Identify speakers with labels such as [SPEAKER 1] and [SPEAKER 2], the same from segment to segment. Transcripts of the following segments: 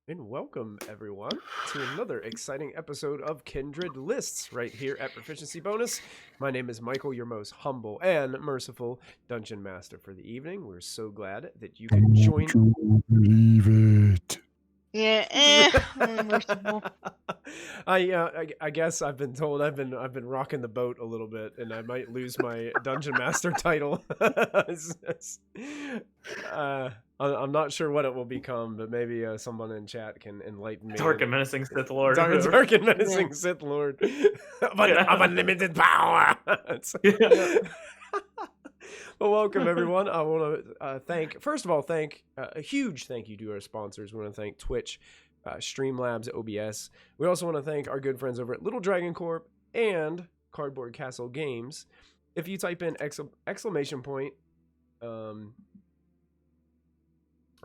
[SPEAKER 1] And welcome, everyone, to another exciting episode of Kindred Lists right here at Proficiency Bonus. My name is Michael, your most humble and merciful Dungeon Master for the evening. We're so glad that you can join.
[SPEAKER 2] Believe it.
[SPEAKER 3] Yeah, merciful.
[SPEAKER 1] I guess I've been told I've been rocking the boat a little bit, and I might lose my Dungeon Master title. I'm not sure what it will become, but maybe someone in chat can enlighten me.
[SPEAKER 4] Dark and menacing Sith Lord.
[SPEAKER 1] Dark and menacing Sith Lord of unlimited power. Well, welcome everyone. I want to thank a huge thank you to our sponsors. We want to thank Twitch, Streamlabs, OBS. We also want to thank our good friends over at Little Dragon Corp and Cardboard Castle Games. If you type in exclamation point,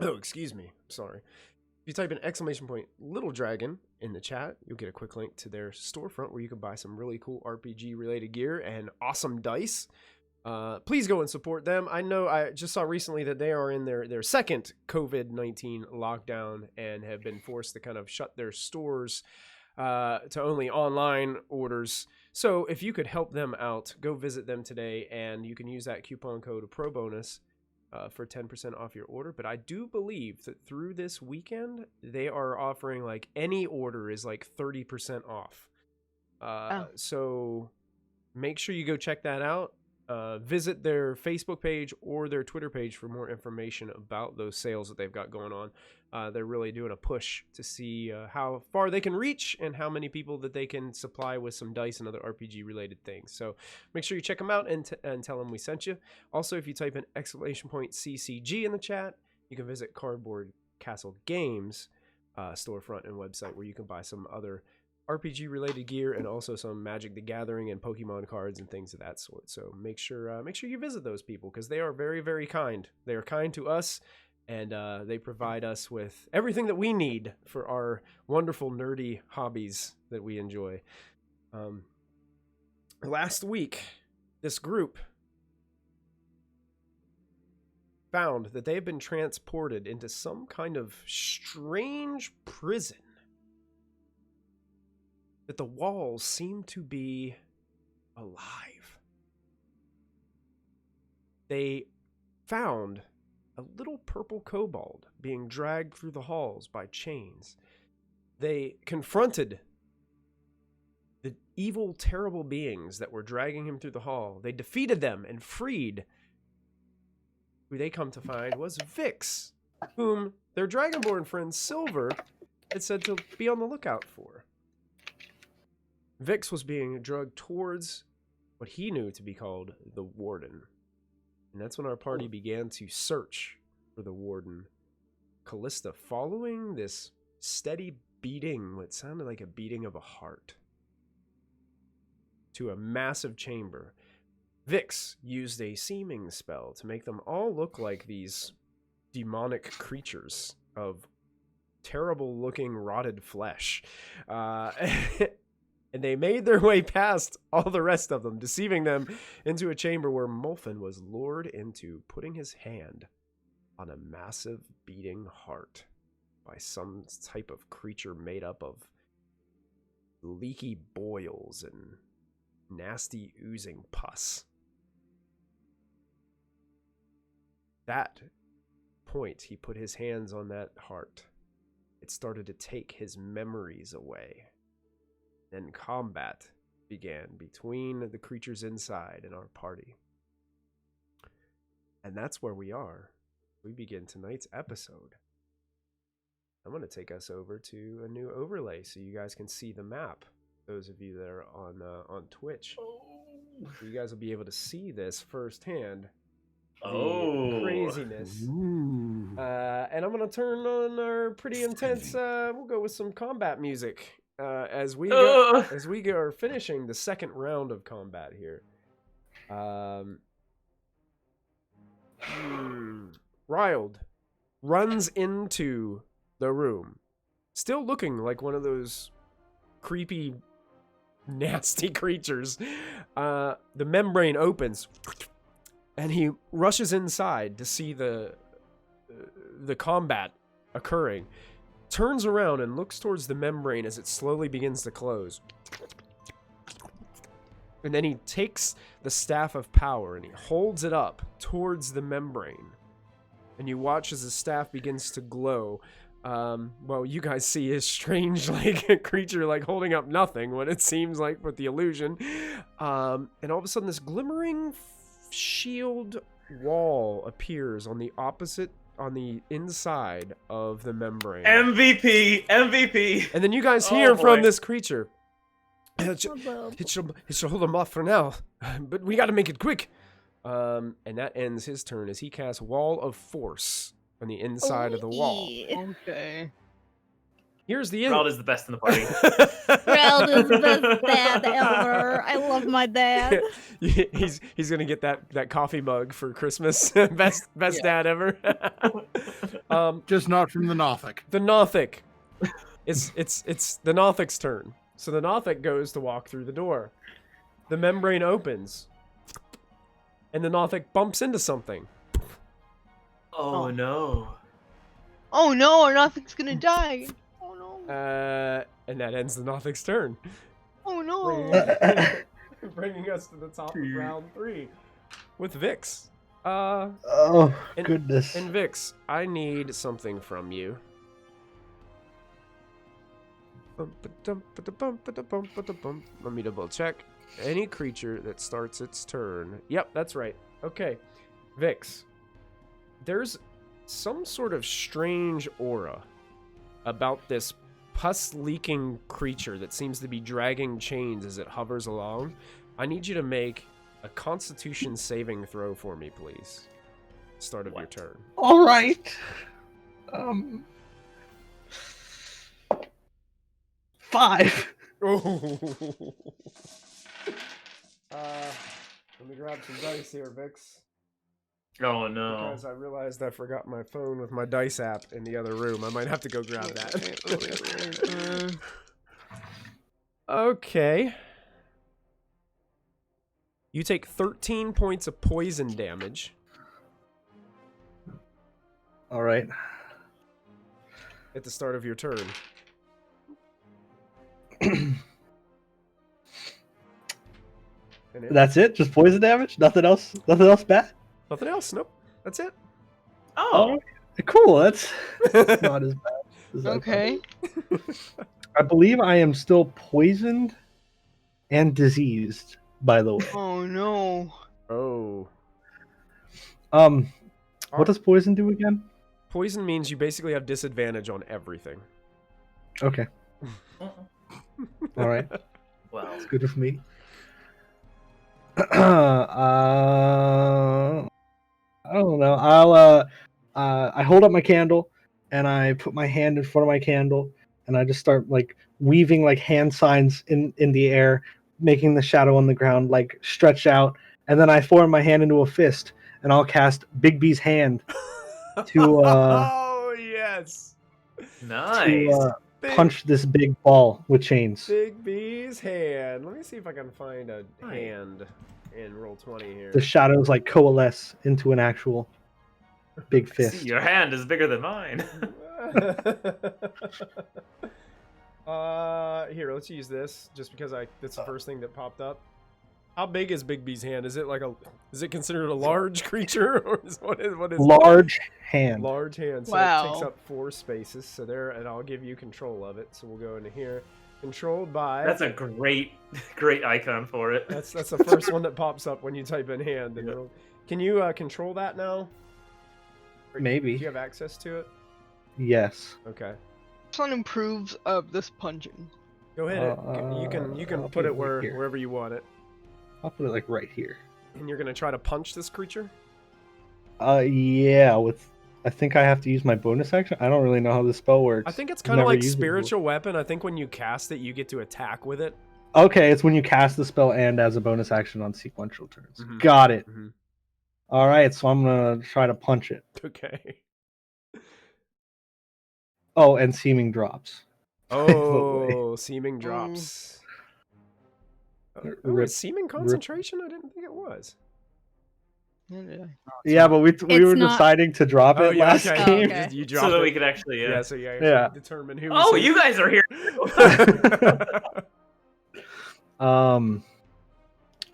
[SPEAKER 1] excuse me, sorry. If you type in exclamation point Little Dragon in the chat, you'll get a quick link to their storefront where you can buy some really cool RPG related gear and awesome dice. Please go and support them. I know I just saw recently that they are in their second COVID-19 lockdown and have been forced to kind of shut their stores to only online orders. So if you could help them out, go visit them today, and you can use that coupon code PROBONUS for 10% off your order. But I do believe that through this weekend, they are offering like any order is like 30% off. So make sure you go check that out. Visit their Facebook page or their Twitter page for more information about those sales that they've got going on. They're really doing a push to see how far they can reach and how many people that they can supply with some dice and other RPG related things. So make sure you check them out and tell them we sent you. Also, if you type in exclamation point CCG in the chat, you can visit Cardboard Castle Games storefront and website where you can buy some other RPG related gear and also some Magic the Gathering and Pokemon cards and things of that sort. So make sure you visit those people because they are very, very kind. They are kind to us, and they provide us with everything that we need for our wonderful nerdy hobbies that we enjoy. Last week, this group found that they have been transported into some kind of strange prison. That the walls seem to be alive. They found a little purple kobold being dragged through the halls by chains. They confronted the evil, terrible beings that were dragging him through the hall. They defeated them and freed who they come to find was Vix, whom their Dragonborn friend Silver had said to be on the lookout for. Vix was being dragged towards what he knew to be called the Warden. And that's when our party began to search for the Warden. Callista, following this steady beating, what sounded like a beating of a heart, to a massive chamber. Vix used a seeming spell to make them all look like these demonic creatures of terrible-looking rotted flesh. And they made their way past all the rest of them, deceiving them into a chamber where Mulfin was lured into putting his hand on a massive beating heart by some type of creature made up of leaky boils and nasty oozing pus. That point, he put his hands on that heart. It started to take his memories away. Then combat began between the creatures inside and our party. And that's where we are. We begin tonight's episode. I'm going to take us over to a new overlay so you guys can see the map. Those of you that are on Twitch. So you guys will be able to see this firsthand. The craziness. And I'm going to turn on our pretty intense, we'll go with some combat music. As we are finishing the second round of combat here. Riled runs into the room, still looking like one of those creepy, nasty creatures. The membrane opens, and he rushes inside to see the combat occurring. turns around and looks towards the membrane as it slowly begins to close. And then he takes the Staff of Power and he holds it up towards the membrane. And you watch as the staff begins to glow. Well, you guys see his strange, like, creature, like, holding up nothing, what it seems like with the illusion. And all of a sudden, this glimmering shield wall appears on the inside of the membrane.
[SPEAKER 4] MVP.
[SPEAKER 1] And then you guys hear from this creature. It should hold him off for now, but we got to make it quick. And that ends his turn as he casts Wall of Force on the inside of the wall.
[SPEAKER 3] Okay.
[SPEAKER 1] Here's the
[SPEAKER 4] Rald is the best in the party.
[SPEAKER 3] Rald is the best dad ever. I love my dad.
[SPEAKER 1] He's gonna get that coffee mug for Christmas. best dad ever.
[SPEAKER 2] Just not from the Nothic.
[SPEAKER 1] The Nothic. It's the Nothic's turn. So the Nothic goes to walk through the door. The membrane opens. And the Nothic bumps into something.
[SPEAKER 4] Oh no.
[SPEAKER 3] Oh no, our Nothic's gonna die. Oh no.
[SPEAKER 1] And that ends the Nothic's turn.
[SPEAKER 3] Oh no.
[SPEAKER 1] Bringing us to the top of round 3 with Vix.
[SPEAKER 2] Goodness.
[SPEAKER 1] And Vix, I need something from you. Let me double check. Any creature that starts its turn. Yep, that's right. Okay. Vix, there's some sort of strange aura about this pus-leaking creature that seems to be dragging chains as it hovers along. I need you to make a Constitution saving throw for me, please. Start of your turn.
[SPEAKER 5] All right. 5.
[SPEAKER 1] Let me grab some dice here, Vix.
[SPEAKER 4] Oh no.
[SPEAKER 1] Because I realized I forgot my phone with my dice app in the other room. I might have to go grab that. Okay. You take 13 points of poison damage.
[SPEAKER 5] All right.
[SPEAKER 1] At the start of your turn.
[SPEAKER 5] That's it? Just poison damage? Nothing else? Nothing else bad?
[SPEAKER 1] Nothing else? Nope. That's it.
[SPEAKER 4] Oh.
[SPEAKER 5] Cool. That's not as bad. As
[SPEAKER 3] Okay.
[SPEAKER 5] I believe I am still poisoned and diseased, by the way.
[SPEAKER 3] Oh no.
[SPEAKER 1] Oh.
[SPEAKER 5] What does poison do again?
[SPEAKER 1] Poison means you basically have disadvantage on everything.
[SPEAKER 5] Okay. All right.
[SPEAKER 4] Well.
[SPEAKER 5] It's good for me. I don't know. I hold up my candle and I put my hand in front of my candle and I just start like weaving like hand signs in the air, making the shadow on the ground like stretch out, and then I form my hand into a fist and I'll cast Big B's hand to
[SPEAKER 1] oh yes.
[SPEAKER 4] Nice.
[SPEAKER 5] Punch this big ball with chains.
[SPEAKER 1] Big B's hand. Let me see if I can find a hand in Roll20 here.
[SPEAKER 5] The shadows like coalesce into an actual big fist.
[SPEAKER 4] See, your hand is bigger than mine.
[SPEAKER 1] Here, let's use this just because that's the first thing that popped up. How big is Big B's hand? Is it considered a large creature or what is
[SPEAKER 5] large hand?
[SPEAKER 1] Large hand. So
[SPEAKER 3] Wow.
[SPEAKER 1] it takes up 4 spaces. So there, and I'll give you control of it. So we'll go into here. Controlled by.
[SPEAKER 4] That's a great icon for it.
[SPEAKER 1] That's the first one that pops up when you type in hand. And can you control that now?
[SPEAKER 5] Maybe.
[SPEAKER 1] Do you have access to it?
[SPEAKER 5] Yes.
[SPEAKER 1] Okay.
[SPEAKER 3] This one improves of this punching.
[SPEAKER 1] Go ahead. You can
[SPEAKER 5] I'll
[SPEAKER 1] put it
[SPEAKER 5] right here.
[SPEAKER 1] wherever you want it.
[SPEAKER 5] I'll put it like right here.
[SPEAKER 1] And you're gonna try to punch this creature?
[SPEAKER 5] Yeah. I think I have to use my bonus action. I don't really know how this spell works.
[SPEAKER 1] I think it's kind of like spiritual weapon. I think when you cast it, you get to attack with it.
[SPEAKER 5] Okay, it's when you cast the spell and as a bonus action on sequential turns.
[SPEAKER 1] Mhm.
[SPEAKER 5] Got it.
[SPEAKER 1] Mhm.
[SPEAKER 5] All right, so I'm gonna try to punch it.
[SPEAKER 1] Okay.
[SPEAKER 5] Oh, and seeming drops.
[SPEAKER 1] Oh, seeming drops. Oh,
[SPEAKER 5] Rip-
[SPEAKER 1] is seeming concentration? I didn't think it was.
[SPEAKER 5] Yeah, but we
[SPEAKER 6] It's
[SPEAKER 5] were
[SPEAKER 6] not-
[SPEAKER 5] deciding to drop it last
[SPEAKER 6] okay.
[SPEAKER 5] game.
[SPEAKER 6] Oh, okay.
[SPEAKER 1] You
[SPEAKER 4] So
[SPEAKER 1] dropped
[SPEAKER 4] that
[SPEAKER 1] it.
[SPEAKER 4] we could actually,
[SPEAKER 1] Yeah, so you
[SPEAKER 5] Yeah.
[SPEAKER 1] actually determine who.
[SPEAKER 4] Oh,
[SPEAKER 1] was
[SPEAKER 4] you guys are here.
[SPEAKER 5] Oh,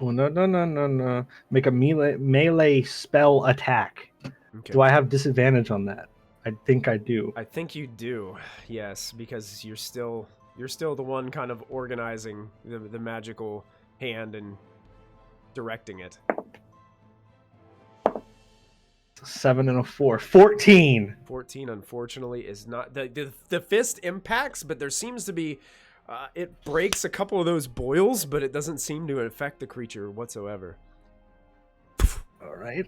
[SPEAKER 5] no. Make a melee spell attack.
[SPEAKER 1] Okay.
[SPEAKER 5] Do I have disadvantage on that? I think I do.
[SPEAKER 1] I think you do. Yes, because you're still the one kind of organizing the magical hand and directing it.
[SPEAKER 5] 7 and a 4. 14.
[SPEAKER 1] 14, unfortunately, is not the fist impacts, but there seems to be it breaks a couple of those boils, but it doesn't seem to affect the creature whatsoever.
[SPEAKER 5] All right.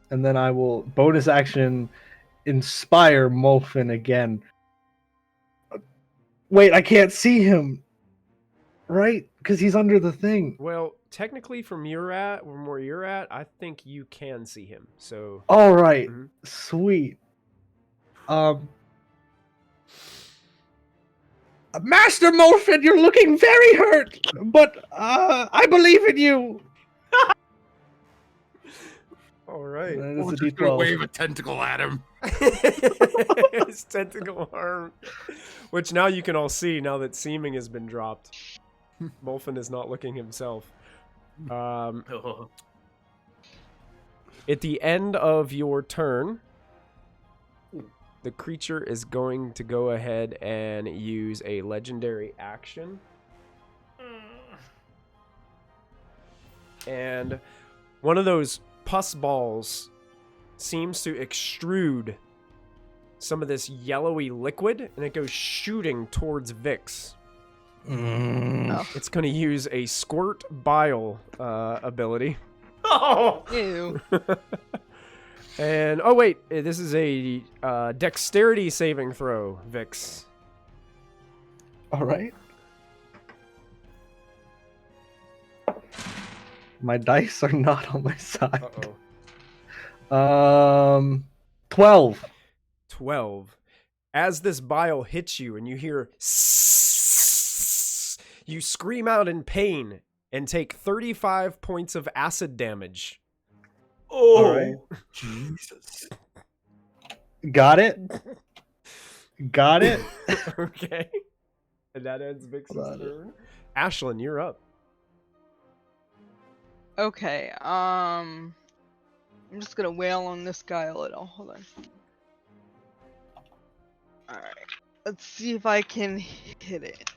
[SPEAKER 5] And then I will bonus action inspire Molfin again. Wait, I can't see him. Right? Because he's under the thing.
[SPEAKER 1] Well, technically, from where you're at, I think you can see him. So.
[SPEAKER 5] All right.
[SPEAKER 1] Mhm.
[SPEAKER 5] Sweet. Master Molfin, you're looking very hurt, but I believe in you.
[SPEAKER 1] All right.
[SPEAKER 5] It's
[SPEAKER 2] We're
[SPEAKER 5] a
[SPEAKER 2] just gonna
[SPEAKER 5] D12.
[SPEAKER 2] wave a tentacle at him.
[SPEAKER 1] His tentacle arm, which now you can all see now that seeming has been dropped. Molfin is not looking himself.
[SPEAKER 4] Oh.
[SPEAKER 1] At the end of your turn, the creature is going to go ahead and use a legendary action. And one of those pus balls seems to extrude some of this yellowy liquid, and it goes shooting towards Vix. It's going to use a squirt bile ability.
[SPEAKER 4] Oh.
[SPEAKER 3] Ew.
[SPEAKER 1] And oh wait, this is a dexterity saving throw, Vix.
[SPEAKER 5] All right. My dice are not on my side.
[SPEAKER 1] Uh-oh.
[SPEAKER 5] 12.
[SPEAKER 1] 12. As this bile hits you and you hear you scream out in pain and take 35 points of acid damage.
[SPEAKER 4] Oh.
[SPEAKER 5] All right.
[SPEAKER 2] Jesus.
[SPEAKER 5] Got it. Got it.
[SPEAKER 1] Okay. And that ends Vix's
[SPEAKER 5] Got it.
[SPEAKER 1] turn. Ashlyn, you're up.
[SPEAKER 3] Okay, I'm just gonna wail on this guy a little. Hold on. Alright, let's see if I can hit it.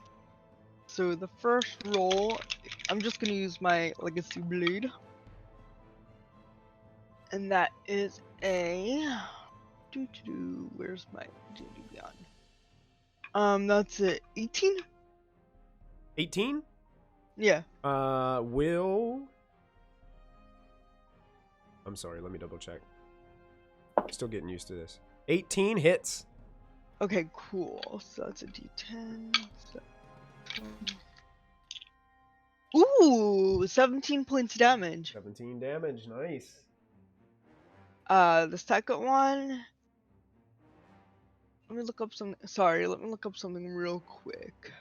[SPEAKER 3] So the first roll, I'm just gonna use my Legacy Blade. And that is a... Where's my D&D Beyond? That's a 18?
[SPEAKER 1] 18?
[SPEAKER 3] Yeah.
[SPEAKER 1] I'm sorry, let me double check. Still getting used to this. 18 hits.
[SPEAKER 3] Okay, cool. So that's a D10. Ooh, 17 points damage.
[SPEAKER 1] 17 damage, nice.
[SPEAKER 3] The second one. Let me look up some. Sorry, let me look up something real quick.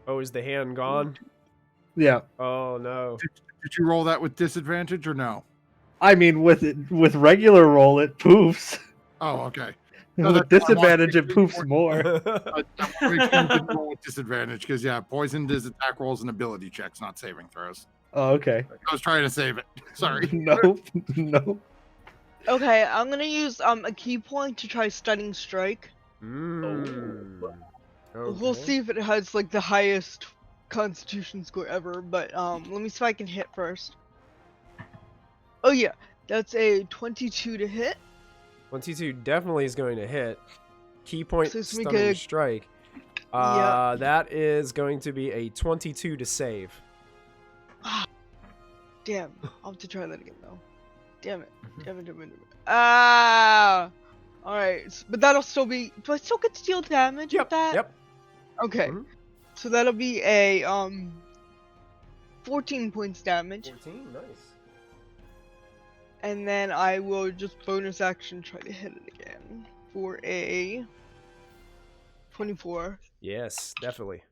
[SPEAKER 1] Oh, is the hand gone?
[SPEAKER 5] Yeah.
[SPEAKER 1] Oh no.
[SPEAKER 2] Did you roll that with disadvantage or no?
[SPEAKER 5] I mean, with regular roll, it poofs.
[SPEAKER 2] Oh, okay. No,
[SPEAKER 5] With
[SPEAKER 2] that's fine.
[SPEAKER 5] disadvantage, it poofs more.
[SPEAKER 2] I make sure you didn't roll with disadvantage because poison is attack rolls and ability checks, not saving throws.
[SPEAKER 5] Oh, okay.
[SPEAKER 2] I was trying to save it. Sorry.
[SPEAKER 5] Nope. Nope.
[SPEAKER 3] Okay, I'm gonna use a key point to try stunning strike.
[SPEAKER 1] Okay.
[SPEAKER 3] We'll see if it has like the highest Constitution score ever. But let me see if I can hit first. Oh yeah, that's a 22 to hit.
[SPEAKER 1] 22 definitely is going to hit. Key point
[SPEAKER 3] So it's me
[SPEAKER 1] stunning
[SPEAKER 3] good.
[SPEAKER 1] strike.
[SPEAKER 3] Yeah.
[SPEAKER 1] That is going to be a 22 to save.
[SPEAKER 3] Damn, I'll have to try that again though. Damn it. Damn it. Ah! Alright, but that'll still be. Do I still get to deal damage with that?
[SPEAKER 1] Yep.
[SPEAKER 3] Okay.
[SPEAKER 1] Mhm.
[SPEAKER 3] So that'll be a 14 points damage.
[SPEAKER 1] 14, nice.
[SPEAKER 3] And then I will just bonus action try to hit it again for a 24.
[SPEAKER 1] Yes, definitely.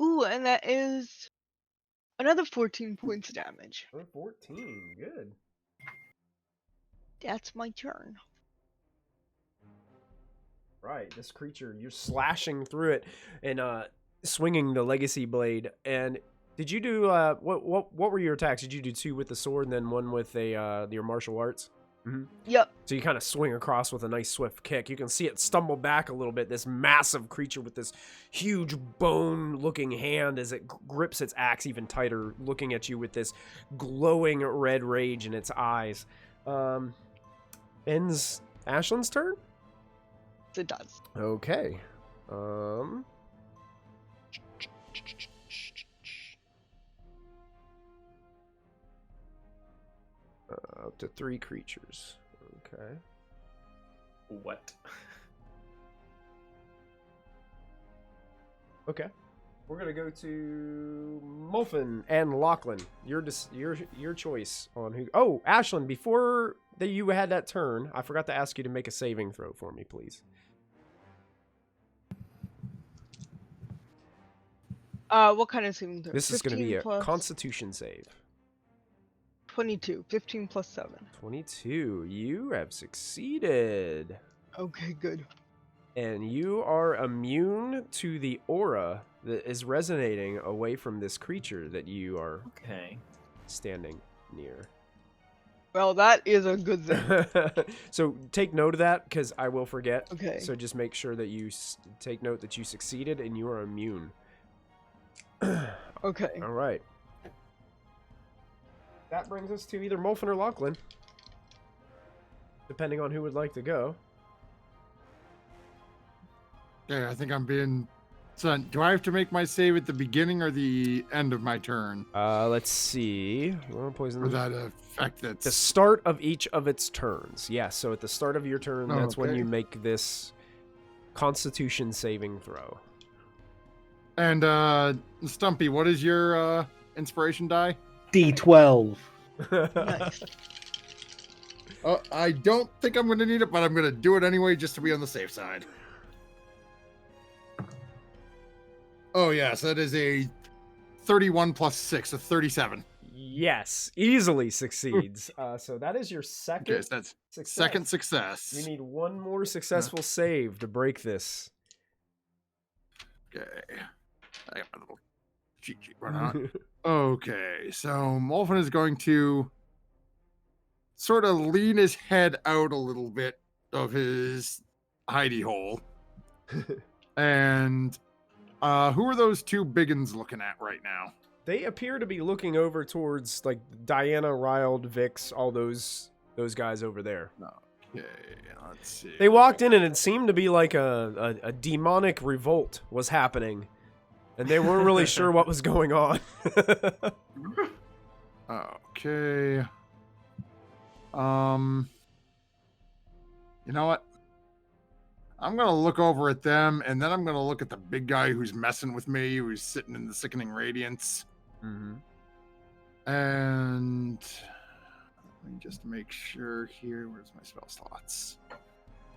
[SPEAKER 3] Ooh, and that is Another 14 points of damage.
[SPEAKER 1] 14. Good.
[SPEAKER 3] That's my turn.
[SPEAKER 1] Right, this creature, you're slashing through it and swinging the legacy blade. And did you do what were your attacks? Did you do 2 with the sword and then 1 with a your martial arts? Mm-hmm.
[SPEAKER 3] Yep.
[SPEAKER 1] So you kind of swing across with a nice swift kick. You can see it stumble back a little bit. This massive creature with this huge bone-looking hand as it grips its axe even tighter, looking at you with this glowing red rage in its eyes. Ends Ashland's turn.
[SPEAKER 3] It does.
[SPEAKER 1] Okay. Up to 3 creatures. Okay.
[SPEAKER 4] What?
[SPEAKER 1] Okay. We're gonna go to Molfin and Lachlan. Your choice on who. Oh, Ashland. Before you had that turn, I forgot to ask you to make a saving throw for me, please.
[SPEAKER 3] What kind of saving throw?
[SPEAKER 1] This is gonna be a
[SPEAKER 3] 15 plus
[SPEAKER 1] Constitution save.
[SPEAKER 3] 22. 15 plus 7.
[SPEAKER 1] 22. You have succeeded.
[SPEAKER 3] Okay, good.
[SPEAKER 1] And you are immune to the aura that is resonating away from this creature that you are
[SPEAKER 4] Okay.
[SPEAKER 1] standing near.
[SPEAKER 3] Well, that is a good thing.
[SPEAKER 1] So take note of that because I will forget.
[SPEAKER 3] Okay.
[SPEAKER 1] So just make sure that you take note that you succeeded and you are immune.
[SPEAKER 3] Okay.
[SPEAKER 1] All right. That brings us to either Molfin or Lachlan, depending on who would like to go.
[SPEAKER 2] Okay, I think I'm being sent. Do I have to make my save at the beginning or the end of my turn?
[SPEAKER 1] Let's see. Well, poison.
[SPEAKER 2] Or that effect that's...
[SPEAKER 1] The start of each of its turns. Yeah, so at the start of your turn, that's when
[SPEAKER 2] okay.
[SPEAKER 1] you make this Constitution saving throw.
[SPEAKER 2] And, Stumpy, what is your, inspiration die?
[SPEAKER 5] D12.
[SPEAKER 3] Nice.
[SPEAKER 2] I don't think I'm going to need it, but I'm going to do it anyway just to be on the safe side. Oh, yes, that is a 31 plus 6, a 37.
[SPEAKER 1] Yes, easily succeeds. So that is your second
[SPEAKER 2] Okay, so that's
[SPEAKER 1] success.
[SPEAKER 2] second success.
[SPEAKER 1] You need 1 more successful save to break this.
[SPEAKER 2] Okay. I got my little cheat sheet run on. Okay, so Molfin is going to sort of lean his head out a little bit of his hidey hole. And who are those 2 biggins looking at right now?
[SPEAKER 1] They appear to be looking over towards like Diana, Riled, Vix, all those guys over there.
[SPEAKER 2] Okay, let's see.
[SPEAKER 1] They walked in and it seemed to be like a demonic revolt was happening. And they weren't really sure what was going on.
[SPEAKER 2] Okay. You know what? I'm going to look over at them, and then I'm going to look at the big guy who's messing with me, who's sitting in the Sickening Radiance.
[SPEAKER 1] Mm-hmm.
[SPEAKER 2] And let me just make sure here. Where's my spell slots?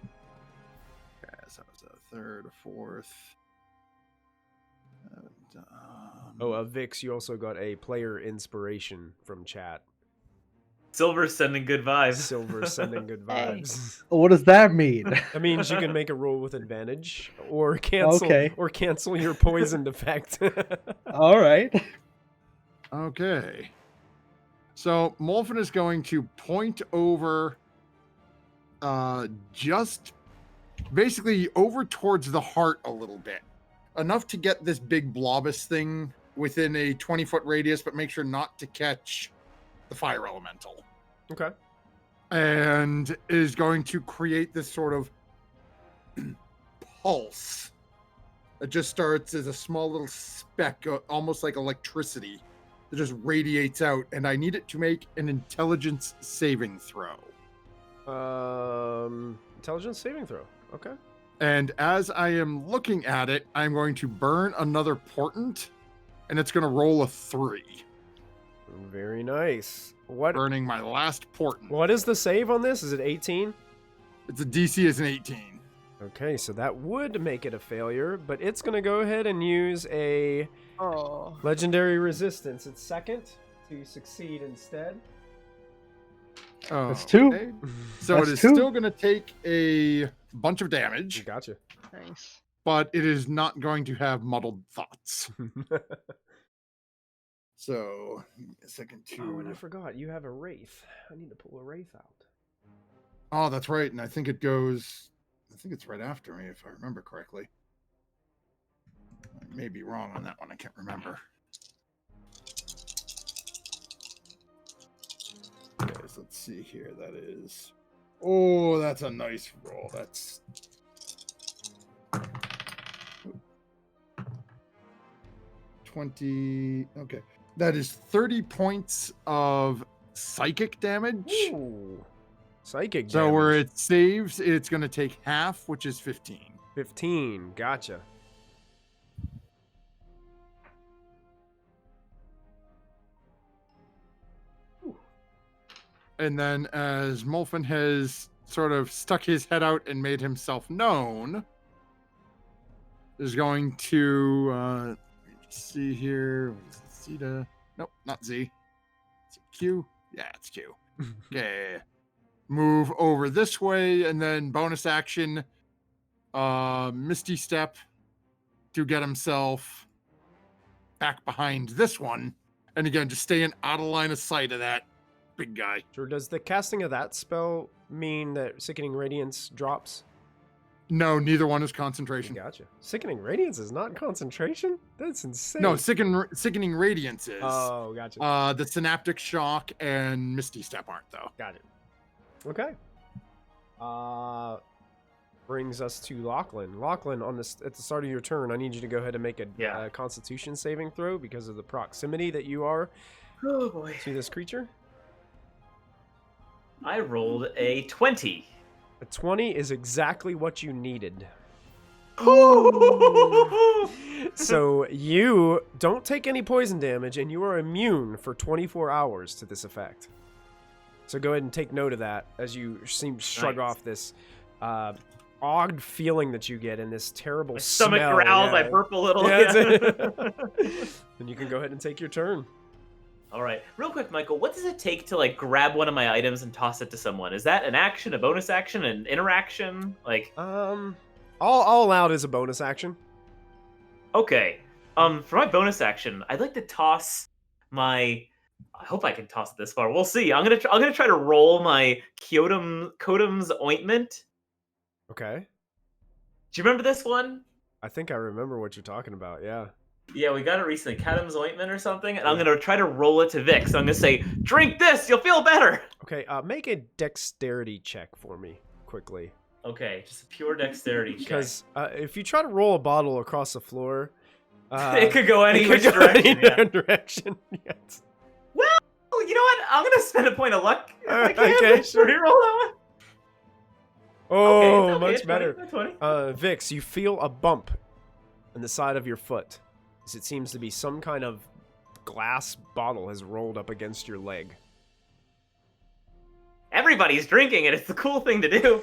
[SPEAKER 2] Okay, so it's a 3rd, a 4th. And,
[SPEAKER 1] Vix, you also got a player inspiration from chat.
[SPEAKER 4] Silver sending good vibes.
[SPEAKER 1] Silver sending good
[SPEAKER 3] Hey.
[SPEAKER 1] vibes.
[SPEAKER 5] What does that mean?
[SPEAKER 1] That means you can make a roll with advantage or cancel
[SPEAKER 5] Okay.
[SPEAKER 1] or cancel your poisoned effect.
[SPEAKER 5] All right.
[SPEAKER 2] Okay. So Molfin is going to point over just basically over towards the heart a little bit. Enough to get this big blobus thing within a 20-foot radius, but make sure not to catch the fire elemental.
[SPEAKER 1] Okay.
[SPEAKER 2] And is going to create this sort of pulse. It just starts as a small little speck, almost like electricity, that just radiates out. And I need it to make an intelligence saving throw.
[SPEAKER 1] Intelligence saving throw. Okay.
[SPEAKER 2] And as I am looking at it, I'm going to burn another portent, and it's going to roll a 3.
[SPEAKER 1] Very nice. What
[SPEAKER 2] Burning my last portent.
[SPEAKER 1] What is the save on this? Is it 18?
[SPEAKER 2] It's a DC is an 18.
[SPEAKER 1] Okay, so that would make it a failure, but it's going to go ahead and use a
[SPEAKER 3] Oh.
[SPEAKER 1] legendary resistance. It's second to succeed instead.
[SPEAKER 2] Oh,
[SPEAKER 5] That's 2.
[SPEAKER 2] okay. So
[SPEAKER 5] That's
[SPEAKER 2] it is
[SPEAKER 5] 2.
[SPEAKER 2] still going to take a bunch of damage,
[SPEAKER 1] Gotcha.
[SPEAKER 3] Nice.
[SPEAKER 2] but it is not going to have muddled thoughts. So, a second to...
[SPEAKER 1] Oh, and I forgot. You have a Wraith. I need to pull a Wraith out.
[SPEAKER 2] Oh, that's right. And I think it goes... I think it's right after me, if I remember correctly. I may be wrong on that one. I can't remember. Okay, so let's see here. That is... Oh, that's a nice roll. That's... 20... Okay. That is 30 points of psychic damage.
[SPEAKER 1] Ooh. Psychic
[SPEAKER 2] So
[SPEAKER 1] damage.
[SPEAKER 2] where it saves, it's going to take half, which is 15.
[SPEAKER 1] 15. Gotcha.
[SPEAKER 2] And then as Molfin has sort of stuck his head out and made himself known, is going to see here. What is it? Zeta? Nope, not Z. Is it Q? Yeah, it's Q. Okay. Move over this way and then bonus action Misty Step to get himself back behind this one. And again, just staying out of line of sight of that big guy.
[SPEAKER 1] Sure. Does the casting of that spell mean that Sickening Radiance drops?
[SPEAKER 2] No, neither one is concentration.
[SPEAKER 1] Gotcha. Sickening Radiance is not concentration? That's insane.
[SPEAKER 2] No, sickening Radiance is.
[SPEAKER 1] Oh, gotcha.
[SPEAKER 2] The Synaptic Shock and Misty Step aren't, though.
[SPEAKER 1] Got it. Okay. Brings us to Lachlan. Lachlan, at the start of your turn, I need you to go ahead and make a Constitution saving throw because of the proximity that you are
[SPEAKER 4] Oh boy.
[SPEAKER 1] to this creature.
[SPEAKER 4] I rolled a 20.
[SPEAKER 1] A 20 is exactly what you needed. So you don't take any poison damage, and you are immune for 24 hours to this effect. So go ahead and take note of that as you seem to shrug
[SPEAKER 4] Nice.
[SPEAKER 1] off this odd feeling that you get in this terrible
[SPEAKER 4] My stomach
[SPEAKER 1] smell.
[SPEAKER 4] growls,
[SPEAKER 1] Yeah.
[SPEAKER 4] I burp a little.
[SPEAKER 1] Yeah,
[SPEAKER 4] Yeah.
[SPEAKER 1] that's and you can go ahead and take your turn.
[SPEAKER 4] All right, real quick, Michael, what does it take to like grab one of my items and toss it to someone? Is that an action, a bonus action, an interaction? Like,
[SPEAKER 1] All out is a bonus action.
[SPEAKER 4] okay, for my bonus action, I'd like to toss my. I hope I can toss it this far. We'll see. I'm gonna try to roll my Kodum's ointment.
[SPEAKER 1] Okay.
[SPEAKER 4] Do you remember this one?
[SPEAKER 1] I think I remember what you're talking about. Yeah.
[SPEAKER 4] Yeah, we got it recently. Kodum's ointment or something, and I'm gonna try to roll it to Vic. So I'm gonna say, "Drink this, you'll feel better."
[SPEAKER 1] Okay. Make a dexterity check for me quickly.
[SPEAKER 4] Okay, just a pure dexterity check.
[SPEAKER 1] Because if you try to roll a bottle across the floor,
[SPEAKER 4] it could go any
[SPEAKER 1] it
[SPEAKER 4] which
[SPEAKER 1] could go
[SPEAKER 4] direction.
[SPEAKER 1] any
[SPEAKER 4] Yeah.
[SPEAKER 1] direction. Yes.
[SPEAKER 4] Well, you know what? I'm gonna spend a point of luck. If I can.
[SPEAKER 1] Okay,
[SPEAKER 4] Let's
[SPEAKER 1] sure.
[SPEAKER 4] reroll that one.
[SPEAKER 1] Oh,
[SPEAKER 4] Okay,
[SPEAKER 1] much
[SPEAKER 4] it's
[SPEAKER 1] better.
[SPEAKER 4] 20.
[SPEAKER 1] Vix, you feel a bump in the side of your foot, as it seems to be some kind of glass bottle has rolled up against your leg.
[SPEAKER 4] Everybody's drinking it. It's the cool thing to do.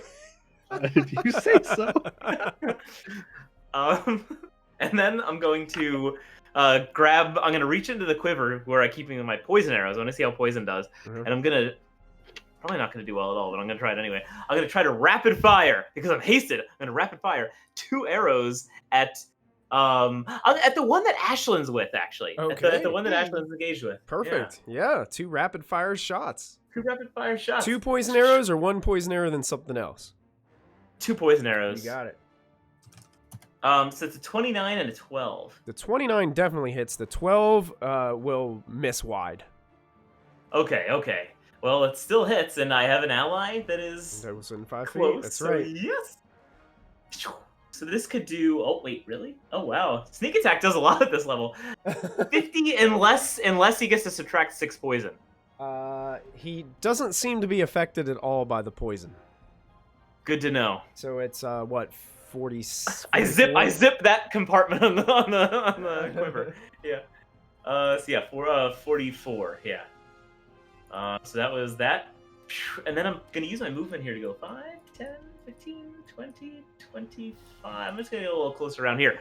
[SPEAKER 5] If you say so.
[SPEAKER 4] And then I'm going to I'm gonna reach into the quiver where I'm keeping my poison arrows. I want to see how poison does.
[SPEAKER 1] Mhm.
[SPEAKER 4] And I'm gonna probably not gonna do well at all, but I'm gonna try it anyway. I'm gonna try to rapid fire because I'm hasted. I'm gonna rapid fire 2 arrows at the one that Ashland's with, actually.
[SPEAKER 1] Okay.
[SPEAKER 4] At the one that Ashland's engaged with.
[SPEAKER 1] Perfect. Yeah, 2 rapid fire shots.
[SPEAKER 4] Yeah. 2 rapid fire shots.
[SPEAKER 1] 2 poison arrows or 1 poison arrow then something else?
[SPEAKER 4] 2 poison arrows.
[SPEAKER 1] You got it.
[SPEAKER 4] So it's a 29 and a 12.
[SPEAKER 1] The 29 definitely hits. The 12 will miss wide.
[SPEAKER 4] Okay. Well, it still hits, and I have an ally that is
[SPEAKER 1] That was in 5
[SPEAKER 4] close.
[SPEAKER 1] feet. That's
[SPEAKER 4] so
[SPEAKER 1] right.
[SPEAKER 4] yes. So this could do. Oh wait, really? Oh wow. Sneak attack does a lot at this level. 50 unless he gets to subtract 6 poison.
[SPEAKER 1] He doesn't seem to be affected at all by the poison.
[SPEAKER 4] Good to know.
[SPEAKER 1] So it's what 40.
[SPEAKER 4] I zip that compartment on the quiver. Yeah. So yeah, 44. Yeah. So that was that. And then I'm gonna use my movement here to go 5, 10, 15, 20, 25. I'm just going to get a little closer around here.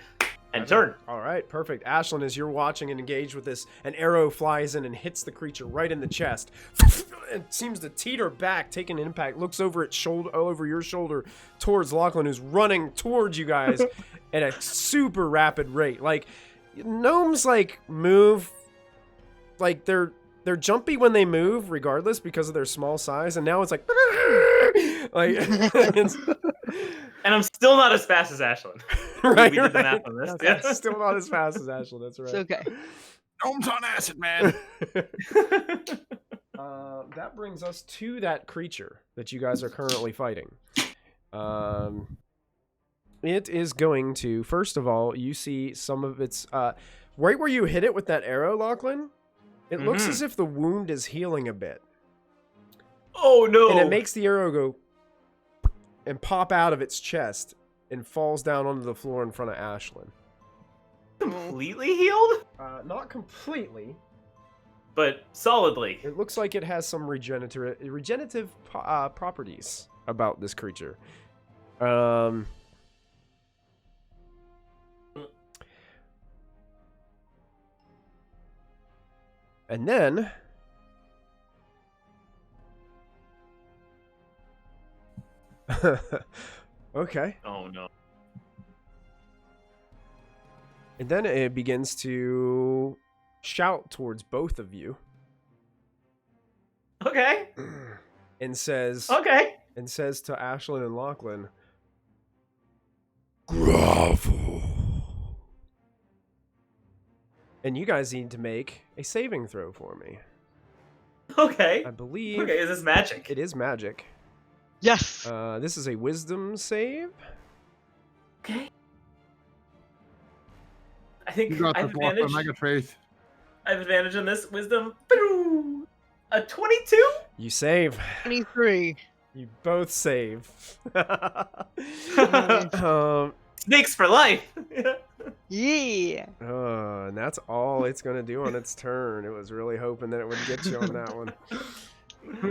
[SPEAKER 4] And turn.
[SPEAKER 1] All right, perfect. Ashlyn, as you're watching and engaged with this, an arrow flies in and hits the creature right in the chest. It seems to teeter back, taking an impact. Looks over its shoulder, over your shoulder, towards Lachlan, who's running towards you guys at a super rapid rate. Like gnomes, like move, like they're jumpy when they move, regardless because of their small size. And now it's like, it's,
[SPEAKER 4] and I'm still not as fast as Ashlyn.
[SPEAKER 1] Right,
[SPEAKER 4] we did the math on this.
[SPEAKER 1] That's
[SPEAKER 4] Yeah.
[SPEAKER 1] still not as fast as Ashlyn. That's right.
[SPEAKER 3] It's okay.
[SPEAKER 2] Gnomes on acid, man.
[SPEAKER 1] That brings us to that creature that you guys are currently fighting. It is going to, first of all, you see some of its, right where you hit it with that arrow, Lachlan, it looks as if the wound is healing a bit.
[SPEAKER 4] Oh, no.
[SPEAKER 1] And it makes the arrow go and pop out of its chest and falls down onto the floor in front of Ashlyn.
[SPEAKER 4] Completely healed?
[SPEAKER 1] Not completely.
[SPEAKER 4] But solidly.
[SPEAKER 1] It looks like it has some regenerative properties about this creature. And then okay.
[SPEAKER 4] Oh no.
[SPEAKER 1] And then it begins to shout towards both of you
[SPEAKER 4] Okay.
[SPEAKER 1] and says
[SPEAKER 4] Okay.
[SPEAKER 1] to Ashlyn and Lachlan, grovel. And you guys need to make a saving throw for me.
[SPEAKER 4] Okay.
[SPEAKER 1] I believe
[SPEAKER 4] Okay, is this magic?
[SPEAKER 1] it is magic.
[SPEAKER 3] Yes.
[SPEAKER 1] This is a wisdom save.
[SPEAKER 4] Okay. I think
[SPEAKER 2] You got
[SPEAKER 4] I
[SPEAKER 2] the
[SPEAKER 4] have
[SPEAKER 2] block
[SPEAKER 4] advantage.
[SPEAKER 2] on Mega Faith.
[SPEAKER 4] I have advantage on this wisdom. A 22?
[SPEAKER 1] You save.
[SPEAKER 3] 23.
[SPEAKER 1] You both save.
[SPEAKER 4] Snakes for life.
[SPEAKER 3] Yeah.
[SPEAKER 1] And that's all it's gonna do on its turn. It was really hoping that it would get you on that one.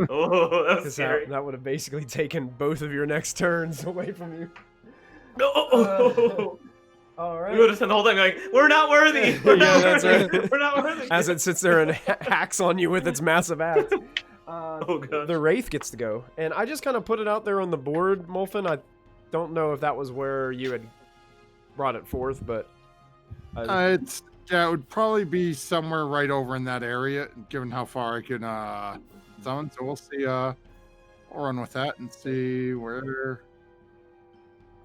[SPEAKER 4] Oh, that was
[SPEAKER 1] Because
[SPEAKER 4] scary.
[SPEAKER 1] that would have basically taken both of your next turns away from you.
[SPEAKER 4] No.
[SPEAKER 1] All right.
[SPEAKER 4] We would have spent the whole time going, we're not worthy. We're
[SPEAKER 1] Yeah,
[SPEAKER 4] not
[SPEAKER 1] that's
[SPEAKER 4] worthy.
[SPEAKER 1] right.
[SPEAKER 4] We're not worthy.
[SPEAKER 1] As it sits there and hacks on you with its massive axe.
[SPEAKER 4] Oh, gosh.
[SPEAKER 1] The Wraith gets to go. And I just kind of put it out there on the board, Molfin. I don't know if that was where you had brought it forth, but...
[SPEAKER 2] It would probably be somewhere right over in that area, given how far I can summon. So we'll see. We'll run with that and see where.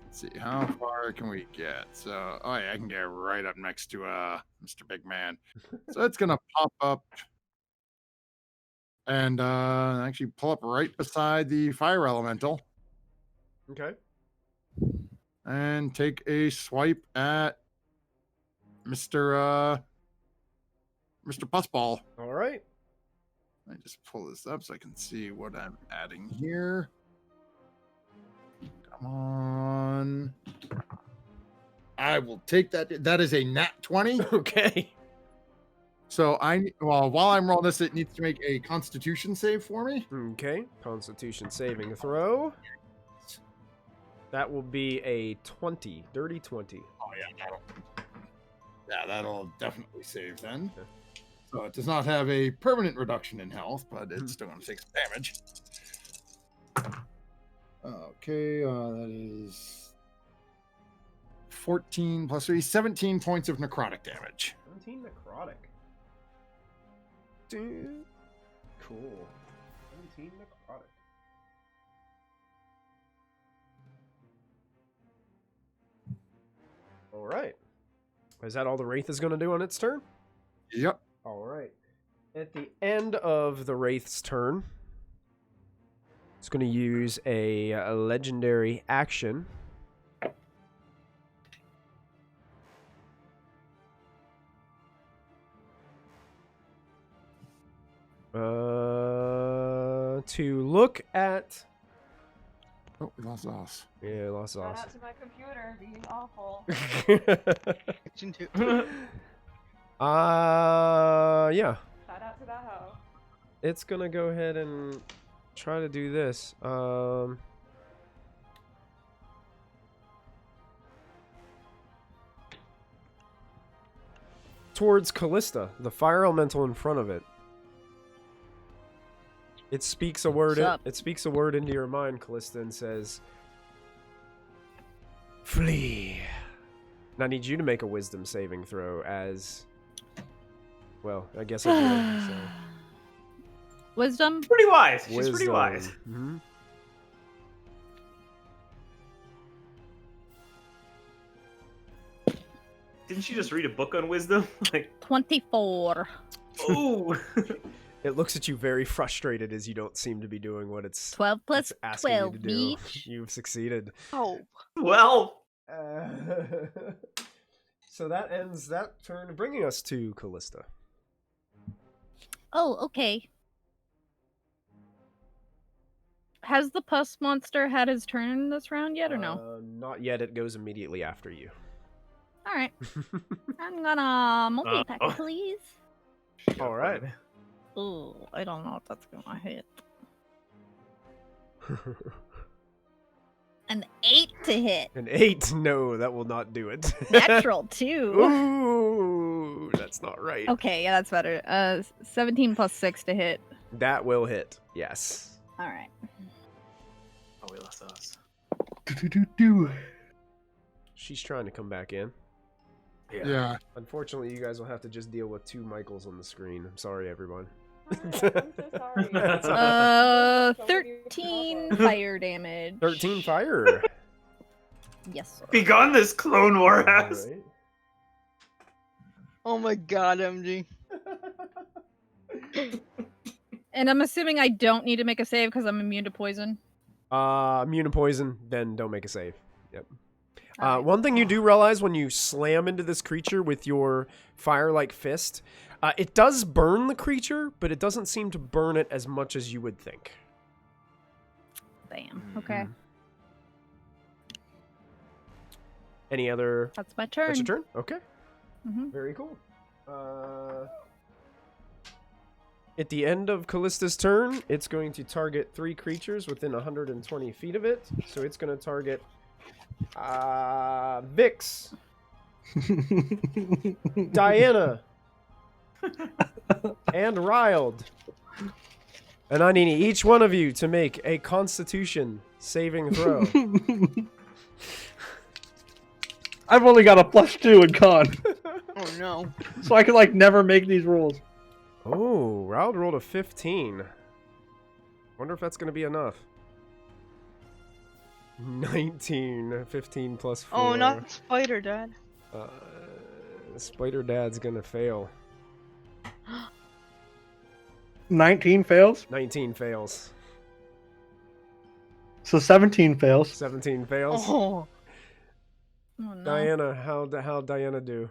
[SPEAKER 2] Let's see how far can we get. So, oh yeah, I can get right up next to Mr. Big Man. So it's gonna pop up and actually pull up right beside the fire elemental
[SPEAKER 1] Okay.
[SPEAKER 2] and take a swipe at Mr. Pussball.
[SPEAKER 1] All right.
[SPEAKER 2] Let me just pull this up so I can see what I'm adding here. Come on. I will take that. That is a nat 20.
[SPEAKER 1] Okay.
[SPEAKER 2] So while I'm rolling this, it needs to make a Constitution save for me.
[SPEAKER 1] Okay. Constitution saving throw. That will be a 20. Dirty 20.
[SPEAKER 2] Oh yeah, that'll definitely save then.
[SPEAKER 1] Okay.
[SPEAKER 2] So it does not have a permanent reduction in health, but it's still going to take some damage. Okay, that is 14 plus 3, 17 points of necrotic damage.
[SPEAKER 1] 17 necrotic. Dude. Cool. 17 necrotic. All right. Is that all the Wraith is going to do on its turn?
[SPEAKER 2] Yep.
[SPEAKER 1] All right. At the end of the Wraith's turn, it's going to use a legendary action. To look at...
[SPEAKER 2] Oh, we lost Os.
[SPEAKER 1] Yeah, lost
[SPEAKER 6] Shout
[SPEAKER 1] Os.
[SPEAKER 6] out to my computer being awful.
[SPEAKER 3] Action 2.
[SPEAKER 1] Yeah.
[SPEAKER 6] Shout out to that hoe.
[SPEAKER 1] It's gonna go ahead and try to do this. towards Callista, the fire elemental in front of it. It speaks a word.
[SPEAKER 7] What's up?
[SPEAKER 1] It speaks a word into your mind, Callista, and says, "Flee." And I need you to make a wisdom saving throw as... Well, I guess I did. So.
[SPEAKER 7] Wisdom?
[SPEAKER 4] Pretty wise. She's pretty wise.
[SPEAKER 1] Mm-hmm.
[SPEAKER 4] Didn't she just read a book on wisdom? Like,
[SPEAKER 7] 24.
[SPEAKER 4] ooh.
[SPEAKER 1] It looks at you very frustrated as you don't seem to be doing what it's
[SPEAKER 7] 12 plus
[SPEAKER 1] it's asking you
[SPEAKER 7] 12,
[SPEAKER 1] to do.
[SPEAKER 7] bitch.
[SPEAKER 1] You've succeeded.
[SPEAKER 3] Oh.
[SPEAKER 4] Well,
[SPEAKER 1] So that ends that turn, bringing us to Callista.
[SPEAKER 7] Oh, okay. Has the pus monster had his turn this round yet, or no?
[SPEAKER 1] Not yet. It goes immediately after you.
[SPEAKER 7] All right. I'm gonna multi-pack,
[SPEAKER 4] oh.
[SPEAKER 7] please.
[SPEAKER 1] All right.
[SPEAKER 7] Ooh, I don't know if that's gonna hit. An 8 to hit.
[SPEAKER 1] An 8? No, that will not do it.
[SPEAKER 7] Natural 2.
[SPEAKER 1] Ooh, that's not right.
[SPEAKER 7] Okay, yeah, that's better. 17 plus 6 to hit.
[SPEAKER 1] That will hit. Yes.
[SPEAKER 7] All right.
[SPEAKER 4] Oh, we lost us.
[SPEAKER 1] She's trying to come back in.
[SPEAKER 2] Yeah.
[SPEAKER 1] Unfortunately, you guys will have to just deal with 2 Michaels on the screen. I'm sorry, everyone.
[SPEAKER 6] I'm so sorry.
[SPEAKER 1] That's all
[SPEAKER 7] 13 fire damage.
[SPEAKER 1] 13 fire.
[SPEAKER 7] Yes, sir.
[SPEAKER 4] Begone this Clone War ass.
[SPEAKER 1] Alright.
[SPEAKER 3] Oh my god, MG.
[SPEAKER 7] And I'm assuming I don't need to make a save because I'm immune to poison.
[SPEAKER 1] Immune to poison, then don't make a save. Yep.
[SPEAKER 7] Alright.
[SPEAKER 1] One thing you do realize when you slam into this creature with your fire-like fist, it does burn the creature, but it doesn't seem to burn it as much as you would think.
[SPEAKER 7] Damn. Okay.
[SPEAKER 1] Any other...
[SPEAKER 7] That's my turn.
[SPEAKER 1] That's your turn? Okay.
[SPEAKER 7] Mm-hmm.
[SPEAKER 1] Very cool. At the end of Callista's turn, it's going to target 3 creatures within 120 feet of it. So it's going to target Vix, Diana, and Riled. And I need each one of you to make a Constitution saving throw.
[SPEAKER 5] I've only got a +2 in con,
[SPEAKER 3] Oh no.
[SPEAKER 5] so I can like never make these rolls.
[SPEAKER 1] Oh, Riled rolled a 15. Wonder if that's going to be enough. 19. 15 plus 4.
[SPEAKER 3] Oh, not Spider Dad.
[SPEAKER 1] Spider Dad's going to fail.
[SPEAKER 5] 19 fails,
[SPEAKER 1] 19 fails.
[SPEAKER 5] so 17 fails.
[SPEAKER 1] 17 fails.
[SPEAKER 3] Oh.
[SPEAKER 7] Oh, no.
[SPEAKER 1] Diana, how Diana do?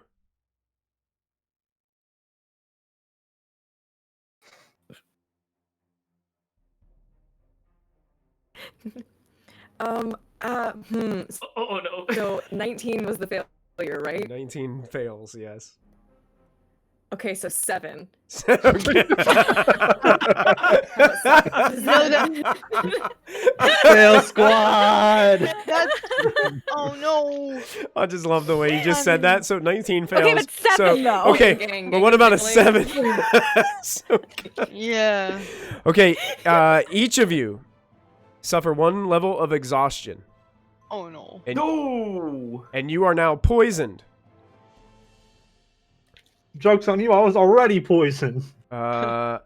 [SPEAKER 4] Oh no.
[SPEAKER 8] So 19 was the failure, right?
[SPEAKER 1] 19 fails, yes.
[SPEAKER 8] Okay, so 7.
[SPEAKER 1] Okay.
[SPEAKER 5] Fail squad.
[SPEAKER 3] That's. Oh no.
[SPEAKER 1] I just love the way you just said that. So 19 fails.
[SPEAKER 7] Okay, but 7
[SPEAKER 1] so,
[SPEAKER 7] though.
[SPEAKER 1] Okay,
[SPEAKER 8] Gang,
[SPEAKER 1] but
[SPEAKER 8] gang,
[SPEAKER 1] what about a
[SPEAKER 8] gang.
[SPEAKER 1] 7? So good.
[SPEAKER 3] Yeah.
[SPEAKER 1] Okay, each of you suffer 1 level of exhaustion.
[SPEAKER 3] Oh no.
[SPEAKER 1] And,
[SPEAKER 4] No.
[SPEAKER 1] and you are now poisoned.
[SPEAKER 5] Joke's on you, I was already poisoned.
[SPEAKER 1] And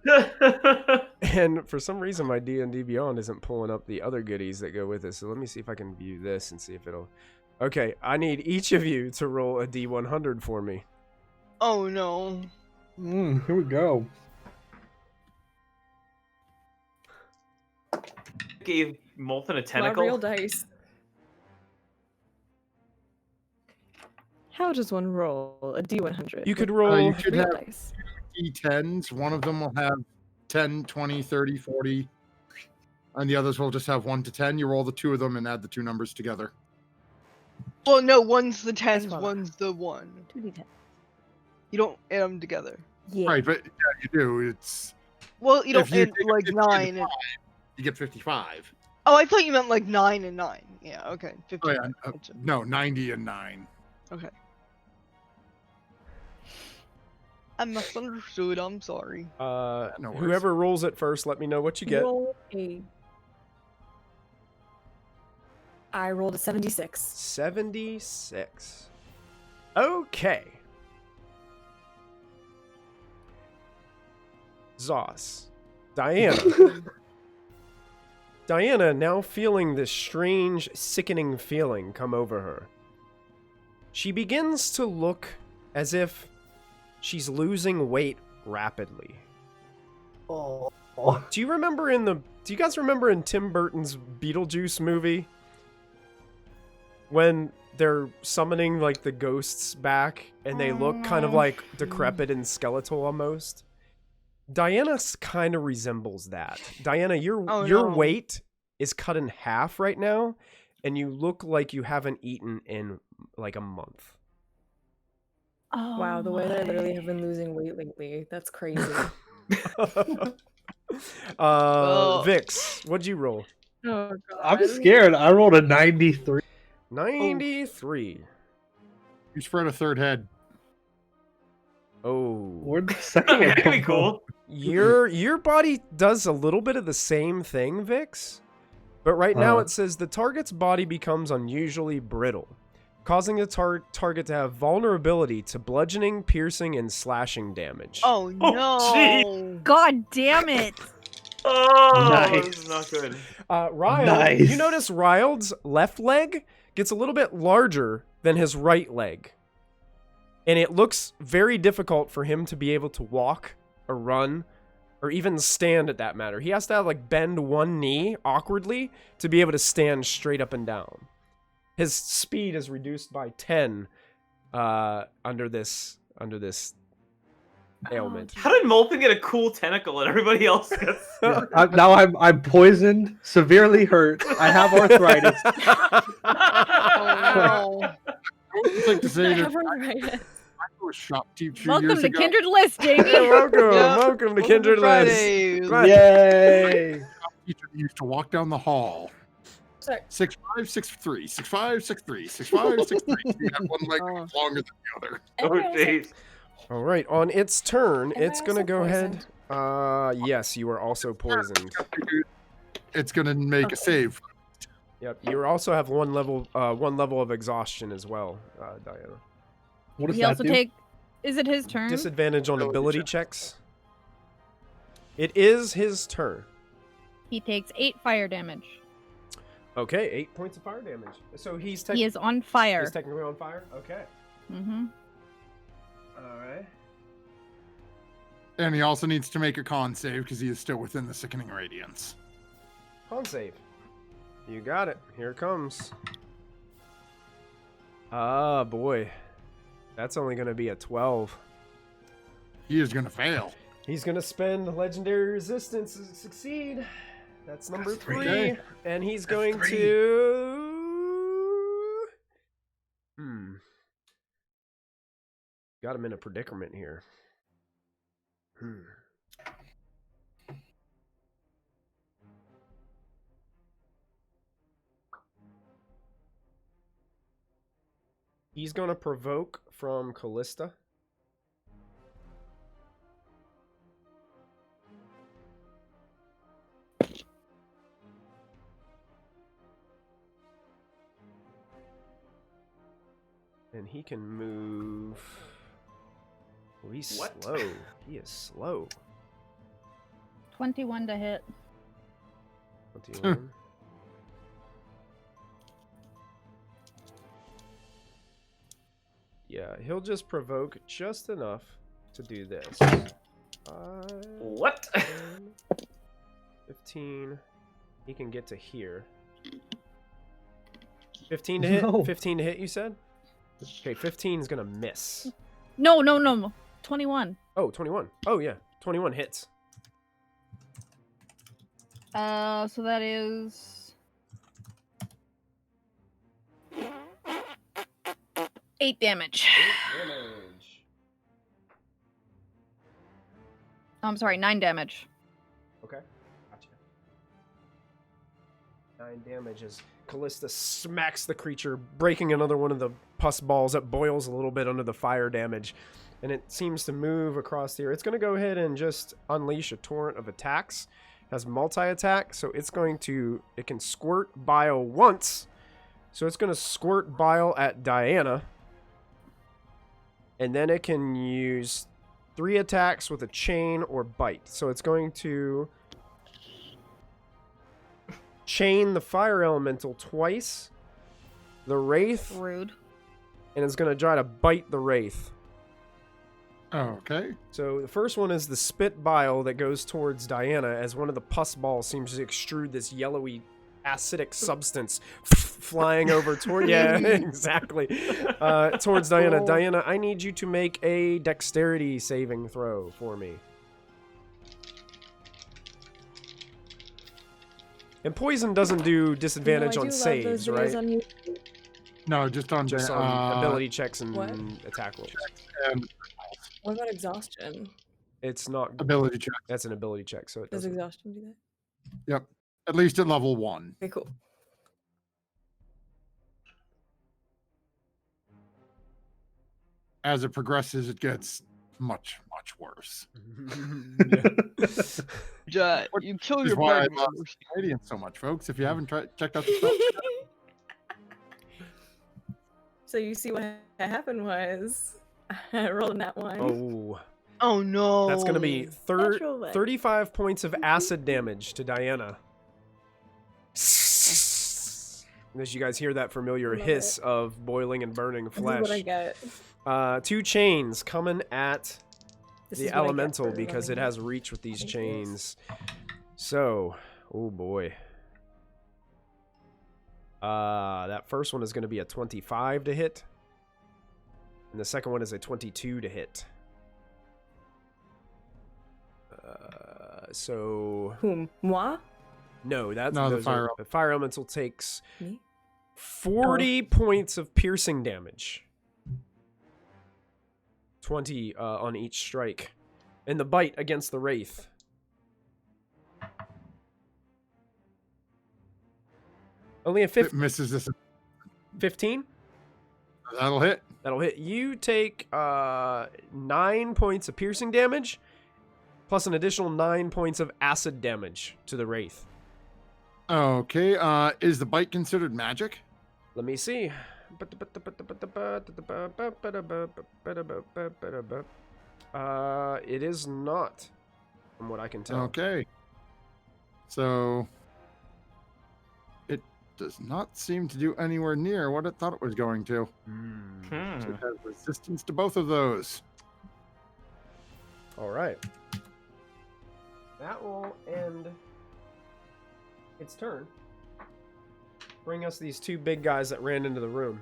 [SPEAKER 1] for some reason, my D&D Beyond isn't pulling up the other goodies that go with it. So let me see if I can view this and see if it'll... Okay, I need each of you to roll a D100 for me.
[SPEAKER 3] Oh no.
[SPEAKER 5] Here we go.
[SPEAKER 4] Gave Molten a
[SPEAKER 8] My
[SPEAKER 4] tentacle.
[SPEAKER 8] real dice. How does one roll a D100?
[SPEAKER 1] You could
[SPEAKER 8] with
[SPEAKER 1] roll...
[SPEAKER 2] you should
[SPEAKER 8] real
[SPEAKER 2] have
[SPEAKER 8] dice.
[SPEAKER 2] D10s. One of them will have 10, 20, 30, 40. And the others will just have 1 to 10. You roll the 2 of them and add the 2 numbers together.
[SPEAKER 3] Well, no, one's the tens,
[SPEAKER 8] fine.
[SPEAKER 3] one's the 1.
[SPEAKER 7] 2d10.
[SPEAKER 3] You don't add them together.
[SPEAKER 8] Yeah.
[SPEAKER 2] Right, but yeah, you do. It's
[SPEAKER 3] Well, you don't
[SPEAKER 2] If you
[SPEAKER 3] add
[SPEAKER 2] take
[SPEAKER 3] like
[SPEAKER 2] 15 and
[SPEAKER 3] 9. And...
[SPEAKER 2] you get 55.
[SPEAKER 3] Oh, I thought you meant like 9 and 9. Yeah, okay. 50.
[SPEAKER 2] Oh yeah, no, 90 and 9.
[SPEAKER 3] Okay. I misunderstood. I'm sorry.
[SPEAKER 2] No worries.
[SPEAKER 1] Whoever rolls it first, let me know what you get.
[SPEAKER 8] I rolled a 76.
[SPEAKER 1] 76. Okay. Zos. Diana. Diana, now feeling this strange, sickening feeling come over her. She begins to look as if she's losing weight rapidly.
[SPEAKER 5] Oh.
[SPEAKER 1] Do you guys remember in Tim Burton's Beetlejuice movie? When they're summoning like the ghosts back and they look kind of like decrepit and skeletal almost? Diana kind of resembles that. Diana, your weight is cut in half right now, and you look like you haven't eaten in like a month.
[SPEAKER 8] Oh, wow, the way that I literally have been losing weight lately. That's crazy.
[SPEAKER 1] Vix, what'd you roll?
[SPEAKER 8] Oh, God.
[SPEAKER 5] I'm scared. I rolled a 93.
[SPEAKER 1] 93.
[SPEAKER 2] You spread a third head.
[SPEAKER 1] Oh.
[SPEAKER 5] Where'd the second one
[SPEAKER 4] That'd
[SPEAKER 5] come
[SPEAKER 4] be cool.
[SPEAKER 1] Your body does a little bit of the same thing, Vix. But right now
[SPEAKER 5] Uh-huh.
[SPEAKER 1] it says the target's body becomes unusually brittle, causing the target to have vulnerability to bludgeoning, piercing, and slashing damage.
[SPEAKER 3] Oh no!
[SPEAKER 4] jeez.
[SPEAKER 7] God damn it!
[SPEAKER 4] Oh,
[SPEAKER 5] Nice.
[SPEAKER 4] this is not good.
[SPEAKER 1] Ryle,
[SPEAKER 5] Nice.
[SPEAKER 1] you notice Ryle's left leg gets a little bit larger than his right leg. And it looks very difficult for him to be able to walk or run or even stand at that matter. He has to have like bend one knee awkwardly to be able to stand straight up and down. His speed is reduced by 10 under this ailment.
[SPEAKER 4] How did Molpin get a cool tentacle and everybody else gets...
[SPEAKER 5] Now I'm poisoned, severely hurt. I have arthritis.
[SPEAKER 3] Oh no!
[SPEAKER 2] I'd like to say that
[SPEAKER 8] Right.
[SPEAKER 2] I was shop team 2
[SPEAKER 7] Welcome
[SPEAKER 2] years
[SPEAKER 7] to
[SPEAKER 2] ago.
[SPEAKER 7] Kindred List, Jamie.
[SPEAKER 1] Yeah, welcome to
[SPEAKER 3] Welcome
[SPEAKER 1] Kindred List.
[SPEAKER 3] Fridays.
[SPEAKER 1] Right.
[SPEAKER 5] Yay!
[SPEAKER 2] Teacher used to walk down the hall.
[SPEAKER 8] Sorry.
[SPEAKER 2] 6'5", 6'3", 6'5", 6'3", 6'5", 6'3". He had one leg
[SPEAKER 8] Oh.
[SPEAKER 2] longer than the other.
[SPEAKER 4] Oh, jeez.
[SPEAKER 1] All right, on its turn,
[SPEAKER 8] Am I
[SPEAKER 1] it's going to
[SPEAKER 8] also
[SPEAKER 1] go ahead. Yes, you are also poisoned.
[SPEAKER 2] It's gonna make a save.
[SPEAKER 1] Yep, you also have one level of exhaustion as well, Diana.
[SPEAKER 5] What does
[SPEAKER 7] He
[SPEAKER 5] that
[SPEAKER 7] also
[SPEAKER 5] do?
[SPEAKER 7] Is it his turn?
[SPEAKER 1] Disadvantage on
[SPEAKER 2] Ability
[SPEAKER 1] ability checks. It is his turn.
[SPEAKER 7] He takes 8 fire damage.
[SPEAKER 1] Okay, 8 points of fire damage. So he's
[SPEAKER 7] He is on fire.
[SPEAKER 1] he's technically on fire. Okay.
[SPEAKER 7] Mm-hmm.
[SPEAKER 1] All right.
[SPEAKER 2] And he also needs to make a con save because he is still within the sickening radiance.
[SPEAKER 1] Con save. You got it. Here it comes. Ah, boy. That's only going to be a 12.
[SPEAKER 2] He is gonna fail.
[SPEAKER 1] He's going to spend legendary resistance to succeed. That's number
[SPEAKER 2] That's
[SPEAKER 1] 3.
[SPEAKER 2] three.
[SPEAKER 1] And he's
[SPEAKER 2] That's
[SPEAKER 1] going
[SPEAKER 2] 3.
[SPEAKER 1] to... Got him in a predicament here. He's going to provoke from Callista. And he can move... Oh, he's
[SPEAKER 4] What?
[SPEAKER 1] slow. He is slow.
[SPEAKER 7] 21 to hit.
[SPEAKER 1] 21. Yeah, he'll just provoke just enough to do this. 5,
[SPEAKER 4] What?
[SPEAKER 1] 10, 15. He can get to here. 15 to hit?
[SPEAKER 5] No.
[SPEAKER 1] 15 to hit, you said? Okay, 15 is going to miss.
[SPEAKER 7] No. 21.
[SPEAKER 1] Oh, 21. Oh, yeah. 21 hits.
[SPEAKER 7] So that is 8 damage.
[SPEAKER 1] 8 damage.
[SPEAKER 7] I'm sorry, 9 damage.
[SPEAKER 1] Okay, gotcha. 9 damage as Callista smacks the creature, breaking another one of the pus balls that boils a little bit under the fire damage. And it seems to move across here. It's going to go ahead and just unleash a torrent of attacks. It has multi-attack, so it can squirt bile once. So it's going to squirt bile at Diana. And then it can use 3 attacks with a chain or bite. So it's going to chain the fire elemental twice, the wraith,
[SPEAKER 7] Rude.
[SPEAKER 1] and it's going to try to bite the wraith.
[SPEAKER 2] Okay.
[SPEAKER 1] So the first one is the spit bile that goes towards Diana as one of the pus balls seems to extrude this yellowy acidic substance flying over toward exactly towards Diana.
[SPEAKER 8] Oh.
[SPEAKER 1] Diana, I need you to make a dexterity saving throw for me. And poison doesn't do disadvantage
[SPEAKER 8] I
[SPEAKER 1] on
[SPEAKER 8] do love those
[SPEAKER 1] saves,
[SPEAKER 8] videos
[SPEAKER 1] right?
[SPEAKER 8] on YouTube.
[SPEAKER 2] No, just on
[SPEAKER 1] Just
[SPEAKER 2] the,
[SPEAKER 1] on ability checks and
[SPEAKER 8] what?
[SPEAKER 1] attack rolls.
[SPEAKER 2] and
[SPEAKER 8] What about exhaustion?
[SPEAKER 1] It's not
[SPEAKER 2] ability check.
[SPEAKER 1] That's an ability check, so it
[SPEAKER 8] Does
[SPEAKER 1] doesn't.
[SPEAKER 8] exhaustion do that?
[SPEAKER 2] Yep. At least at level 1.
[SPEAKER 8] Okay, cool.
[SPEAKER 2] As it progresses, it gets much, much worse.
[SPEAKER 3] Jut, you kill
[SPEAKER 2] Which is
[SPEAKER 3] your
[SPEAKER 2] why I
[SPEAKER 3] party
[SPEAKER 2] love
[SPEAKER 3] members.
[SPEAKER 2] Radiant so much, folks. If you haven't checked out the stuff,
[SPEAKER 8] So you see what happened was I rolled that one.
[SPEAKER 1] Oh,
[SPEAKER 3] Oh no.
[SPEAKER 1] that's going to be
[SPEAKER 8] Natural one.
[SPEAKER 1] 35 points of acid damage to Diana. As you guys hear that familiar
[SPEAKER 8] Love
[SPEAKER 1] hiss of boiling and burning
[SPEAKER 8] This is
[SPEAKER 1] flesh.
[SPEAKER 8] what I get.
[SPEAKER 1] 2 chains coming at
[SPEAKER 8] This
[SPEAKER 1] the
[SPEAKER 8] is what I get
[SPEAKER 1] elemental
[SPEAKER 8] for
[SPEAKER 1] because it
[SPEAKER 8] running
[SPEAKER 1] has reach with these
[SPEAKER 8] Thank
[SPEAKER 1] chains. So, oh boy. That first one is going to be a 25 to hit. And the second one is a 22 to hit. So
[SPEAKER 8] Whom? Moi?
[SPEAKER 1] no, that's
[SPEAKER 2] No, the
[SPEAKER 1] those
[SPEAKER 2] fire
[SPEAKER 1] are- the fire elemental takes
[SPEAKER 8] Me?
[SPEAKER 1] 40 points of piercing damage. 20 on each strike. And the bite against the wraith. Only a
[SPEAKER 2] it misses this.
[SPEAKER 1] 15?
[SPEAKER 2] That'll hit.
[SPEAKER 1] That'll hit. You take 9 points of piercing damage, plus an additional 9 points of acid damage to the wraith.
[SPEAKER 2] Okay. Is the bite considered magic?
[SPEAKER 1] Let me see. It is not, from what I can tell.
[SPEAKER 2] Okay. So it does not seem to do anywhere near what it thought it was going to. So it has resistance to both of those.
[SPEAKER 1] All right. That will end its turn. Bring us these 2 big guys that ran into the room.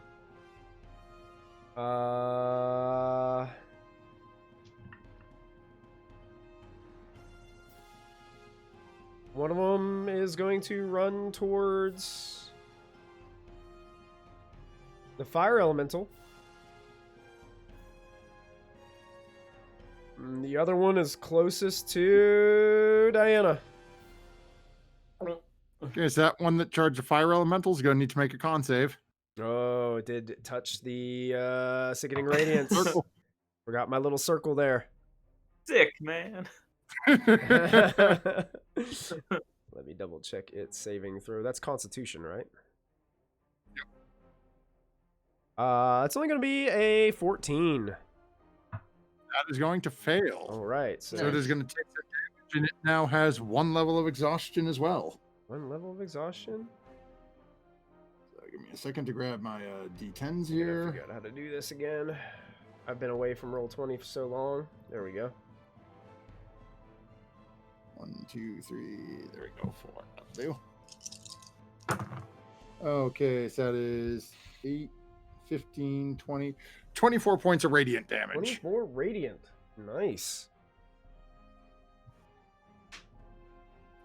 [SPEAKER 1] One of them is going to run towards the fire elemental. And the other one is closest to Diana.
[SPEAKER 2] Okay, so that one that charged the fire elemental is going to need to make a con save.
[SPEAKER 1] Oh, it did touch the sickening radiance. Forgot my little circle there.
[SPEAKER 4] Sick, man.
[SPEAKER 1] Let me double check its saving throw. That's Constitution, right? Yep. It's only going to be a 14.
[SPEAKER 2] That is going to fail.
[SPEAKER 1] All right.
[SPEAKER 2] So it is going to take that damage, and it now has 1 level of exhaustion as well.
[SPEAKER 1] 1 level of exhaustion.
[SPEAKER 2] So give me a second to grab my D10s
[SPEAKER 1] I
[SPEAKER 2] here.
[SPEAKER 1] forgot how to do this again. I've been away from Roll20 for so long. There we go.
[SPEAKER 2] 1, 2, 3. There we go. 4. That'll do. Okay, so that is 8, 15, 20, 24 points of radiant damage.
[SPEAKER 1] 24 radiant. Nice.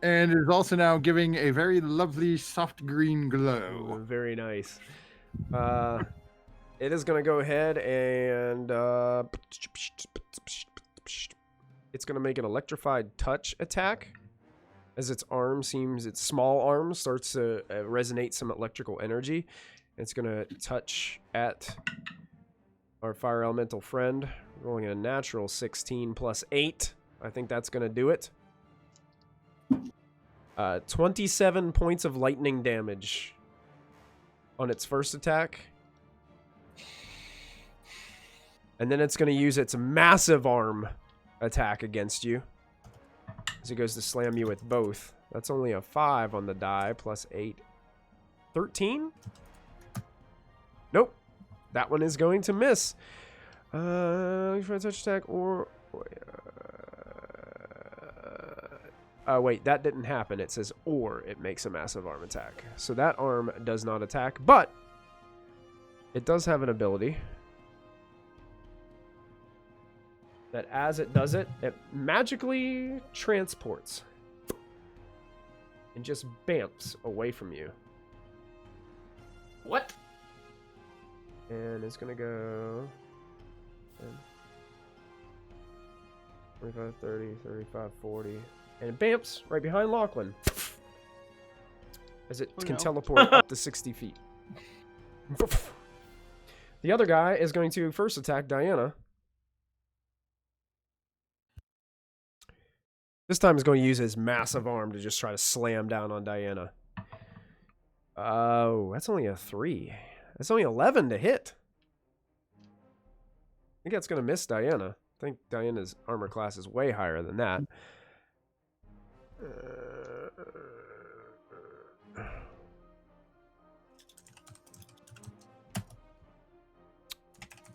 [SPEAKER 2] And it is also now giving a very lovely soft green
[SPEAKER 1] Ooh,
[SPEAKER 2] glow.
[SPEAKER 1] very nice. It is going to go ahead and it's going to make an electrified touch attack as its small arm starts to resonate some electrical energy. It's going to touch at our fire elemental friend. Rolling a natural 16 plus 8. I think that's going to do it. 27 points of lightning damage on its first attack. And then it's going to use its massive arm attack against you. As it goes to slam you with both. That's only a 5 on the die, plus 8. 13? Nope. That one is going to miss. For a touch attack or... wait, that didn't happen. It says or it makes a massive arm attack. So that arm does not attack, but it does have an ability that as it does it, it magically transports and just bamps away from you.
[SPEAKER 4] What?
[SPEAKER 1] And it's going to go 10, 25, 30, 35, 40. And it bamps right behind Lachlan. As it can teleport up to 60 feet. The other guy is going to first attack Diana. This time he's going to use his massive arm to just try to slam down on Diana. Oh, that's only a 3. That's only 11 to hit. I think that's going to miss Diana. I think Diana's armor class is way higher than that.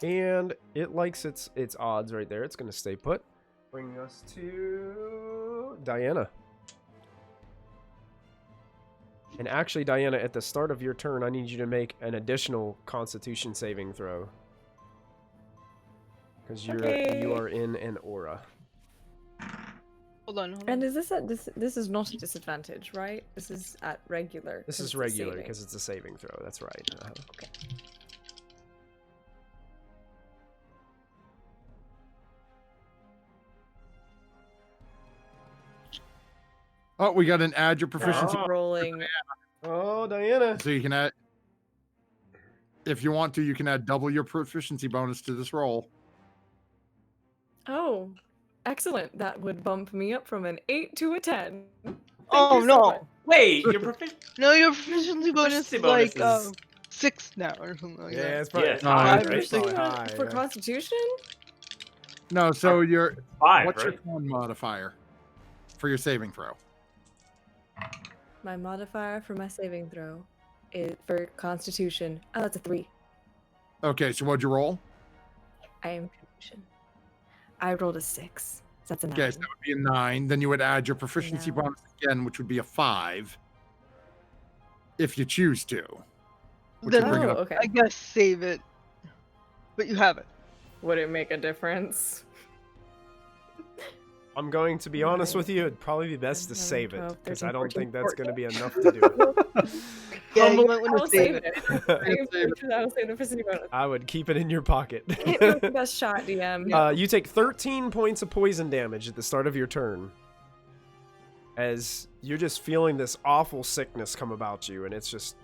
[SPEAKER 1] And it likes its odds right there. It's going to stay put. Bringing us to Diana. And actually, Diana, at the start of your turn, I need you to make an additional Constitution saving throw. Because you are in an aura.
[SPEAKER 3] Hold on.
[SPEAKER 8] And is this is not a disadvantage, right? This is at regular.
[SPEAKER 1] This is regular because it's a saving throw. That's right.
[SPEAKER 8] Okay.
[SPEAKER 2] Oh, we got an add your proficiency.
[SPEAKER 8] Rolling.
[SPEAKER 1] Oh, Diana.
[SPEAKER 2] So you can add, if you want to, you can add double your proficiency bonus to this roll.
[SPEAKER 8] Oh, excellent. That would bump me up from an 8 to a 10.
[SPEAKER 3] Oh,
[SPEAKER 8] you so
[SPEAKER 3] no.
[SPEAKER 8] much.
[SPEAKER 4] Wait, your proficiency.
[SPEAKER 3] No, your proficiency bonus
[SPEAKER 4] Proficiency
[SPEAKER 3] is like
[SPEAKER 4] bonus is-
[SPEAKER 3] 6 now or something like
[SPEAKER 1] Yeah,
[SPEAKER 3] that.
[SPEAKER 1] it's probably
[SPEAKER 4] Yeah, it's
[SPEAKER 1] high,
[SPEAKER 4] high,
[SPEAKER 1] right?
[SPEAKER 4] right?
[SPEAKER 1] High,
[SPEAKER 8] For
[SPEAKER 1] yeah.
[SPEAKER 8] Constitution?
[SPEAKER 2] No, so your
[SPEAKER 4] 5,
[SPEAKER 2] what's
[SPEAKER 4] right?
[SPEAKER 2] your con modifier for your saving throw?
[SPEAKER 8] My modifier for my saving throw is for Constitution. Oh, that's a 3.
[SPEAKER 2] Okay, so what'd you roll?
[SPEAKER 8] I am Constitution. I rolled a 6. So that's a 9.
[SPEAKER 2] Okay, so that would be a 9. Then you would add your proficiency
[SPEAKER 8] No.
[SPEAKER 2] bonus again, which would be a 5. If you choose to. Which
[SPEAKER 3] Then
[SPEAKER 2] would bring it up.
[SPEAKER 8] okay.
[SPEAKER 3] I guess save it. But you have it.
[SPEAKER 8] Would it make a difference?
[SPEAKER 1] I'm going to be honest with you. It'd probably be best to
[SPEAKER 8] 11,
[SPEAKER 1] save it
[SPEAKER 8] 12,
[SPEAKER 1] because
[SPEAKER 8] 13,
[SPEAKER 1] I don't
[SPEAKER 8] 14,
[SPEAKER 1] think that's
[SPEAKER 8] 14.
[SPEAKER 1] going to be enough to do.
[SPEAKER 3] Yeah, you might
[SPEAKER 8] I
[SPEAKER 3] want
[SPEAKER 8] will
[SPEAKER 3] to save
[SPEAKER 8] save
[SPEAKER 3] it.
[SPEAKER 8] it. I will save the proficiency bonus.
[SPEAKER 1] I would keep it in your pocket.
[SPEAKER 8] It was the best shot, DM.
[SPEAKER 1] You take 13 points of poison damage at the start of your turn. As you're just feeling this awful sickness come about you, and it's just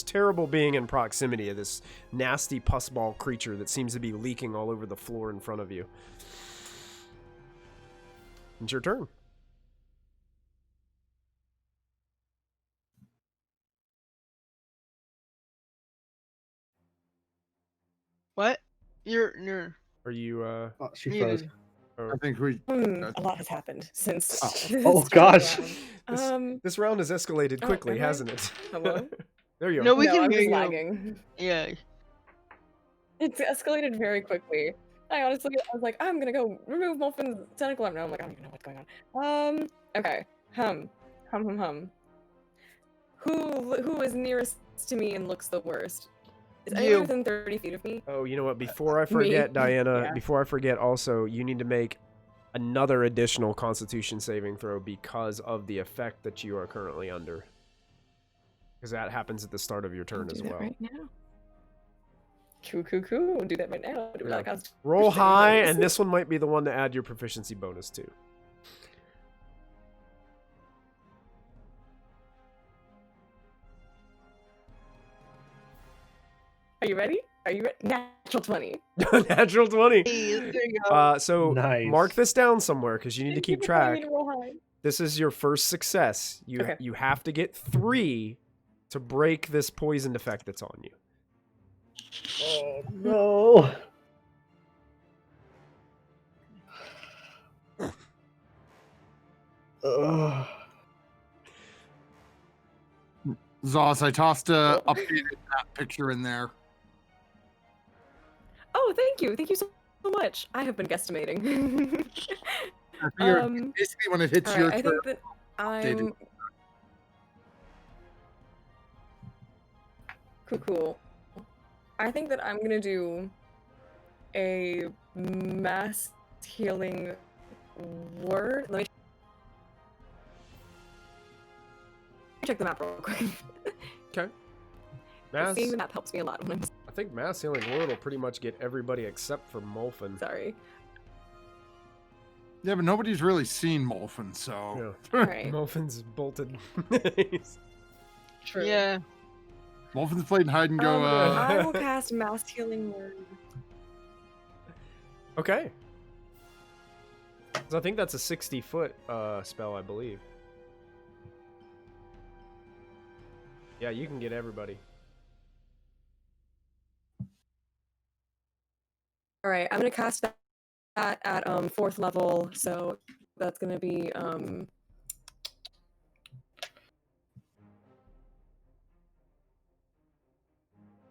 [SPEAKER 1] terrible being in proximity of this nasty pussball creature that seems to be leaking all over the floor in front of you. It's your turn.
[SPEAKER 3] What? You're
[SPEAKER 1] Are you
[SPEAKER 5] Oh, she
[SPEAKER 3] muted.
[SPEAKER 5] froze.
[SPEAKER 2] I think we.
[SPEAKER 8] A lot has happened since.
[SPEAKER 2] Oh.
[SPEAKER 8] this
[SPEAKER 5] Oh,
[SPEAKER 8] time
[SPEAKER 5] gosh.
[SPEAKER 8] around.
[SPEAKER 1] This round has escalated
[SPEAKER 8] Oh,
[SPEAKER 1] quickly,
[SPEAKER 8] am I?
[SPEAKER 1] hasn't it?
[SPEAKER 8] Hello?
[SPEAKER 1] There you are.
[SPEAKER 3] No, we
[SPEAKER 8] no,
[SPEAKER 3] can
[SPEAKER 8] I'm
[SPEAKER 3] hear
[SPEAKER 8] just
[SPEAKER 3] you.
[SPEAKER 8] lagging.
[SPEAKER 3] Yeah.
[SPEAKER 8] It's escalated very quickly. I honestly, I was like, I'm gonna go remove Wolfen's tentacle arm. Now I'm like, I don't even know what's going on. Okay. Hum. Who is nearest to me and looks the worst? Is anyone
[SPEAKER 3] You.
[SPEAKER 8] within 30 feet of me?
[SPEAKER 1] Oh, you know what? Before I forget,
[SPEAKER 8] Me.
[SPEAKER 1] Diana,
[SPEAKER 8] Yeah.
[SPEAKER 1] before I forget also, you need to make another additional Constitution saving throw because of the effect that you are currently under. Because that happens at the start of your turn
[SPEAKER 8] I'll
[SPEAKER 1] as
[SPEAKER 8] do that
[SPEAKER 1] well.
[SPEAKER 8] right now. Cool. We'll do that right now. Do
[SPEAKER 1] Yeah.
[SPEAKER 8] that Constitution
[SPEAKER 1] Roll
[SPEAKER 8] saving
[SPEAKER 1] high,
[SPEAKER 8] bonus.
[SPEAKER 1] and this one might be the one to add your proficiency bonus to.
[SPEAKER 8] Are you ready? Are you ready? Natural 20.
[SPEAKER 1] Natural 20.
[SPEAKER 3] Hey, there you go.
[SPEAKER 1] So
[SPEAKER 5] Nice.
[SPEAKER 1] mark this down somewhere because you need to
[SPEAKER 8] Thank you
[SPEAKER 1] keep
[SPEAKER 8] for telling
[SPEAKER 1] track.
[SPEAKER 8] me to roll high.
[SPEAKER 1] This is your first success.
[SPEAKER 8] Okay.
[SPEAKER 1] You have to get 3 to break this poisoned effect that's on you.
[SPEAKER 5] Oh no. Ugh.
[SPEAKER 2] Zoss, I tossed a updated map picture in there.
[SPEAKER 8] Oh, thank you. Thank you so much. I have been guesstimating.
[SPEAKER 2] I figured basically when it hits
[SPEAKER 8] All
[SPEAKER 2] your
[SPEAKER 8] right, I
[SPEAKER 2] turn,
[SPEAKER 8] think that I'm cool. I think that I'm gonna do a mass healing word. Let me check the map real quick.
[SPEAKER 1] Okay. Mass.
[SPEAKER 8] Seeing the map helps me a lot when I'm
[SPEAKER 1] I think mass healing word will pretty much get everybody except for Molfin.
[SPEAKER 8] sorry.
[SPEAKER 2] yeah, but nobody's really seen Molfin, so
[SPEAKER 1] Yeah.
[SPEAKER 8] Alright.
[SPEAKER 1] Molfin's bolted.
[SPEAKER 8] True.
[SPEAKER 3] Yeah.
[SPEAKER 2] Molfin's played hide and go.
[SPEAKER 8] I will cast mass healing word.
[SPEAKER 1] Okay. So I think that's a 60-foot spell, I believe. Yeah, you can get everybody.
[SPEAKER 8] All right, I'm gonna cast that at 4th level, so that's gonna be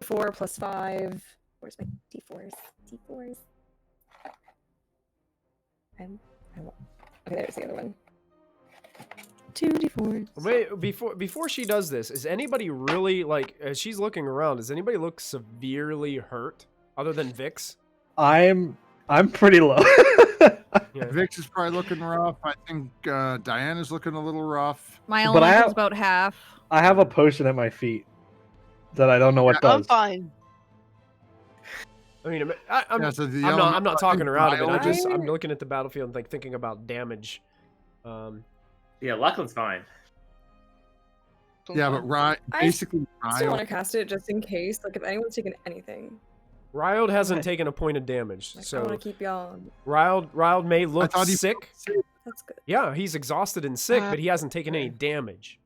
[SPEAKER 8] 4 plus 5. Where's my d4s? D4s. Okay, there's the other one. 2 d4s.
[SPEAKER 1] Wait, before she does this, is anybody really, like, as she's looking around, does anybody look severely hurt other than Vix?
[SPEAKER 5] I'm pretty low.
[SPEAKER 1] Yeah.
[SPEAKER 2] Vix is probably looking rough. I think Diana's looking a little rough.
[SPEAKER 7] My
[SPEAKER 5] But I
[SPEAKER 7] elemental's
[SPEAKER 5] have-
[SPEAKER 7] about half.
[SPEAKER 5] I have a potion at my feet that I don't know what
[SPEAKER 3] I'm
[SPEAKER 5] does.
[SPEAKER 3] fine.
[SPEAKER 1] I mean, I'm
[SPEAKER 2] So the
[SPEAKER 1] not
[SPEAKER 2] elemental, I
[SPEAKER 1] talking
[SPEAKER 2] think,
[SPEAKER 1] her out of it.
[SPEAKER 2] Ryle-
[SPEAKER 1] I'm looking at the battlefield and like thinking about damage.
[SPEAKER 4] Yeah, Lachlan's fine.
[SPEAKER 2] Yeah, but
[SPEAKER 8] I
[SPEAKER 2] basically,
[SPEAKER 8] Still want
[SPEAKER 2] Ryle,
[SPEAKER 8] to cast it just in case, like if anyone's taken anything.
[SPEAKER 1] Ryled hasn't
[SPEAKER 8] Okay.
[SPEAKER 1] taken a point of damage,
[SPEAKER 8] Like, I
[SPEAKER 1] so
[SPEAKER 8] want to keep y'all.
[SPEAKER 1] Ryled may look
[SPEAKER 2] thought he-
[SPEAKER 1] sick.
[SPEAKER 8] That's good.
[SPEAKER 1] Yeah, he's exhausted and sick, but he hasn't taken any damage.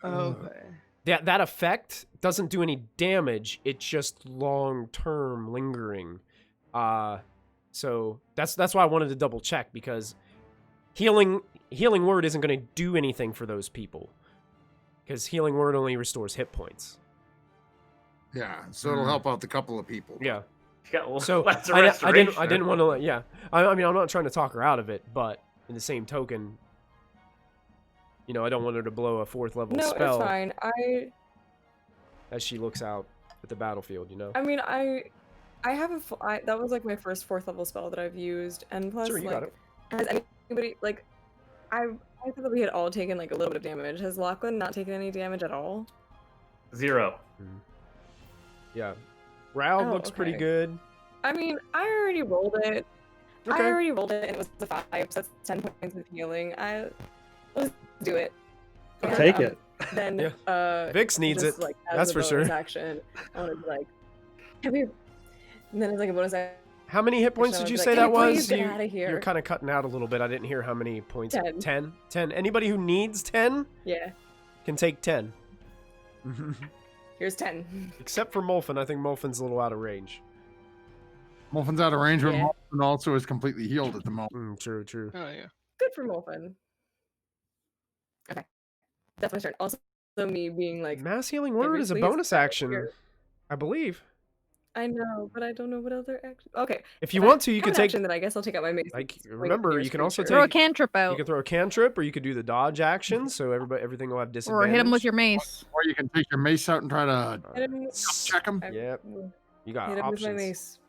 [SPEAKER 3] Okay.
[SPEAKER 1] That effect doesn't do any damage. It's just long-term lingering. So that's why I wanted to double check, because healing word isn't going to do anything for those people, because healing word only restores hit points.
[SPEAKER 2] yeah, so it'll help out the couple of people.
[SPEAKER 1] Yeah.
[SPEAKER 4] You got
[SPEAKER 1] So
[SPEAKER 4] lots of
[SPEAKER 1] I
[SPEAKER 4] restoration.
[SPEAKER 1] didn't want to. Yeah. I mean, I'm not trying to talk her out of it, but in the same token, you know, I don't want her to blow a 4th level
[SPEAKER 8] No,
[SPEAKER 1] spell
[SPEAKER 8] it's fine.
[SPEAKER 1] as she looks out at the battlefield. You know.
[SPEAKER 8] I mean, I have that was like my first 4th level spell that I've used, and plus,
[SPEAKER 1] Sure, you got
[SPEAKER 8] like, has anybody like, I thought that we had all taken like a little bit of damage. Has Lachlan not taken any damage at all?
[SPEAKER 4] 0.
[SPEAKER 1] Yeah. Ralph
[SPEAKER 8] Oh,
[SPEAKER 1] looks pretty
[SPEAKER 8] okay.
[SPEAKER 1] good.
[SPEAKER 8] I mean, I already rolled it.
[SPEAKER 1] Okay.
[SPEAKER 8] I already rolled it, and it was a 5, so that's 10 points of healing. Let's do it.
[SPEAKER 5] I'll
[SPEAKER 8] And,
[SPEAKER 5] take it.
[SPEAKER 8] Then,
[SPEAKER 1] Yeah. Vix needs
[SPEAKER 8] just,
[SPEAKER 1] it.
[SPEAKER 8] Like, as
[SPEAKER 1] That's
[SPEAKER 8] a
[SPEAKER 1] for
[SPEAKER 8] bonus
[SPEAKER 1] sure.
[SPEAKER 8] Action, I want to be like, have you? And then it's like a bonus action.
[SPEAKER 1] How many hit points
[SPEAKER 8] I
[SPEAKER 1] did
[SPEAKER 8] would
[SPEAKER 1] you
[SPEAKER 8] be
[SPEAKER 1] say
[SPEAKER 8] like,
[SPEAKER 1] that
[SPEAKER 8] "Can you
[SPEAKER 1] was?
[SPEAKER 8] please get outta here?"
[SPEAKER 1] You're kind of cutting out a little bit. I didn't hear how many points.
[SPEAKER 8] 10.
[SPEAKER 1] 10? 10. Anybody who needs 10
[SPEAKER 8] Yeah.
[SPEAKER 1] can take 10.
[SPEAKER 8] Here's 10.
[SPEAKER 1] Except for Molfin. I think Molfin's a little out of range.
[SPEAKER 2] Molfin's out of range, but
[SPEAKER 8] Yeah.
[SPEAKER 2] Molfin also is completely healed at the moment.
[SPEAKER 1] True.
[SPEAKER 3] Oh yeah.
[SPEAKER 8] Good for Molfin. Okay. That's my turn. Also, me being like,
[SPEAKER 1] Mass healing
[SPEAKER 8] "Hey,
[SPEAKER 1] word is a
[SPEAKER 8] please,
[SPEAKER 1] bonus
[SPEAKER 8] get out of
[SPEAKER 1] action,
[SPEAKER 8] here."
[SPEAKER 1] I believe.
[SPEAKER 8] I know, but I don't know what other action. Okay.
[SPEAKER 1] If you
[SPEAKER 8] I
[SPEAKER 1] want to, you
[SPEAKER 8] have
[SPEAKER 1] can
[SPEAKER 8] an
[SPEAKER 1] take.
[SPEAKER 8] action, then I guess I'll take out my mace.
[SPEAKER 1] Like,
[SPEAKER 8] and swing at the
[SPEAKER 1] remember, you
[SPEAKER 8] nearest
[SPEAKER 1] can also
[SPEAKER 8] creature.
[SPEAKER 7] Throw a
[SPEAKER 1] take.
[SPEAKER 7] cantrip
[SPEAKER 1] You
[SPEAKER 7] out.
[SPEAKER 1] can throw a cantrip, or you could do the dodge action, so everything will have disadvantage.
[SPEAKER 7] Or hit him with your mace.
[SPEAKER 2] Or you can take your mace out and try to
[SPEAKER 8] Hit him,
[SPEAKER 2] check him.
[SPEAKER 8] I
[SPEAKER 1] Yep.
[SPEAKER 8] will
[SPEAKER 1] You got
[SPEAKER 8] hit him with my
[SPEAKER 1] options.
[SPEAKER 8] mace.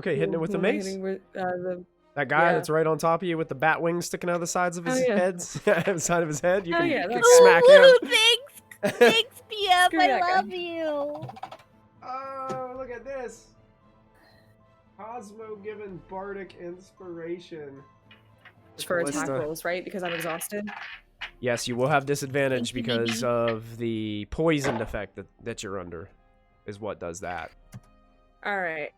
[SPEAKER 1] Okay, hitting it with the
[SPEAKER 8] Who am I
[SPEAKER 1] mace.
[SPEAKER 8] hitting with,
[SPEAKER 1] That guy
[SPEAKER 8] yeah.
[SPEAKER 1] that's right on top of you with the bat wings sticking out of the sides of his
[SPEAKER 8] Oh, yeah.
[SPEAKER 1] side of his head. You
[SPEAKER 8] Oh,
[SPEAKER 1] can,
[SPEAKER 8] yeah,
[SPEAKER 1] you can
[SPEAKER 8] that's-
[SPEAKER 1] smack him.
[SPEAKER 7] Thanks, thanks, BF.
[SPEAKER 8] Screw that guy.
[SPEAKER 7] you.
[SPEAKER 1] Oh, look at this. Cosmo given bardic inspiration.
[SPEAKER 8] for
[SPEAKER 1] Let's,
[SPEAKER 8] attack rolls, right? Because I'm exhausted.
[SPEAKER 1] Yes, you will have disadvantage
[SPEAKER 7] Thank you,
[SPEAKER 1] because
[SPEAKER 7] baby.
[SPEAKER 1] of the poisoned effect that you're under. is what does that.
[SPEAKER 8] All right.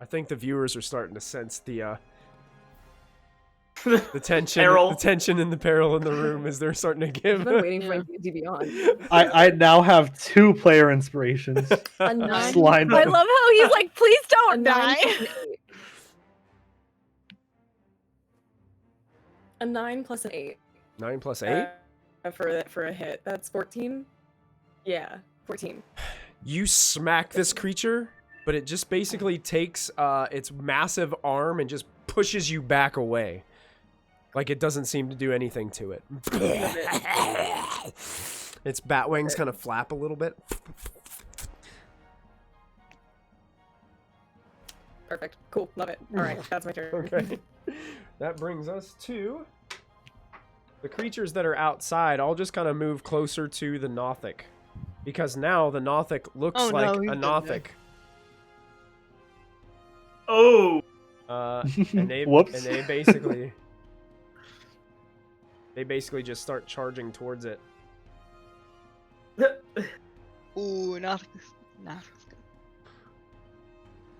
[SPEAKER 1] I think the viewers are starting to sense the tension,
[SPEAKER 4] Peril.
[SPEAKER 1] the tension and the peril in the room as they're starting to give.
[SPEAKER 8] I've been waiting for
[SPEAKER 3] Yeah.
[SPEAKER 8] my D&D Beyond.
[SPEAKER 5] I now have 2 player inspirations.
[SPEAKER 8] A 9.
[SPEAKER 5] Just lined
[SPEAKER 7] I
[SPEAKER 5] up.
[SPEAKER 7] love how he's like, please
[SPEAKER 8] A
[SPEAKER 7] don't
[SPEAKER 8] 9
[SPEAKER 7] die.
[SPEAKER 8] plus an 8. A 9 plus an 8.
[SPEAKER 1] 9 plus 8?
[SPEAKER 8] For a hit. That's 14. Yeah, 14.
[SPEAKER 1] You smack this creature, but it just basically takes its massive arm and just pushes you back away. Like it doesn't seem to do anything to it. Its bat wings kind of flap a little bit.
[SPEAKER 8] Perfect. Cool. Love it. All right, that's my turn.
[SPEAKER 1] Okay. That brings us to the creatures that are outside. I'll just kind of move closer to the Nothic. Because now the Nothic looks
[SPEAKER 3] Oh,
[SPEAKER 1] like
[SPEAKER 3] no,
[SPEAKER 1] a
[SPEAKER 3] he's dead.
[SPEAKER 1] Nothic.
[SPEAKER 4] Oh,
[SPEAKER 1] And they
[SPEAKER 5] Whoops.
[SPEAKER 1] and they basically just start charging towards it.
[SPEAKER 3] Ooh, not good.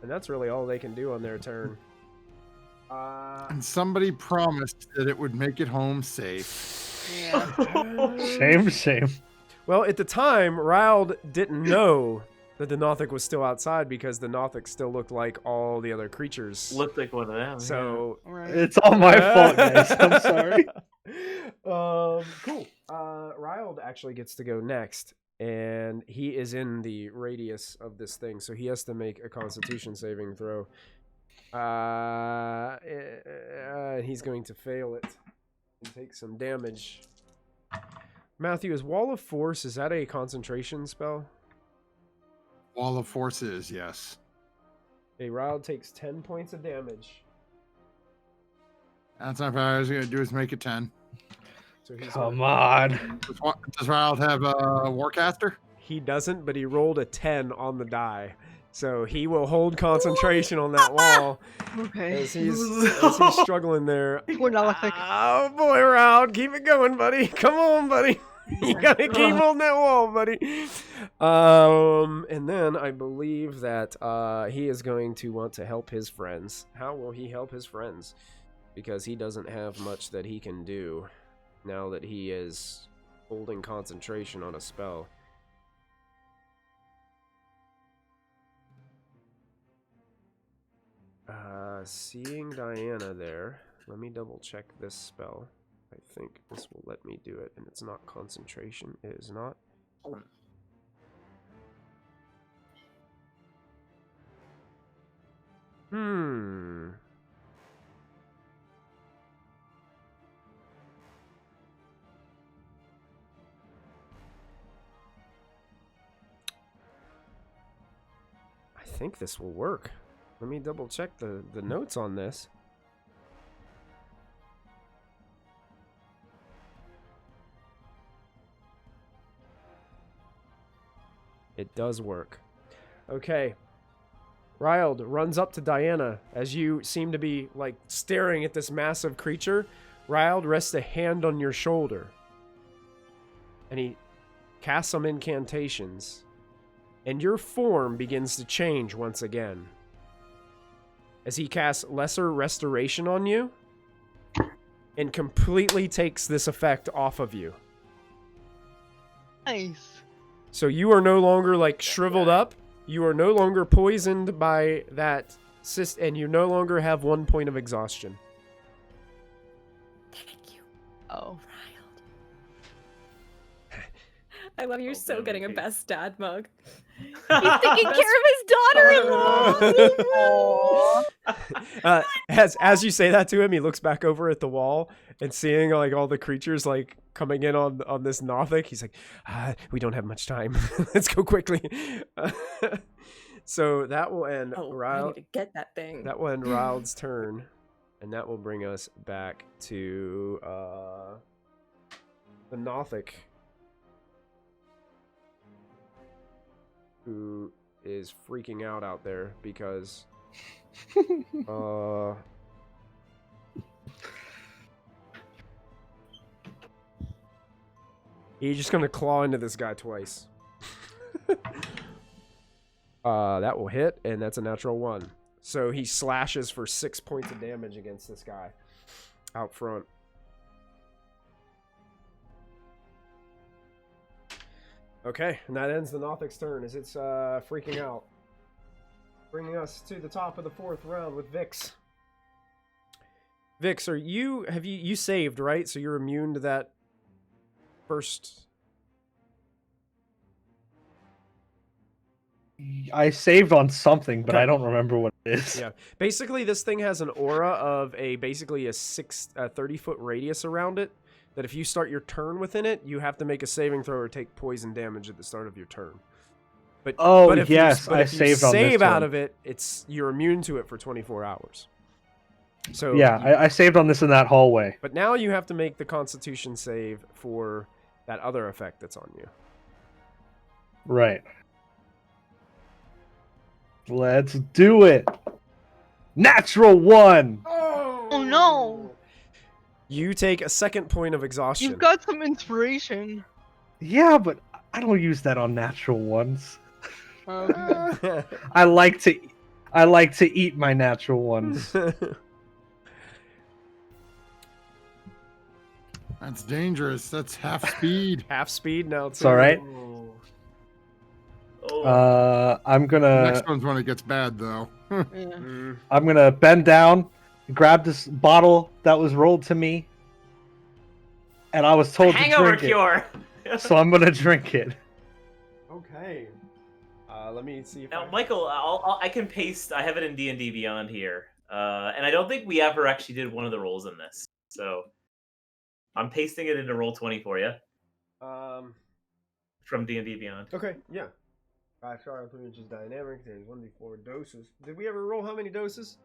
[SPEAKER 1] And that's really all they can do on their turn.
[SPEAKER 2] And somebody promised that it would make it home safe.
[SPEAKER 3] Yeah.
[SPEAKER 5] Same.
[SPEAKER 1] Well, at the time, Rild didn't know that the Nothic was still outside because the Nothic still looked like all the other creatures.
[SPEAKER 4] looked like one of them.
[SPEAKER 1] So
[SPEAKER 3] Right.
[SPEAKER 5] It's all my fault, guys. I'm sorry.
[SPEAKER 1] Cool. Rild actually gets to go next, and he is in the radius of this thing, so he has to make a Constitution saving throw. He's going to fail it and take some damage. Matthew, is Wall of Force, is that a concentration spell?
[SPEAKER 2] Wall of Forces, yes.
[SPEAKER 1] A Rild takes 10 points of damage.
[SPEAKER 2] That's not bad. I was going to do is make it 10.
[SPEAKER 1] So he's
[SPEAKER 5] Come on.
[SPEAKER 2] Does Riled have a Warcaster?
[SPEAKER 1] He doesn't, but he rolled a 10 on the die. So he will hold concentration on that wall
[SPEAKER 3] Okay.
[SPEAKER 1] as he's struggling there.
[SPEAKER 3] Poor Nothic.
[SPEAKER 1] Oh boy, Rild, keep it going, buddy. Come on, buddy. You gotta keep holding that wall, buddy. And then I believe that he is going to want to help his friends. How will he help his friends? Because he doesn't have much that he can do now that he is holding concentration on a spell. Seeing Diana there, let me double check this spell. I think this will let me do it, and it's not concentration. It is not. I think this will work. Let me double check the notes on this. It does work. Okay. Rild runs up to Diana as you seem to be like staring at this massive creature. Rild rests a hand on your shoulder. And he casts some incantations. And your form begins to change once again. As he casts Lesser Restoration on you. And completely takes this effect off of you.
[SPEAKER 3] Nice.
[SPEAKER 1] So you are no longer like shriveled up. You are no longer poisoned by that cyst, and you no longer have 1 point of exhaustion.
[SPEAKER 8] Thank you,
[SPEAKER 3] Oh.
[SPEAKER 8] Riled. I love you're so getting a best dad mug.
[SPEAKER 7] He's taking care of his daughter-in-law.
[SPEAKER 1] As you say that to him, he looks back over at the wall and seeing like all the creatures like coming in on this Nothic. He's like, we don't have much time. Let's go quickly. So that will end
[SPEAKER 8] I need to get that thing.
[SPEAKER 1] That will end Rild's turn, and that will bring us back to the Nothic, who is freaking out there because You're just gonna claw into this guy twice. That will hit, and that's a natural 1. So he slashes for 6 points of damage against this guy out front. Okay, and that ends the Nothic's turn as it's freaking out. Bringing us to the top of the 4th round with Vix. Vix, you saved, right? So you're immune to that first.
[SPEAKER 5] I saved on something, but
[SPEAKER 1] Okay.
[SPEAKER 5] I don't remember what it is.
[SPEAKER 1] Yeah. Basically, this thing has an aura of basically a 30-foot radius around it. That if you start your turn within it, you have to make a saving throw or take poison damage at the start of your turn. But if
[SPEAKER 5] yes,
[SPEAKER 1] you, but
[SPEAKER 5] I
[SPEAKER 1] if you
[SPEAKER 5] saved on this
[SPEAKER 1] save out
[SPEAKER 5] turn.
[SPEAKER 1] of it, you're immune to it for 24 hours. So
[SPEAKER 5] Yeah, I saved on this in that hallway.
[SPEAKER 1] But now you have to make the Constitution save for that other effect that's on you.
[SPEAKER 5] Right. Let's do it. Natural 1.
[SPEAKER 3] Oh no!
[SPEAKER 1] You take a 2nd point of exhaustion.
[SPEAKER 3] You've got some inspiration.
[SPEAKER 5] Yeah, but I don't use that on natural ones.
[SPEAKER 3] Okay.
[SPEAKER 5] I like to eat my natural ones.
[SPEAKER 2] That's dangerous. That's half speed.
[SPEAKER 1] Half speed now.
[SPEAKER 5] It's all right.
[SPEAKER 4] Oh.
[SPEAKER 5] I'm
[SPEAKER 2] The
[SPEAKER 5] gonna
[SPEAKER 2] next one's when it gets bad, though.
[SPEAKER 3] Yeah.
[SPEAKER 5] I'm gonna bend down, grab this bottle that was rolled to me, and I was told to
[SPEAKER 4] Hangover
[SPEAKER 5] drink
[SPEAKER 4] cure.
[SPEAKER 5] it. So I'm gonna drink it.
[SPEAKER 1] Okay. Let me see. If
[SPEAKER 4] Now, Michael, I can paste. I have it in D&D Beyond here, and I don't think we ever actually did one of the rolls in this. So I'm pasting it into Roll20 for you from D&D Beyond.
[SPEAKER 1] Okay. Yeah. 5 star 3 inches dynamic. There's 1d4 doses. Did we ever roll how many doses?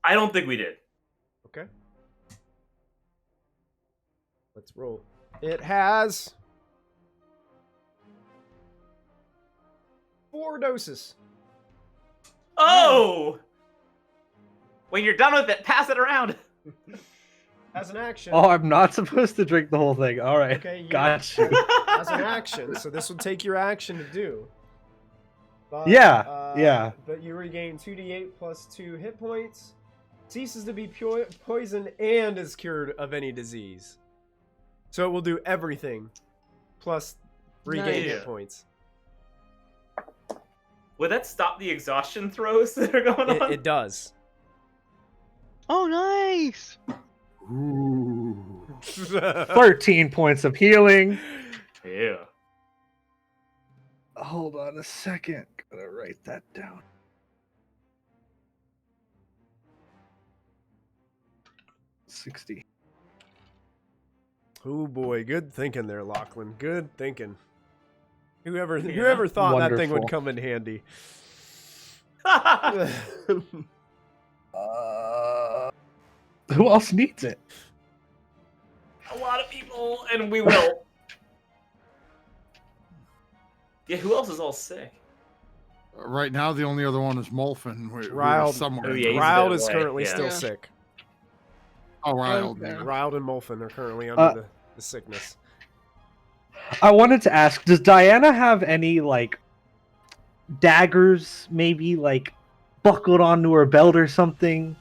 [SPEAKER 4] I don't think we did.
[SPEAKER 1] Okay. Let's roll. It has 4 doses.
[SPEAKER 4] Oh! When you're done with it, pass it around.
[SPEAKER 1] As an action.
[SPEAKER 5] Oh, I'm not supposed to drink the whole thing. All right,
[SPEAKER 1] Okay,
[SPEAKER 5] got you.
[SPEAKER 1] As an action. So this will take your action to do. But,
[SPEAKER 5] Yeah.
[SPEAKER 1] But you regain 2d8 plus 2 hit points. Ceases to be poisoned and is cured of any disease. So it will do everything. Plus regain
[SPEAKER 3] Nice.
[SPEAKER 1] hit points.
[SPEAKER 4] Would that stop the exhaustion throws that are going on?
[SPEAKER 1] It does.
[SPEAKER 3] Oh, nice!
[SPEAKER 2] Ooh.
[SPEAKER 5] 13 points of healing.
[SPEAKER 4] Yeah.
[SPEAKER 5] Hold on a second. Gotta write that down. $60.
[SPEAKER 1] Oh boy, good thinking there, Lachlan. Good thinking. Whoever
[SPEAKER 4] Yeah.
[SPEAKER 1] thought that thing would
[SPEAKER 5] Wonderful.
[SPEAKER 1] come in handy.
[SPEAKER 5] Who else needs it?
[SPEAKER 4] A lot of people, and we will. Yeah, who else is all sick?
[SPEAKER 2] Right now, the only other one is Molfin. Who is
[SPEAKER 1] Riled.
[SPEAKER 2] somewhere.
[SPEAKER 4] Oh,
[SPEAKER 2] in
[SPEAKER 4] yeah,
[SPEAKER 2] the-
[SPEAKER 4] he's a
[SPEAKER 1] Riled
[SPEAKER 4] bit
[SPEAKER 1] is
[SPEAKER 4] away,
[SPEAKER 1] currently
[SPEAKER 4] yeah.
[SPEAKER 1] still
[SPEAKER 3] Yeah.
[SPEAKER 1] sick.
[SPEAKER 2] Oh, Riled.
[SPEAKER 3] Okay.
[SPEAKER 2] Yeah.
[SPEAKER 1] Riled and Molfin are currently under the sickness.
[SPEAKER 5] I wanted to ask, does Diana have any, like, daggers, maybe, like, buckled onto her belt or something?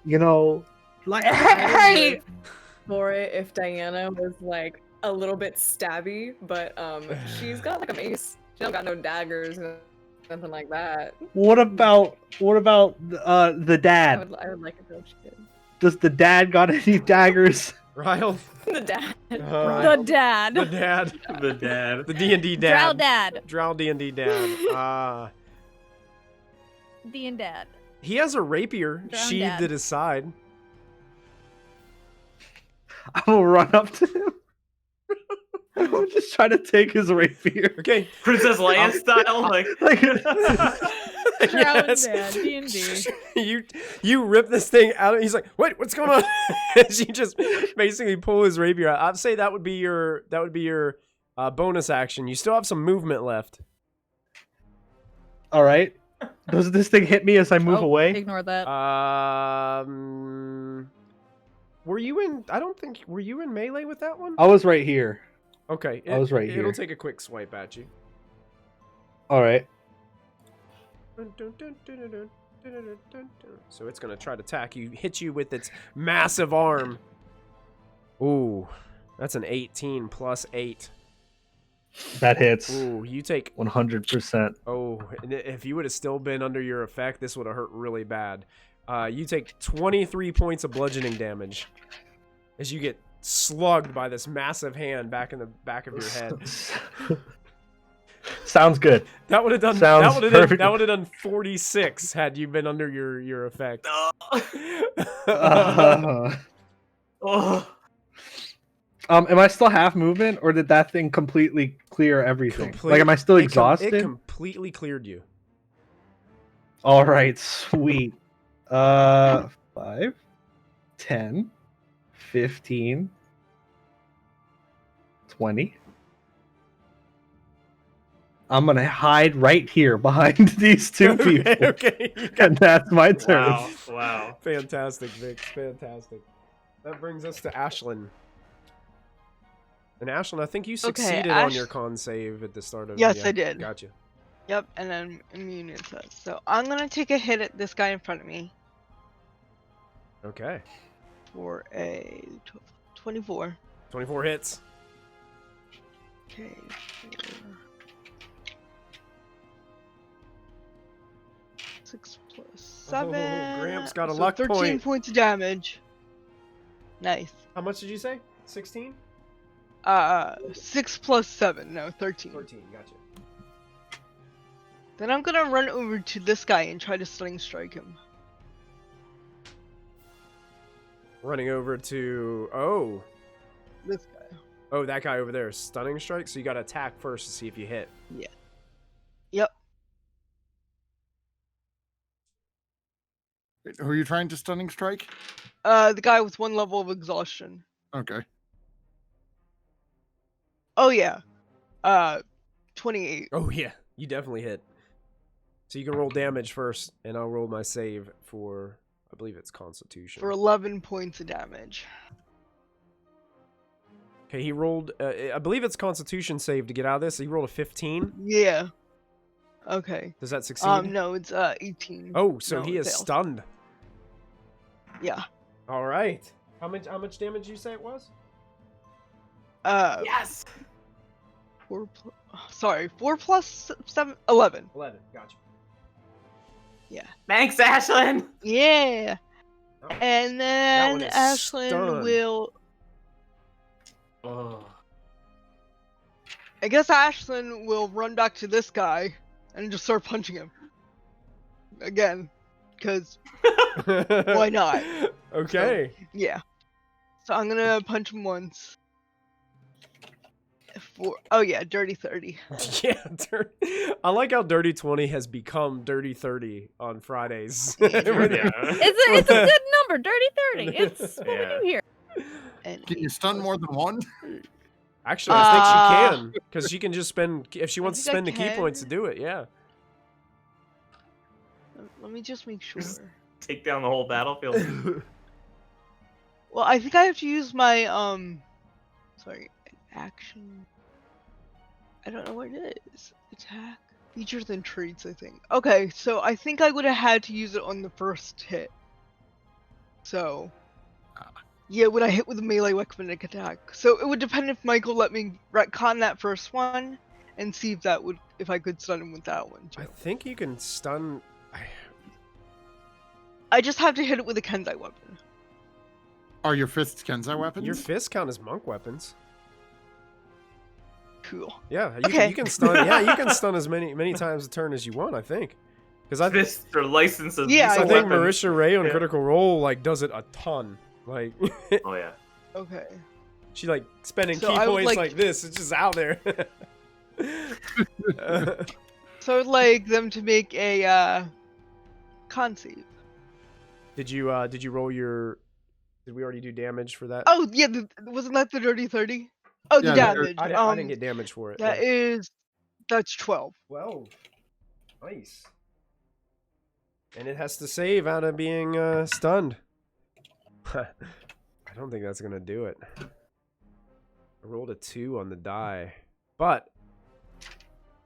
[SPEAKER 5] You know, like, hey!
[SPEAKER 8] For it, if Diana was like a little bit stabby, but she's got like a mace. She don't got no daggers, nothing like that.
[SPEAKER 5] What about the
[SPEAKER 8] I
[SPEAKER 5] dad?
[SPEAKER 8] would like it though if she did.
[SPEAKER 5] Does the dad got any daggers?
[SPEAKER 1] Riled.
[SPEAKER 8] The dad.
[SPEAKER 7] The
[SPEAKER 1] The
[SPEAKER 7] dad.
[SPEAKER 1] dad.
[SPEAKER 4] The dad.
[SPEAKER 1] The D&D
[SPEAKER 7] Drow
[SPEAKER 1] dad.
[SPEAKER 7] dad.
[SPEAKER 1] Drow D&D dad.
[SPEAKER 7] D and dad.
[SPEAKER 1] He has a rapier
[SPEAKER 7] Drow
[SPEAKER 1] sheathed
[SPEAKER 7] dad.
[SPEAKER 1] at his side.
[SPEAKER 5] I will run up to him. I'm just trying to take his rapier.
[SPEAKER 1] Okay.
[SPEAKER 4] Princess Leia style, like.
[SPEAKER 5] Like,
[SPEAKER 7] Drow
[SPEAKER 1] Yes.
[SPEAKER 7] dad. D&D.
[SPEAKER 1] you rip this thing out. He's like, what's going on? As you just basically pull his rapier out. I'd say that would be your bonus action. You still have some movement left.
[SPEAKER 5] all right. Does this thing hit me as I move
[SPEAKER 7] Oh,
[SPEAKER 5] away?
[SPEAKER 7] Ignore that.
[SPEAKER 1] Were you in? I don't think. Were you in melee with that one?
[SPEAKER 5] I was right here.
[SPEAKER 1] Okay.
[SPEAKER 5] I was right
[SPEAKER 1] It'll
[SPEAKER 5] here.
[SPEAKER 1] take a quick swipe at you.
[SPEAKER 5] All right.
[SPEAKER 1] So it's gonna try to attack you, hit you with its massive arm. Ooh, that's an 18 plus 8.
[SPEAKER 5] That hits.
[SPEAKER 1] Ooh, you take
[SPEAKER 5] 100%.
[SPEAKER 1] Oh, and if you would have still been under your effect, this would have hurt really bad. You take 23 points of bludgeoning damage as you get slugged by this massive hand back in the back of your head.
[SPEAKER 5] Sounds good.
[SPEAKER 1] That would have done.
[SPEAKER 5] Sounds perfect.
[SPEAKER 1] That would have done 46 had you been under your effect.
[SPEAKER 4] Oh.
[SPEAKER 5] Am I still half movement, or did that thing completely clear everything? Like, am I still exhausted?
[SPEAKER 1] It completely cleared you.
[SPEAKER 5] All right, sweet. 5, 10, 15, 20. I'm gonna hide right here behind these two people.
[SPEAKER 1] Okay.
[SPEAKER 5] And that's my turn.
[SPEAKER 4] Wow. Wow.
[SPEAKER 1] Fantastic, Vic. Fantastic. That brings us to Ashlyn. And Ashlyn, I think you succeeded on your con save at the start of.
[SPEAKER 3] Yes, I did.
[SPEAKER 1] Gotcha.
[SPEAKER 3] Yep, and then immune it says. So I'm gonna take a hit at this guy in front of me
[SPEAKER 1] Okay.
[SPEAKER 3] for a 24.
[SPEAKER 1] 24 hits.
[SPEAKER 3] Okay. 6 plus 7.
[SPEAKER 1] Gramps got a
[SPEAKER 3] so
[SPEAKER 1] luck
[SPEAKER 3] 13
[SPEAKER 1] point.
[SPEAKER 3] points of damage. Nice.
[SPEAKER 1] How much did you say? 16?
[SPEAKER 3] 6 plus 7. No, 13.
[SPEAKER 1] 13. Gotcha.
[SPEAKER 3] Then I'm gonna run over to this guy and try to stunning strike him.
[SPEAKER 1] Running over to
[SPEAKER 3] This guy.
[SPEAKER 1] oh, that guy over there. Stunning strike. So you got to attack first to see if you hit.
[SPEAKER 3] Yeah. Yep.
[SPEAKER 2] Wait, who are you trying to stunning strike?
[SPEAKER 3] The guy with 1 level of exhaustion.
[SPEAKER 2] Okay.
[SPEAKER 3] Oh yeah. 28.
[SPEAKER 1] Oh yeah, you definitely hit. So you can roll damage first, and I'll roll my save for, I believe it's Constitution.
[SPEAKER 3] For 11 points of damage.
[SPEAKER 1] Okay, he rolled, I believe it's Constitution save to get out of this. He rolled a 15.
[SPEAKER 3] Yeah. Okay.
[SPEAKER 1] Does that succeed?
[SPEAKER 3] No, it's 18.
[SPEAKER 1] Oh, so
[SPEAKER 3] No,
[SPEAKER 1] he
[SPEAKER 3] it
[SPEAKER 1] is
[SPEAKER 3] fails.
[SPEAKER 1] stunned.
[SPEAKER 3] Yeah.
[SPEAKER 1] All right. How much damage did you say it was?
[SPEAKER 4] Yes.
[SPEAKER 3] 4 plus 7, 11.
[SPEAKER 1] 11. Gotcha.
[SPEAKER 3] Yeah.
[SPEAKER 4] Thanks, Ashlyn.
[SPEAKER 3] Yeah.
[SPEAKER 1] Oh,
[SPEAKER 3] And
[SPEAKER 1] that one
[SPEAKER 3] then
[SPEAKER 1] is
[SPEAKER 3] Ashlyn
[SPEAKER 1] stunned.
[SPEAKER 3] will.
[SPEAKER 4] Oh.
[SPEAKER 3] I guess Ashlyn will run back to this guy and just start punching him. Again. Because, why not?
[SPEAKER 1] Okay.
[SPEAKER 3] yeah. So I'm gonna punch him once. Oh yeah, dirty 30.
[SPEAKER 1] Yeah, I like how Dirty 20 has become Dirty 30 on Fridays.
[SPEAKER 3] Yeah.
[SPEAKER 7] It's a good number, dirty 30. It's what we do here.
[SPEAKER 3] And
[SPEAKER 2] Can you stun more than one?
[SPEAKER 1] Actually, I think she can, because she can just spend, if she wants to
[SPEAKER 3] think I
[SPEAKER 1] spend the key points to
[SPEAKER 3] can.
[SPEAKER 1] do it, yeah.
[SPEAKER 3] Let me just make sure.
[SPEAKER 4] Just- Take down the whole battlefield.
[SPEAKER 3] Well, I think I have to use my sorry, action. I don't know what it is. Attack, features and traits. I think. Okay, so I think I would have had to use it on the first hit. So, yeah, when I hit with a melee weapon attack. So it would depend if Michael let me retcon that first one and see if that would, if I could stun him with that one too.
[SPEAKER 1] I think you can stun.
[SPEAKER 3] I just have to hit it with a Kenzai weapon.
[SPEAKER 2] Are your fists Kenzai weapons?
[SPEAKER 1] Your fists count as monk weapons.
[SPEAKER 3] Cool.
[SPEAKER 1] Yeah, you,
[SPEAKER 3] Okay.
[SPEAKER 1] you can stun. Yeah, you can stun as many times a turn as you want. I think, because I
[SPEAKER 4] Fists are licenses.
[SPEAKER 3] Yeah,
[SPEAKER 1] I think
[SPEAKER 4] weapons.
[SPEAKER 1] Marisha Ray on
[SPEAKER 4] Yeah.
[SPEAKER 1] Critical Role like does it a ton. Like
[SPEAKER 4] Oh yeah.
[SPEAKER 3] Okay.
[SPEAKER 1] she like spending
[SPEAKER 3] So
[SPEAKER 1] key
[SPEAKER 3] I would
[SPEAKER 1] points
[SPEAKER 3] like-
[SPEAKER 1] like this. It's just out there.
[SPEAKER 3] So I'd like them to make a con save.
[SPEAKER 1] Did you roll your? Did we already do damage for that?
[SPEAKER 3] Oh yeah, wasn't that the dirty 30? Oh,
[SPEAKER 2] Yeah,
[SPEAKER 3] the
[SPEAKER 2] the
[SPEAKER 3] damage.
[SPEAKER 1] I didn't get damage for it.
[SPEAKER 3] That's 12.
[SPEAKER 1] Well, nice. And it has to save out of being stunned. I don't think that's gonna do it. I rolled a 2 on the die, but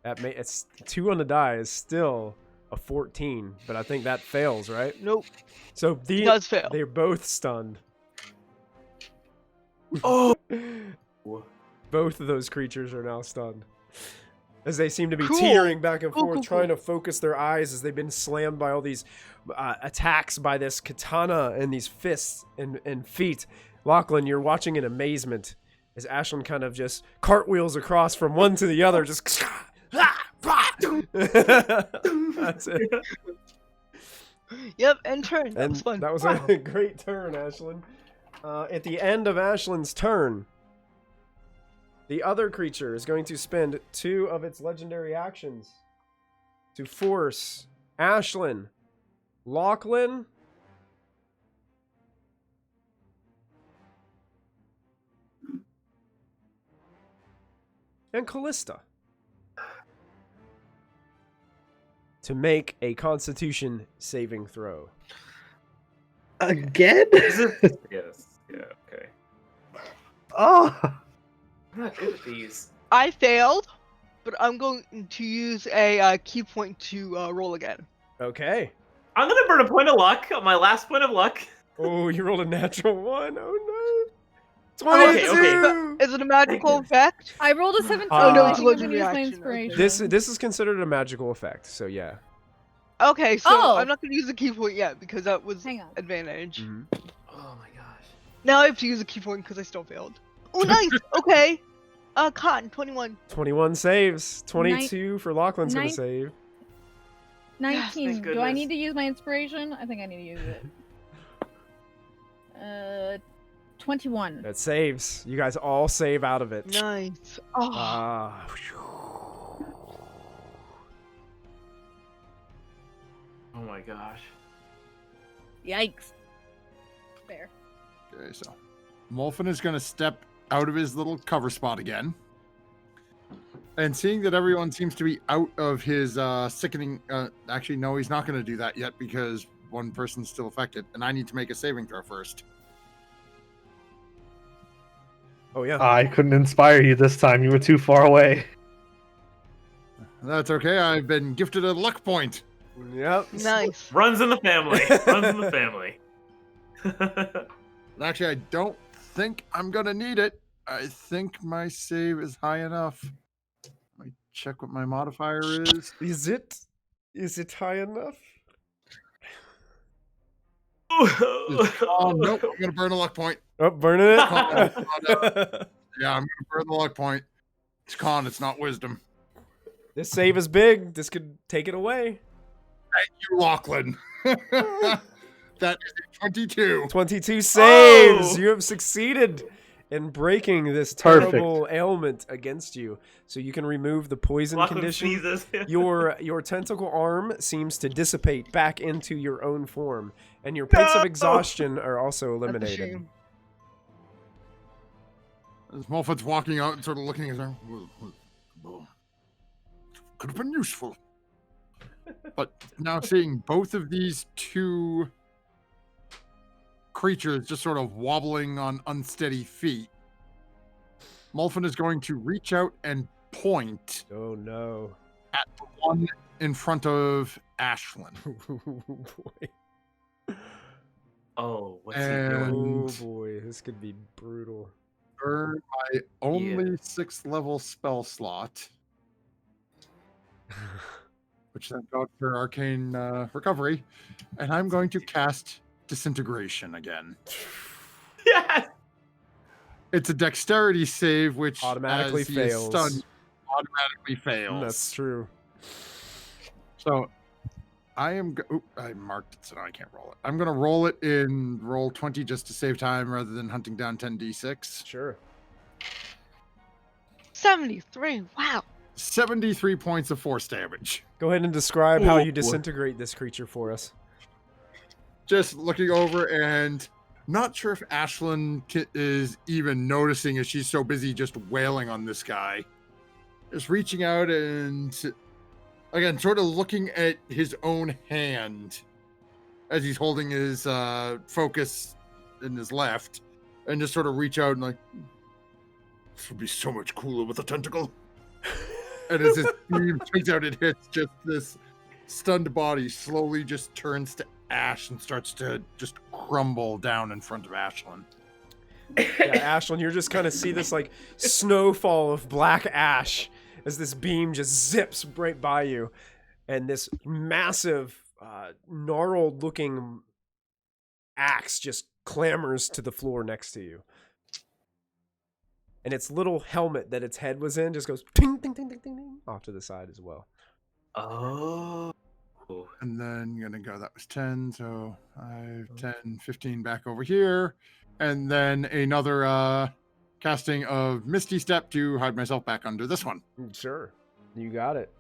[SPEAKER 1] it's 2 on the die is still a 14, but I think that fails, right?
[SPEAKER 3] Nope.
[SPEAKER 1] So
[SPEAKER 3] It does fail.
[SPEAKER 1] they're both stunned.
[SPEAKER 4] Oh.
[SPEAKER 1] Both of those creatures are now stunned. As they seem to be
[SPEAKER 3] Cool.
[SPEAKER 1] teetering back and forth,
[SPEAKER 3] Cool.
[SPEAKER 1] trying to focus their eyes as they've been slammed by all these attacks by this katana and these fists and feet. Lachlan, you're watching in amazement as Ashlyn kind of just cartwheels across from one to the other, just... That's it.
[SPEAKER 3] Yep, and turn. That
[SPEAKER 1] And
[SPEAKER 3] was fun.
[SPEAKER 1] that was a great turn, Ashlyn. At the end of Ashlyn's turn, the other creature is going to spend 2 of its legendary actions to force Ashlyn, Lachlan, and Callista to make a Constitution saving throw.
[SPEAKER 5] Again?
[SPEAKER 4] Is it? Yes. Yeah. Okay.
[SPEAKER 5] Oh.
[SPEAKER 4] I'm not good at these.
[SPEAKER 3] I failed, but I'm going to use a key point to roll again.
[SPEAKER 1] Okay.
[SPEAKER 4] I'm gonna burn a point of luck. My last point of luck.
[SPEAKER 1] Oh, you rolled a natural 1. Oh no.
[SPEAKER 4] Okay,
[SPEAKER 1] 22!
[SPEAKER 3] Is it a magical effect?
[SPEAKER 7] I rolled a 17.
[SPEAKER 1] Oh, no,
[SPEAKER 7] I
[SPEAKER 1] it's
[SPEAKER 7] think I'm
[SPEAKER 3] legendary
[SPEAKER 7] gonna use my
[SPEAKER 3] action, okay.
[SPEAKER 7] inspiration.
[SPEAKER 1] This is considered a magical effect, so yeah.
[SPEAKER 3] Okay, so
[SPEAKER 7] Oh.
[SPEAKER 3] I'm not going to use the key point yet because that was
[SPEAKER 7] Hang on.
[SPEAKER 3] advantage.
[SPEAKER 1] Mhm.
[SPEAKER 4] Oh my gosh.
[SPEAKER 3] Now I have to use a key point because I still failed. Oh, nice. Okay. Cotton 21.
[SPEAKER 1] 21 saves. 22 for Lachlan's gonna
[SPEAKER 7] nine-
[SPEAKER 1] save.
[SPEAKER 7] 19.
[SPEAKER 3] thank
[SPEAKER 7] Do I
[SPEAKER 4] goodness.
[SPEAKER 7] need to use my inspiration? I think I need to use it. 21.
[SPEAKER 1] That saves. You guys all save out of it.
[SPEAKER 3] Nice. Oh,
[SPEAKER 1] Ah.
[SPEAKER 4] Oh my gosh.
[SPEAKER 7] Yikes. There.
[SPEAKER 2] Okay, so Molphin is going to step out of his little cover spot again. And seeing that everyone seems to be out of his sickening... actually, no, he's not going to do that yet because one person's still affected. And I need to make a saving throw first.
[SPEAKER 1] Oh yeah.
[SPEAKER 5] I couldn't inspire you this time. You were too far away.
[SPEAKER 2] That's okay. I've been gifted a luck point.
[SPEAKER 1] Yep.
[SPEAKER 3] nice.
[SPEAKER 4] Runs in the family. Runs in the family.
[SPEAKER 2] Actually, I don't think I'm going to need it. I think my save is high enough. Let me check what my modifier is.
[SPEAKER 1] Is it? Is it high enough?
[SPEAKER 2] Oh, nope. I'm going to burn a luck point.
[SPEAKER 1] Oh, burning it.
[SPEAKER 2] Yeah, I'm going to burn the luck point. It's con, it's not wisdom.
[SPEAKER 1] This save is big. This could take it away.
[SPEAKER 2] Thank you, Lachlan. That is a 22.
[SPEAKER 1] 22 saves.
[SPEAKER 4] Oh!
[SPEAKER 1] You have succeeded in breaking this
[SPEAKER 5] Perfect.
[SPEAKER 1] terrible ailment against you. So you can remove the poison
[SPEAKER 4] Lachlan
[SPEAKER 1] condition.
[SPEAKER 4] sneezes.
[SPEAKER 1] Your tentacle arm seems to dissipate back into your own form, and your pits of
[SPEAKER 4] No!
[SPEAKER 1] exhaustion are also
[SPEAKER 3] That's a
[SPEAKER 1] eliminated.
[SPEAKER 3] shame.
[SPEAKER 2] As Molphin's walking out and sort of looking at her. Could have been useful. But now seeing both of these two creatures just sort of wobbling on unsteady feet, Molphin is going to reach out and point
[SPEAKER 1] Oh no.
[SPEAKER 2] at the one in front of Ashlyn.
[SPEAKER 1] Boy.
[SPEAKER 4] Oh, what's
[SPEAKER 2] And-
[SPEAKER 4] he doing?
[SPEAKER 1] Oh boy, this could be brutal.
[SPEAKER 2] Burn my only 6th level spell slot, which thank God for arcane recovery, and I'm going to cast Disintegration again.
[SPEAKER 4] Yes.
[SPEAKER 2] It's a dexterity save, which
[SPEAKER 1] Automatically
[SPEAKER 2] as he is
[SPEAKER 1] fails.
[SPEAKER 2] stunned, automatically fails.
[SPEAKER 1] That's true.
[SPEAKER 2] So I am. I marked it, so now I can't roll it. I'm going to roll it in roll 20 just to save time rather than hunting down 10d6.
[SPEAKER 1] Sure.
[SPEAKER 3] 73. Wow.
[SPEAKER 2] 73 points of force damage.
[SPEAKER 1] Go ahead and describe how
[SPEAKER 2] Oh,
[SPEAKER 1] you
[SPEAKER 2] boy.
[SPEAKER 1] disintegrate this creature for us.
[SPEAKER 2] Just looking over and not sure if Ashlyn is even noticing as she's so busy just wailing on this guy. Just reaching out and, again, sort of looking at his own hand as he's holding his focus in his left and just sort of reach out and like, this would be so much cooler with a tentacle. And as this beam turns out, it hits just this stunned body, slowly just turns to ash and starts to just crumble down in front of Ashlyn.
[SPEAKER 1] Yeah, Ashlyn, you're just kind of see this like snowfall of black ash as this beam just zips right by you, and this massive, gnarled-looking axe just clambers to the floor next to you. And its little helmet that its head was in just goes ting, ting, ting, ting, ting, ting, off to the side as well.
[SPEAKER 4] Oh.
[SPEAKER 2] And then gonna go, that was 10, so 5, 10, 15 back over here. And then another casting of Misty Step to hide myself back under this one.
[SPEAKER 1] Sure. You got it.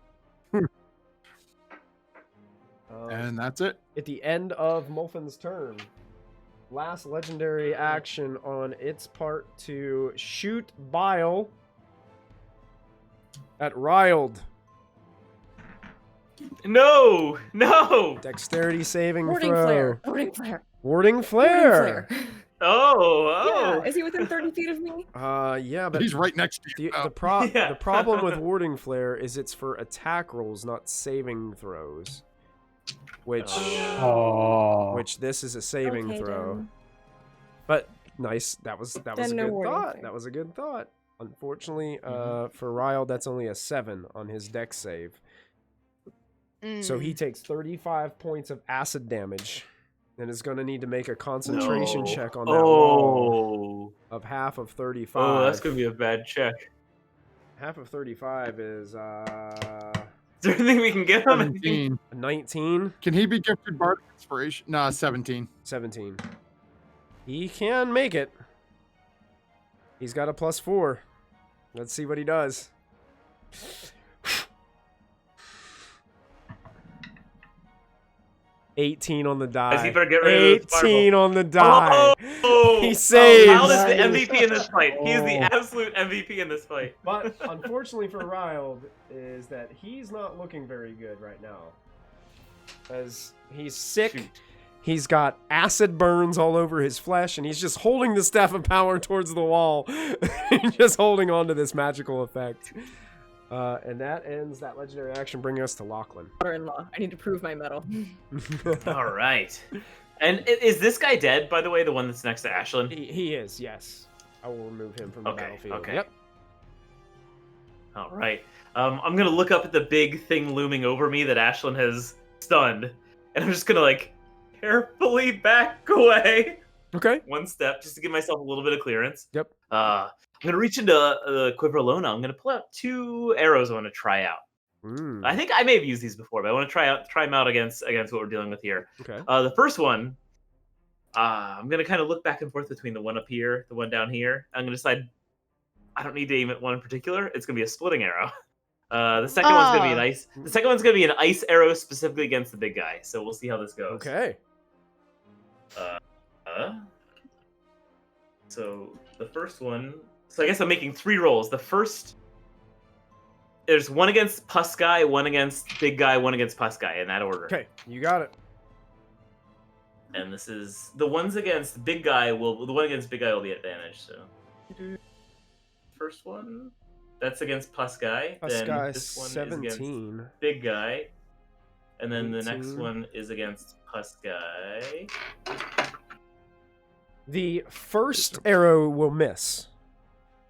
[SPEAKER 2] And that's it.
[SPEAKER 1] At the end of Mulfin's turn, last legendary action on its part to shoot bile at Riled.
[SPEAKER 4] No! No!
[SPEAKER 1] Dexterity saving
[SPEAKER 8] Warding
[SPEAKER 1] throw.
[SPEAKER 8] flare. Warding flare.
[SPEAKER 1] Warding
[SPEAKER 8] Warding
[SPEAKER 1] flare.
[SPEAKER 8] flare.
[SPEAKER 4] Oh!
[SPEAKER 8] Yeah. Is he within 30 feet of me?
[SPEAKER 1] Yeah, but
[SPEAKER 2] He's right next to you.
[SPEAKER 1] the
[SPEAKER 4] Yeah.
[SPEAKER 1] the problem with warding flare is it's for attack rolls, not saving throws. Which
[SPEAKER 5] Oh.
[SPEAKER 1] which this is a saving
[SPEAKER 8] Okay,
[SPEAKER 1] throw.
[SPEAKER 8] then.
[SPEAKER 1] But nice. That was a
[SPEAKER 8] Then no
[SPEAKER 1] good
[SPEAKER 8] warding
[SPEAKER 1] thought.
[SPEAKER 8] flare.
[SPEAKER 1] That was a good thought. Unfortunately, for Ryle, that's only a 7 on his dex save. So he takes 35 points of acid damage and is going to need to make a concentration
[SPEAKER 4] No.
[SPEAKER 1] check on that wall
[SPEAKER 4] Oh.
[SPEAKER 1] of half of 35.
[SPEAKER 4] Oh, that's gonna be a bad check.
[SPEAKER 1] Half of 35 is
[SPEAKER 4] Is there anything we can get him?
[SPEAKER 2] 17.
[SPEAKER 1] 19,
[SPEAKER 2] Can he be gifted Bardic Inspiration? No, 17.
[SPEAKER 1] 17. He can make it. He's got a +4. Let's see what he does. 18 on the die.
[SPEAKER 4] He better get rid of this
[SPEAKER 1] 18 on the die.
[SPEAKER 4] Oh!
[SPEAKER 1] He saves.
[SPEAKER 4] Ryle is the
[SPEAKER 5] Nice.
[SPEAKER 4] MVP in this fight. He is the
[SPEAKER 5] Oh.
[SPEAKER 4] absolute MVP in this fight.
[SPEAKER 1] But unfortunately for Ryle, is that he's not looking very good right now. As he's sick,
[SPEAKER 4] Shoot.
[SPEAKER 1] he's got acid burns all over his flesh, and he's just holding the Staff of Power towards the wall, just holding on to this magical effect. And that ends that legendary action, bringing us to Lachlan.
[SPEAKER 8] Daughter-in-law. I need to prove my mettle.
[SPEAKER 4] All right. And is this guy dead, by the way, the one that's next to Ashlyn?
[SPEAKER 1] He is, yes. I will remove him from the
[SPEAKER 4] Okay,
[SPEAKER 1] battlefield.
[SPEAKER 4] okay.
[SPEAKER 1] Yep.
[SPEAKER 4] All right. I'm going to look up at the big thing looming over me that Ashlyn has stunned, and I'm just going to, like, carefully back away
[SPEAKER 1] Okay.
[SPEAKER 4] one step just to give myself a little bit of clearance.
[SPEAKER 1] Yep.
[SPEAKER 4] I'm going to reach into the Quiver Lona. I'm going to pull out 2 arrows I want to try out.
[SPEAKER 1] Mm,
[SPEAKER 4] I think I may have used these before, but I want to try them out against what we're dealing with here.
[SPEAKER 1] okay.
[SPEAKER 4] The first one, I'm gonna kind of look back and forth between the one up here, the one down here. I'm gonna decide I don't need to aim at one in particular. It's gonna be a splitting arrow. The second one's gonna be an ice. The second one's gonna be an ice arrow specifically against the big guy. So we'll see how this goes.
[SPEAKER 1] Okay.
[SPEAKER 4] So the first one. So I guess I'm making 3 rolls. The first. There's one against Pus Guy, one against Big Guy, one against Pus Guy in that order.
[SPEAKER 1] Okay. You got it.
[SPEAKER 4] And this is the ones against Big Guy the one against Big Guy will be advantage. So first one, that's against Pus Guy.
[SPEAKER 1] Plus
[SPEAKER 4] Then
[SPEAKER 1] guy
[SPEAKER 4] this one is against
[SPEAKER 1] 17.
[SPEAKER 4] Big Guy, and then the next
[SPEAKER 1] 18.
[SPEAKER 4] one is against Pus Guy.
[SPEAKER 1] The first arrow will miss.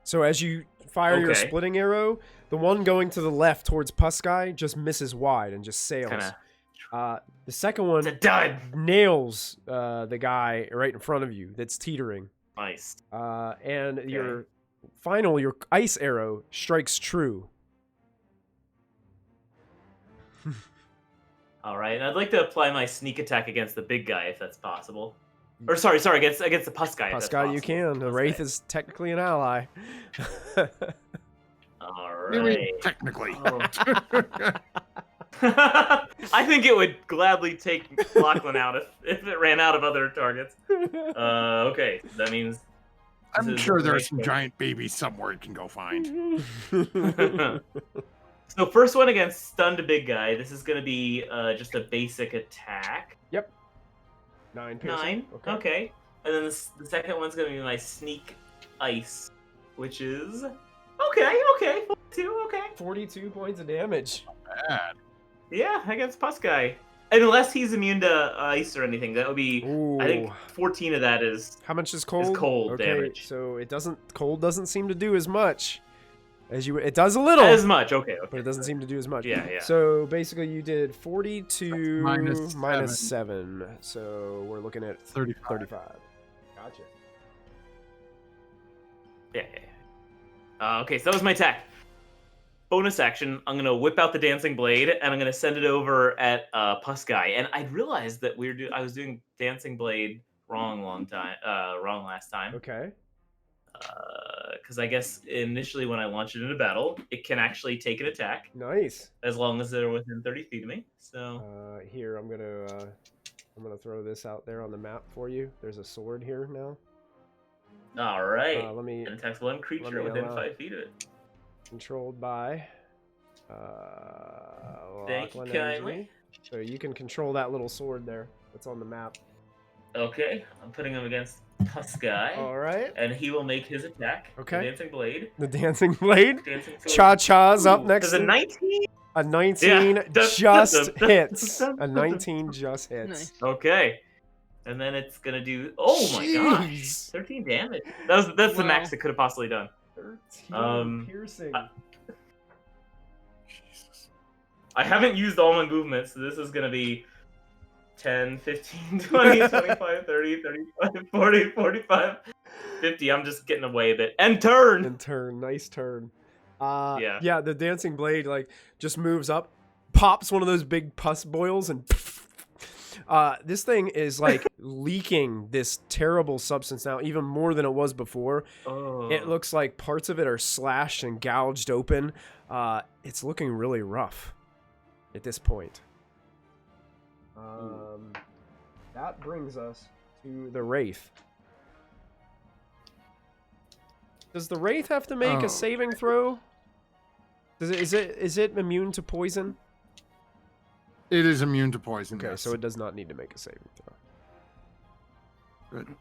[SPEAKER 1] So as you fire your
[SPEAKER 4] Okay.
[SPEAKER 1] splitting arrow, the one going to the left towards Pus Guy just misses wide and just sails.
[SPEAKER 4] Kinda,
[SPEAKER 1] The second one
[SPEAKER 4] it's a dud.
[SPEAKER 1] nails the guy right in front of you that's teetering.
[SPEAKER 4] Nice.
[SPEAKER 1] And your ice arrow strikes true.
[SPEAKER 4] All right, and I'd like to apply my sneak attack against the Big Guy if that's possible. Or sorry, against the Pus Guy. if
[SPEAKER 1] Pus
[SPEAKER 4] that's
[SPEAKER 1] Guy, you
[SPEAKER 4] possible.
[SPEAKER 1] can. The
[SPEAKER 4] Pus
[SPEAKER 1] Wraith
[SPEAKER 4] Guy.
[SPEAKER 1] is technically an ally.
[SPEAKER 4] All
[SPEAKER 2] You mean
[SPEAKER 4] right.
[SPEAKER 2] technically.
[SPEAKER 4] Oh. I think it would gladly take Lachlan out if it ran out of other targets. Okay, that means
[SPEAKER 2] I'm
[SPEAKER 4] this is
[SPEAKER 2] sure
[SPEAKER 4] a
[SPEAKER 2] there's
[SPEAKER 4] great
[SPEAKER 2] some
[SPEAKER 4] one.
[SPEAKER 2] giant babies somewhere you can go find.
[SPEAKER 4] So first one against stunned Big Guy. This is going to be just a basic attack.
[SPEAKER 1] Yep. 9 piercing.
[SPEAKER 4] 9. Okay. And then the second one's gonna be my sneak ice, which is okay. 42, okay.
[SPEAKER 1] 42 points of damage.
[SPEAKER 2] Bad.
[SPEAKER 4] Yeah, against Pus Guy. Unless he's immune to ice or anything, that would be.
[SPEAKER 1] Ooh.
[SPEAKER 4] I think 14 of that is.
[SPEAKER 1] How much is cold?
[SPEAKER 4] cold
[SPEAKER 1] okay,
[SPEAKER 4] damage.
[SPEAKER 1] So it doesn't. Cold doesn't seem to do as much as you. It does a little.
[SPEAKER 4] As much, okay.
[SPEAKER 1] But it doesn't seem to do as much.
[SPEAKER 4] Yeah.
[SPEAKER 1] So basically, you did 42
[SPEAKER 2] Minus
[SPEAKER 1] minus 7. So we're looking at
[SPEAKER 2] 35.
[SPEAKER 1] 35. Gotcha.
[SPEAKER 4] Yeah. Okay, so that was my attack. Bonus action, I'm gonna whip out the dancing blade and I'm gonna send it over at Pus Guy. And I realized that I was doing dancing blade wrong last time.
[SPEAKER 1] Okay.
[SPEAKER 4] Because I guess initially when I launch it into battle, it can actually take an attack
[SPEAKER 1] Nice.
[SPEAKER 4] as long as they're within 30 feet of me. So
[SPEAKER 1] Here I'm gonna throw this out there on the map for you. There's a sword here now.
[SPEAKER 4] all right,
[SPEAKER 1] Let me
[SPEAKER 4] it attacks one creature
[SPEAKER 1] me
[SPEAKER 4] within
[SPEAKER 1] allow-
[SPEAKER 4] 5 feet of it.
[SPEAKER 1] controlled by
[SPEAKER 4] Thank you
[SPEAKER 1] Lachlan
[SPEAKER 4] kindly.
[SPEAKER 1] Energy. So you can control that little sword there that's on the map.
[SPEAKER 4] Okay, I'm putting him against Pus Guy,
[SPEAKER 1] All right.
[SPEAKER 4] and he will make his attack.
[SPEAKER 1] Okay.
[SPEAKER 4] The dancing blade.
[SPEAKER 1] The dancing blade.
[SPEAKER 4] Dancing sword.
[SPEAKER 1] Cha-Cha's up
[SPEAKER 4] Ooh,
[SPEAKER 1] next.
[SPEAKER 4] Does a
[SPEAKER 1] to-
[SPEAKER 4] 19?
[SPEAKER 1] A 19
[SPEAKER 4] Yeah.
[SPEAKER 1] just hits. A 19 just hits.
[SPEAKER 3] Nice.
[SPEAKER 4] Okay. And then it's gonna do. Oh my gosh,
[SPEAKER 1] Jeez.
[SPEAKER 4] 13 damage. That's the
[SPEAKER 3] Wow.
[SPEAKER 4] max it could have possibly done.
[SPEAKER 1] 13 piercing.
[SPEAKER 4] I haven't used all my movements, so this is gonna be 10, 15, 20, 25, 30, 35, 40, 45, 50. I'm just getting away a bit. And turn!
[SPEAKER 1] And turn. Nice turn.
[SPEAKER 4] Yeah.
[SPEAKER 1] Yeah, the dancing blade like just moves up, pops one of those big pus boils, and this thing is like leaking this terrible substance now, even more than it was before.
[SPEAKER 4] Oh.
[SPEAKER 1] It looks like parts of it are slashed and gouged open. It's looking really rough at this point. That brings us to the Wraith. Does the Wraith have to make
[SPEAKER 2] Oh.
[SPEAKER 1] a saving throw? Is it immune to poison?
[SPEAKER 2] It is immune to poison.
[SPEAKER 1] Okay,
[SPEAKER 2] yes.
[SPEAKER 1] so it does not need to make a saving throw.
[SPEAKER 2] Good.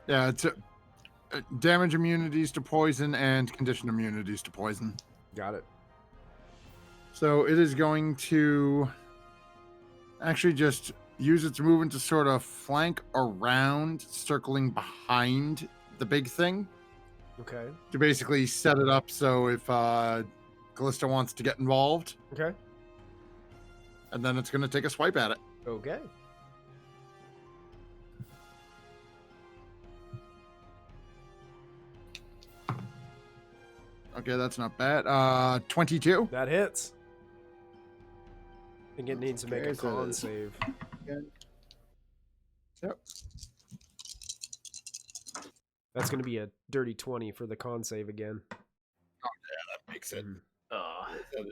[SPEAKER 2] Yeah, it's damage immunities to poison and condition immunities to poison.
[SPEAKER 1] Got it.
[SPEAKER 2] So it is going to actually just use its movement to sort of flank around, circling behind the big thing
[SPEAKER 1] Okay.
[SPEAKER 2] to basically set it up so if Callista wants to get involved,
[SPEAKER 1] Okay.
[SPEAKER 2] and then it's going to take a swipe at it.
[SPEAKER 1] Okay.
[SPEAKER 2] Okay, that's not bad. 22.
[SPEAKER 1] That hits. I think it needs to make
[SPEAKER 2] Okay,
[SPEAKER 1] a
[SPEAKER 2] so
[SPEAKER 1] con
[SPEAKER 2] that's-
[SPEAKER 1] save.
[SPEAKER 2] Yep.
[SPEAKER 1] That's going to be a dirty 20 for the con save again.
[SPEAKER 2] That makes it. That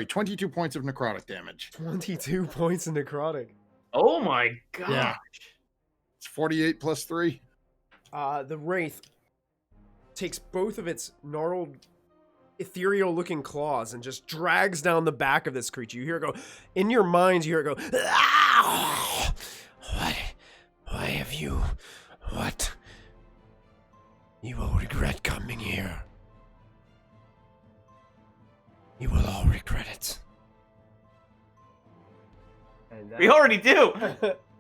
[SPEAKER 2] is 22 points of necrotic damage.
[SPEAKER 1] 22 points in necrotic.
[SPEAKER 4] Oh my god.
[SPEAKER 2] Yeah. It's 48 plus 3.
[SPEAKER 1] The Wraith takes both of its gnarled, ethereal-looking claws and just drags down the back of this creature. You hear it go, in your mind, you hear it go, "Ah! Why have you, what? You will regret coming here. You will all regret it." And
[SPEAKER 4] We already do.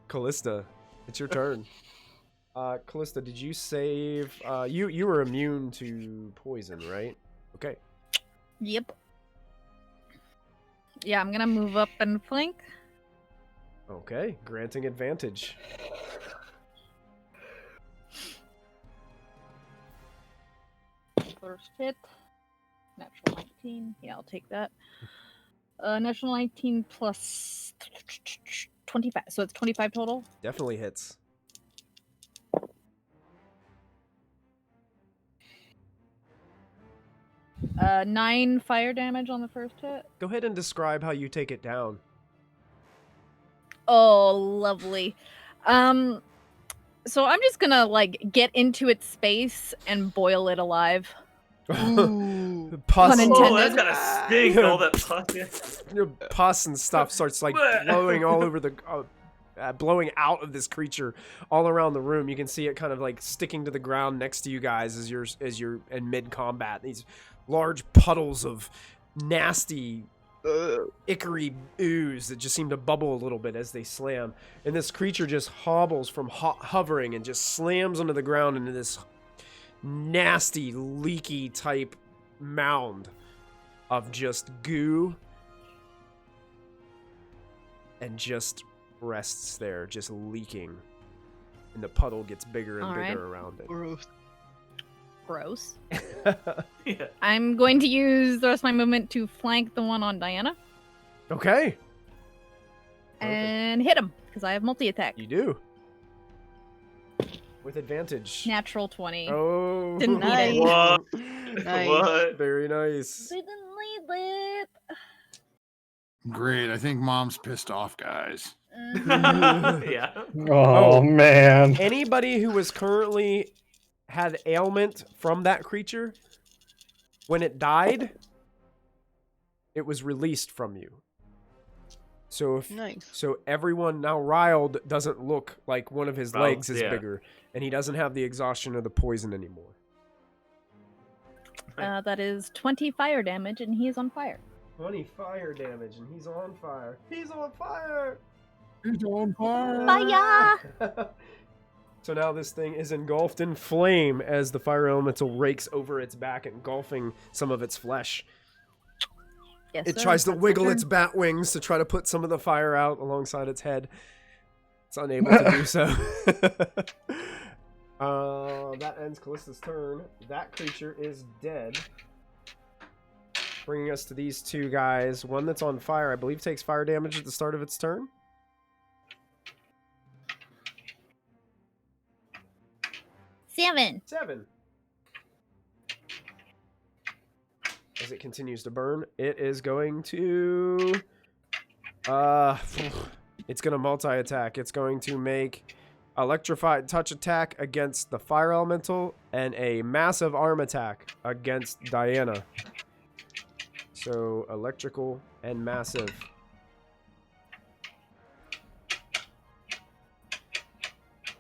[SPEAKER 1] Callista, it's your turn. Callista, did you save? You were immune to poison, right? Okay.
[SPEAKER 7] Yep. Yeah, I'm gonna move up and flank.
[SPEAKER 1] Okay, granting advantage.
[SPEAKER 7] First hit. Natural 19. Yeah, I'll take that. Natural 19 plus 25. So it's 25 total.
[SPEAKER 1] Definitely hits.
[SPEAKER 7] Uh, 9 fire damage on the first hit.
[SPEAKER 1] Go ahead and describe how you take it down.
[SPEAKER 7] Oh, lovely. So I'm just gonna like get into its space and boil it alive.
[SPEAKER 3] Ooh.
[SPEAKER 1] Pus,
[SPEAKER 7] Pun
[SPEAKER 4] Oh,
[SPEAKER 7] intended.
[SPEAKER 4] that's gotta stink. All that pus.
[SPEAKER 1] pus and stuff starts like blowing all over the blowing out of this creature all around the room. You can see it kind of like sticking to the ground next to you guys as you're in mid combat. These large puddles of nasty, ichory ooze that just seem to bubble a little bit as they slam. And this creature just hobbles from hovering and just slams onto the ground into this nasty, leaky type mound of just goo, and just rests there, just leaking. And the puddle gets bigger and bigger around it.
[SPEAKER 7] Gross.
[SPEAKER 4] Yeah.
[SPEAKER 7] I'm going to use the rest of my movement to flank the one on Diana
[SPEAKER 1] Okay.
[SPEAKER 7] and hit him because I have multi-attack.
[SPEAKER 1] You do. With advantage.
[SPEAKER 7] Natural 20.
[SPEAKER 1] Oh.
[SPEAKER 7] Didn't need
[SPEAKER 3] Nice.
[SPEAKER 7] it.
[SPEAKER 4] What?
[SPEAKER 3] Nice.
[SPEAKER 4] What?
[SPEAKER 1] Very nice.
[SPEAKER 7] Didn't need it.
[SPEAKER 2] Great. I think Mom's pissed off, guys.
[SPEAKER 4] Yeah.
[SPEAKER 5] Oh, man.
[SPEAKER 1] Anybody who was currently had ailment from that creature, when it died, it was released from you. So
[SPEAKER 3] Nice.
[SPEAKER 1] so everyone now, Riled doesn't look like one of his
[SPEAKER 4] Oh,
[SPEAKER 1] legs is
[SPEAKER 4] yeah.
[SPEAKER 1] bigger, and he doesn't have the exhaustion or the poison anymore.
[SPEAKER 7] That is 20 fire damage, and he is on fire.
[SPEAKER 1] 20 fire damage, and he's on fire. He's on fire!
[SPEAKER 2] He's on fire.
[SPEAKER 7] Fire!
[SPEAKER 1] So now this thing is engulfed in flame as the fire elemental rakes over its back, engulfing some of its flesh.
[SPEAKER 7] Yes,
[SPEAKER 1] It
[SPEAKER 7] sir,
[SPEAKER 1] tries to
[SPEAKER 7] that's my
[SPEAKER 1] wiggle
[SPEAKER 7] turn.
[SPEAKER 1] its bat wings to try to put some of the fire out alongside its head. It's unable to do so. That ends Callista's turn. That creature is dead. Bringing us to these two guys. One that's on fire, I believe, takes fire damage at the start of its turn.
[SPEAKER 7] Seven.
[SPEAKER 1] 7. As it continues to burn, it is going to... it's going to multi-attack. It's going to make electrified touch attack against the fire elemental and a massive arm attack against Diana. So, electrical and massive.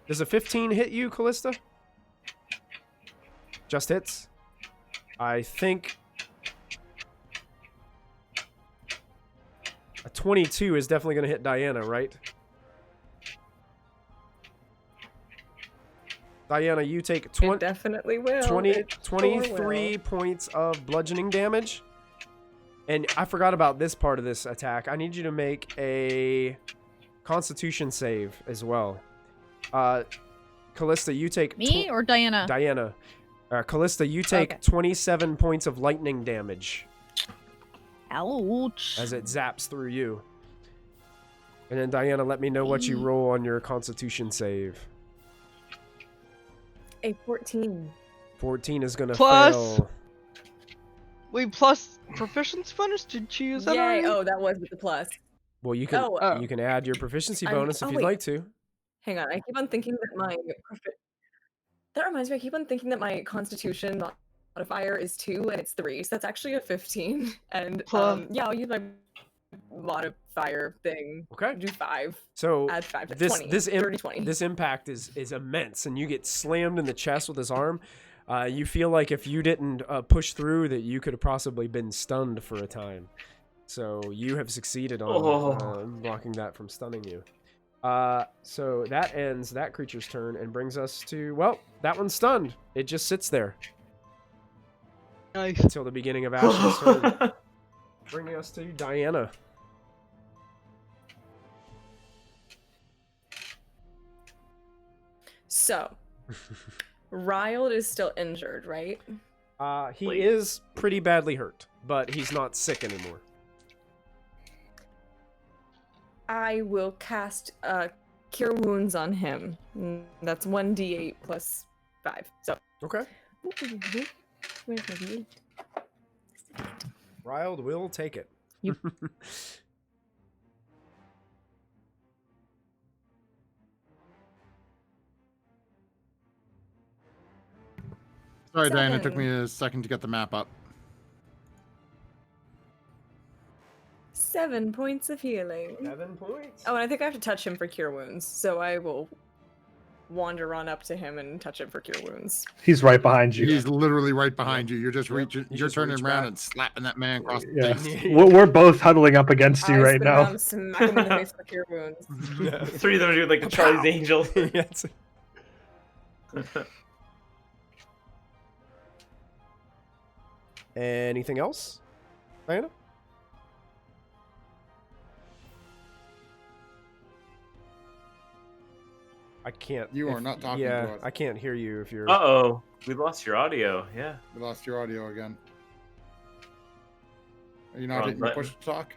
[SPEAKER 1] Does a 15 hit you, Callista? Just hits? I think a 22 is definitely going to hit Diana, right? Diana, you take
[SPEAKER 8] It definitely will.
[SPEAKER 1] 23 points of bludgeoning damage. And I forgot about this part of this attack. I need you to make a Constitution save as well. Callista, you take...
[SPEAKER 7] Me or Diana?
[SPEAKER 1] Diana. Callista, you take
[SPEAKER 7] Okay.
[SPEAKER 1] 27 points of lightning damage
[SPEAKER 7] Ouch.
[SPEAKER 1] as it zaps through you. And then Diana, let me know what you roll on your Constitution save.
[SPEAKER 8] A 14.
[SPEAKER 1] 14 is gonna
[SPEAKER 3] Plus-
[SPEAKER 1] fail.
[SPEAKER 3] Wait, plus proficiency bonus? Did you use that
[SPEAKER 8] Yay!
[SPEAKER 3] already?
[SPEAKER 8] Oh, that was with the plus.
[SPEAKER 1] Well, you can
[SPEAKER 8] Oh.
[SPEAKER 1] you can add your proficiency
[SPEAKER 8] I'm-
[SPEAKER 1] bonus if
[SPEAKER 8] oh,
[SPEAKER 1] you'd
[SPEAKER 8] wait.
[SPEAKER 1] like to.
[SPEAKER 8] Hang on, I keep on thinking that that reminds me, I keep on thinking that my Constitution modifier is 2 and it's 3, so that's actually a 15. And
[SPEAKER 3] Huh.
[SPEAKER 8] yeah, I'll use my modifier thing.
[SPEAKER 1] Okay.
[SPEAKER 8] Do 5.
[SPEAKER 1] So
[SPEAKER 8] Add 5 to
[SPEAKER 1] this
[SPEAKER 8] 20.
[SPEAKER 1] this
[SPEAKER 8] 30, 20.
[SPEAKER 1] this impact is immense, and you get slammed in the chest with his arm. You feel like if you didn't push through, that you could have possibly been stunned for a time. So you have succeeded on blocking that from stunning you. So that ends that creature's turn and brings us to, well, that one's stunned. It just sits there
[SPEAKER 3] Nice.
[SPEAKER 1] until the beginning of Ash's turn. Bringing us to Diana.
[SPEAKER 8] So, Riled is still injured, right?
[SPEAKER 1] He
[SPEAKER 4] Please.
[SPEAKER 1] is pretty badly hurt, but he's not sick anymore.
[SPEAKER 8] I will cast Cure Wounds on him. That's 1d8 plus 5. So,
[SPEAKER 1] Okay.
[SPEAKER 8] where's my d8?
[SPEAKER 1] Riled will take it.
[SPEAKER 8] You-
[SPEAKER 2] Sorry, Diana. It took
[SPEAKER 8] 7.
[SPEAKER 2] me a second to get the map up.
[SPEAKER 8] 7 points of healing.
[SPEAKER 1] 7 points.
[SPEAKER 8] Oh, and I think I have to touch him for cure wounds, so I will wander on up to him and touch him for cure wounds.
[SPEAKER 5] He's right behind you.
[SPEAKER 2] He's literally right behind you. You're just
[SPEAKER 1] Yep.
[SPEAKER 2] reaching.
[SPEAKER 1] You
[SPEAKER 2] You're
[SPEAKER 1] just
[SPEAKER 2] turning
[SPEAKER 1] reach
[SPEAKER 2] around
[SPEAKER 1] back.
[SPEAKER 2] and slapping that man across the
[SPEAKER 5] Yeah.
[SPEAKER 2] face.
[SPEAKER 5] We're both huddling up against you
[SPEAKER 8] I
[SPEAKER 5] right
[SPEAKER 8] spin
[SPEAKER 5] now.
[SPEAKER 8] around, smack him in the face for cure wounds.
[SPEAKER 4] Three of them are doing like the Charlie's Angels.
[SPEAKER 1] Yes. Anything else, Diana? I can't.
[SPEAKER 2] You are not talking
[SPEAKER 1] Yeah,
[SPEAKER 2] to us.
[SPEAKER 1] I can't hear you if you're.
[SPEAKER 4] Uh-oh. We lost your audio. Yeah.
[SPEAKER 2] We lost your audio again. Are you not
[SPEAKER 4] Wrong
[SPEAKER 2] hitting the
[SPEAKER 4] button.
[SPEAKER 2] push to talk?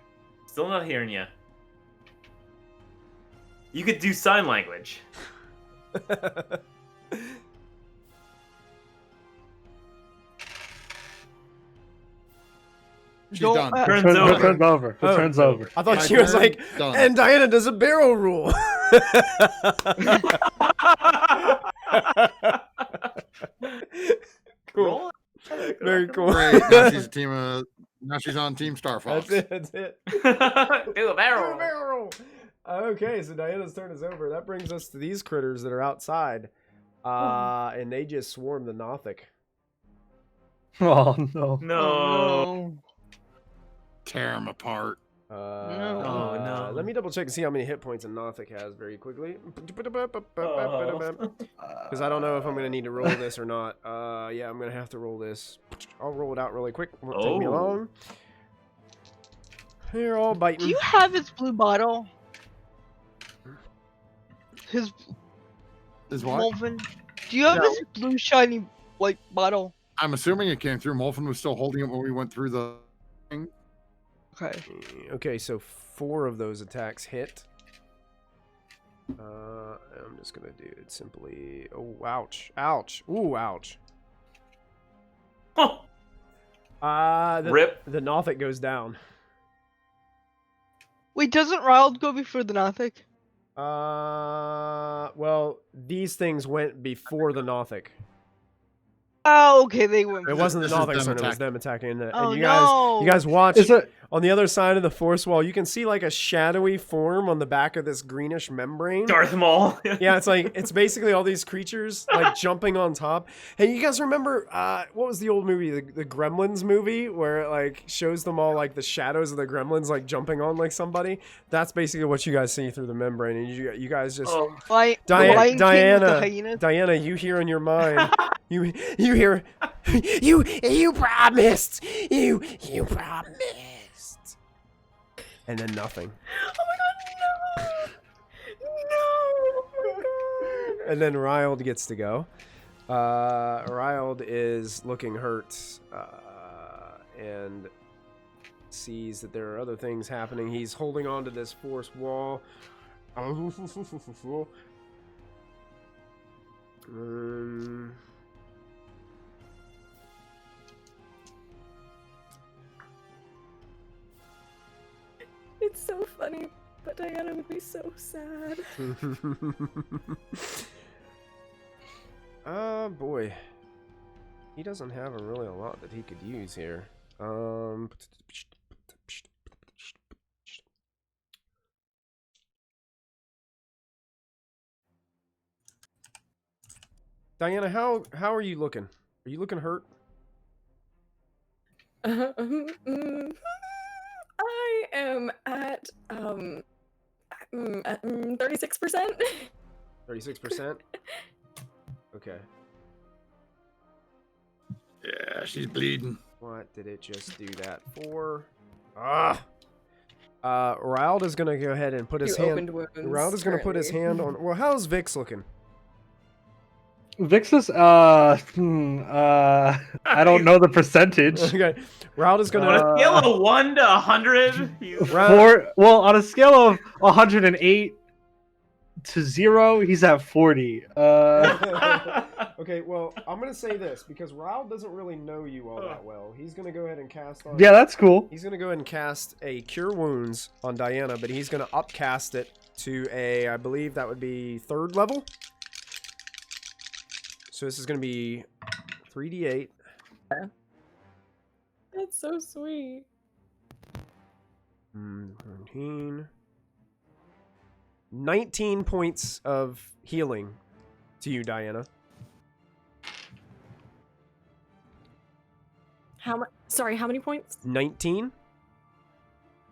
[SPEAKER 4] Still not hearing you. You could do sign language.
[SPEAKER 2] She's
[SPEAKER 3] Don't-
[SPEAKER 2] done.
[SPEAKER 3] uh,
[SPEAKER 4] Turns
[SPEAKER 5] Turns
[SPEAKER 4] over.
[SPEAKER 5] Turns over.
[SPEAKER 1] Oh.
[SPEAKER 5] Turns over.
[SPEAKER 1] I thought
[SPEAKER 2] My
[SPEAKER 1] she was
[SPEAKER 2] turn,
[SPEAKER 1] like,
[SPEAKER 2] done.
[SPEAKER 1] and Diana does a barrel rule. Cool.
[SPEAKER 4] Roll it.
[SPEAKER 1] Very cool.
[SPEAKER 2] Great. Now she's a team of. Now she's on Team Star Fox.
[SPEAKER 1] That's it. That's it.
[SPEAKER 4] Do a
[SPEAKER 1] Do a
[SPEAKER 4] barrel.
[SPEAKER 1] barrel roll. Okay, so Diana's turn is over. That brings us to these critters that are outside. And they just swarm the Nothic.
[SPEAKER 5] Oh no.
[SPEAKER 4] No.
[SPEAKER 3] Oh,
[SPEAKER 2] Tear him apart.
[SPEAKER 4] Oh, no.
[SPEAKER 1] Let me double check and see how many hit points a Nothic has very quickly.
[SPEAKER 4] Oh.
[SPEAKER 1] Because I don't know if I'm going to need to roll this or not. Yeah, I'm going to have to roll this. I'll roll it out really quick. Won't take me
[SPEAKER 4] Oh.
[SPEAKER 1] long. They're all
[SPEAKER 3] do
[SPEAKER 1] biting.
[SPEAKER 3] you have his blue bottle? His
[SPEAKER 2] Is what?
[SPEAKER 3] Molven? Do you have
[SPEAKER 2] No.
[SPEAKER 3] his blue shiny white bottle?
[SPEAKER 2] I'm assuming it came through. Molfen was still holding it when we went through the thing.
[SPEAKER 3] Okay.
[SPEAKER 1] Okay, so 4 of those attacks hit. I'm just going to do it simply. Oh, ouch. Ouch. Ooh, ouch.
[SPEAKER 4] Rip.
[SPEAKER 1] The Nothic goes down.
[SPEAKER 3] Wait, doesn't Riled go before the Nothic?
[SPEAKER 1] Well, these things went before the Nothic.
[SPEAKER 3] Oh, okay, they went.
[SPEAKER 1] It wasn't the
[SPEAKER 2] This is
[SPEAKER 1] Nothic's
[SPEAKER 2] them
[SPEAKER 1] turn, it was
[SPEAKER 2] attacking.
[SPEAKER 1] them attacking. And
[SPEAKER 3] Oh,
[SPEAKER 1] you
[SPEAKER 3] no.
[SPEAKER 1] guys watch
[SPEAKER 5] Is it?
[SPEAKER 1] on the other side of the force wall. You can see like a shadowy form on the back of this greenish membrane.
[SPEAKER 4] Darth Maul.
[SPEAKER 1] Yeah, it's basically all these creatures like jumping on top. Hey, you guys remember what was the old movie, the Gremlins movie, where it like shows them all like the shadows of the Gremlins like jumping on like somebody? That's basically what you guys see through the membrane, and you guys just
[SPEAKER 4] Oh.
[SPEAKER 3] The Lion King with the
[SPEAKER 1] Diana,
[SPEAKER 3] hyenas?
[SPEAKER 1] Diana, you hear in your mind, you hear, you promised, you promised, and then nothing.
[SPEAKER 8] Oh my god, no! No! Oh my god!
[SPEAKER 1] And then Riled gets to go. Riled is looking hurt and sees that there are other things happening. He's holding on to this force wall.
[SPEAKER 8] It's so funny, but Diana would be so sad.
[SPEAKER 1] Boy. He doesn't have really a lot that he could use here. Diana, how are you looking? Are you looking hurt?
[SPEAKER 8] I am at 36%.
[SPEAKER 1] 36%? Okay.
[SPEAKER 2] Yeah, she's bleeding.
[SPEAKER 1] What did it just do that for? Riled is gonna go ahead and put his
[SPEAKER 8] You
[SPEAKER 1] hand.
[SPEAKER 8] opened wounds.
[SPEAKER 1] Riled is gonna put his hand on. Well, how's Vix looking?
[SPEAKER 5] Vix's I don't know the percentage.
[SPEAKER 1] Okay, Riled is
[SPEAKER 4] On
[SPEAKER 1] gonna.
[SPEAKER 4] a scale of 1 to 100, he's
[SPEAKER 5] On a scale of 108 to 0, he's at 40.
[SPEAKER 1] Okay, well, I'm gonna say this because Riled doesn't really know you all that well. He's gonna go ahead and cast on.
[SPEAKER 5] Yeah, that's cool.
[SPEAKER 1] He's gonna go ahead and cast a Cure Wounds on Diana, but he's gonna upcast it to a, I believe that would be 3rd level. So this is gonna be 3d8.
[SPEAKER 8] That's so sweet.
[SPEAKER 1] 19 points of healing to you, Diana.
[SPEAKER 8] Sorry, how many points?
[SPEAKER 1] 19.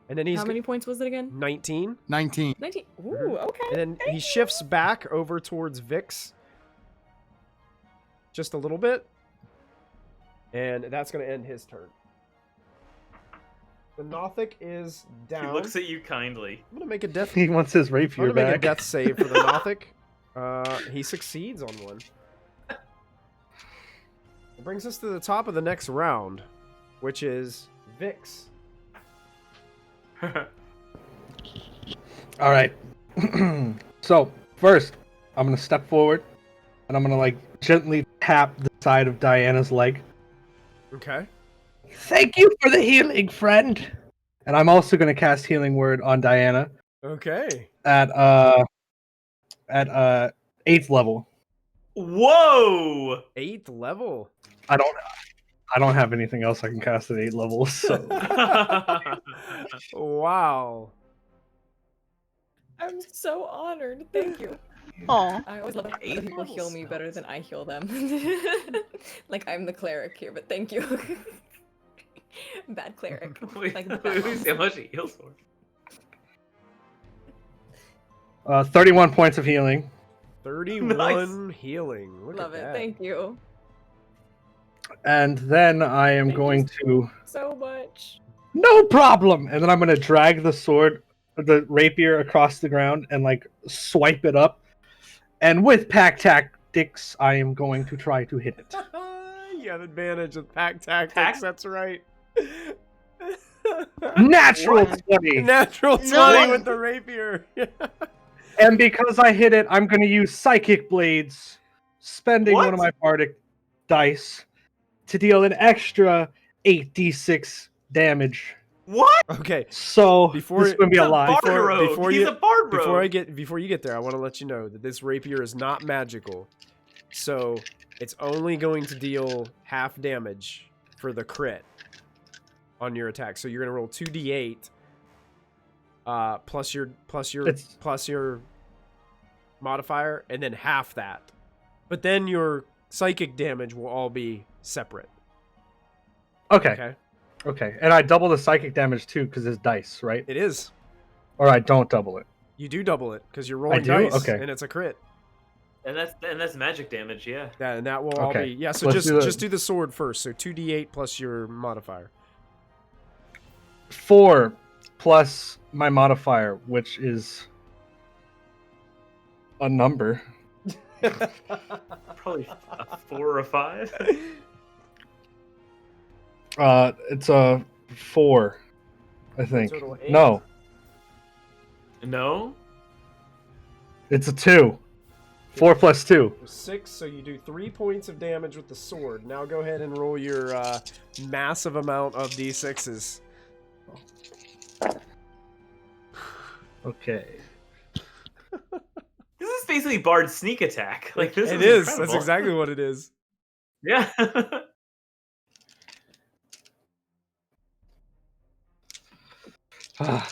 [SPEAKER 1] And then he's
[SPEAKER 8] How many points was it again?
[SPEAKER 1] 19.
[SPEAKER 2] 19.
[SPEAKER 8] 19. Ooh,
[SPEAKER 1] Mhm.
[SPEAKER 8] okay.
[SPEAKER 1] And then he shifts back over towards Vix just a little bit. And that's going to end his turn. The Nothic is down.
[SPEAKER 4] He looks at you kindly.
[SPEAKER 1] I'm going to make a death.
[SPEAKER 5] He wants his
[SPEAKER 1] I'm
[SPEAKER 5] rapier
[SPEAKER 1] going to make a
[SPEAKER 5] back.
[SPEAKER 1] death save for the Nothic. He succeeds on one. It brings us to the top of the next round, which is Vix.
[SPEAKER 5] All right. So first, I'm gonna step forward, and I'm gonna like gently tap the side of Diana's leg.
[SPEAKER 1] Okay.
[SPEAKER 5] Thank you for the healing, friend. And I'm also gonna cast Healing Word on Diana
[SPEAKER 1] Okay.
[SPEAKER 5] at 8th level.
[SPEAKER 4] Whoa!
[SPEAKER 1] 8th level.
[SPEAKER 5] I don't have anything else I can cast at 8 levels. So
[SPEAKER 1] Wow.
[SPEAKER 8] I'm so honored. Thank you.
[SPEAKER 3] Aw.
[SPEAKER 8] I always love it when people heal me better than I heal them. Like I'm the cleric here, but thank you. Bad cleric.
[SPEAKER 4] Wait,
[SPEAKER 8] Like the
[SPEAKER 4] let me
[SPEAKER 8] bad
[SPEAKER 4] see how much he heals for.
[SPEAKER 5] 31 points of healing.
[SPEAKER 1] 31 healing. Look
[SPEAKER 8] Love
[SPEAKER 1] at
[SPEAKER 8] it.
[SPEAKER 1] that.
[SPEAKER 8] Thank you
[SPEAKER 5] And then I am
[SPEAKER 8] Thank you
[SPEAKER 5] going to
[SPEAKER 8] so much.
[SPEAKER 5] no problem. And then I'm gonna drag the rapier across the ground and like swipe it up. And with pack tactics, I am going to try to hit it.
[SPEAKER 1] You have advantage with pack tactics.
[SPEAKER 4] Pack-
[SPEAKER 1] That's right.
[SPEAKER 5] Natural 20.
[SPEAKER 1] Natural 20
[SPEAKER 3] No.
[SPEAKER 1] with the rapier.
[SPEAKER 5] And because I hit it, I'm going to use Psychic Blades, spending one of my Bardic dice to deal an extra 8d6 damage.
[SPEAKER 4] What?
[SPEAKER 1] Okay.
[SPEAKER 5] So
[SPEAKER 1] Before
[SPEAKER 5] this is going to be
[SPEAKER 4] He's
[SPEAKER 5] a lot.
[SPEAKER 4] bard
[SPEAKER 1] Before-
[SPEAKER 4] rogue.
[SPEAKER 1] before
[SPEAKER 4] He's
[SPEAKER 1] you-
[SPEAKER 4] a bard rogue.
[SPEAKER 1] Before you get there, I want to let you know that this rapier is not magical. So it's only going to deal half damage for the crit on your attack. So you're going to roll 2d8 plus your modifier, and then half that. But then your psychic damage will all be separate.
[SPEAKER 5] Okay. And I double the psychic damage too because it's dice, right?
[SPEAKER 1] It is.
[SPEAKER 5] Or I don't double it.
[SPEAKER 1] You do double it because you're rolling
[SPEAKER 5] do?
[SPEAKER 1] dice,
[SPEAKER 5] Okay.
[SPEAKER 1] and it's a crit.
[SPEAKER 4] And that's magic damage, yeah.
[SPEAKER 1] Yeah, and that will all
[SPEAKER 5] Okay.
[SPEAKER 1] be So
[SPEAKER 5] Let's
[SPEAKER 1] just do the sword first. So 2d8 plus your modifier.
[SPEAKER 5] 4 plus my modifier, which is a number.
[SPEAKER 4] Probably a 4 or a 5.
[SPEAKER 5] It's a 4, I think.
[SPEAKER 1] Total 8?
[SPEAKER 5] No,
[SPEAKER 4] No?
[SPEAKER 5] it's a 2. 4 plus 2.
[SPEAKER 1] 6, so you do 3 points of damage with the sword. Now go ahead and roll your massive amount of d6s.
[SPEAKER 5] Okay.
[SPEAKER 4] This is basically Bard sneak attack. Like this
[SPEAKER 1] It
[SPEAKER 4] is
[SPEAKER 1] is. That's
[SPEAKER 4] incredible.
[SPEAKER 1] exactly what it is.
[SPEAKER 4] Yeah.
[SPEAKER 5] Ah.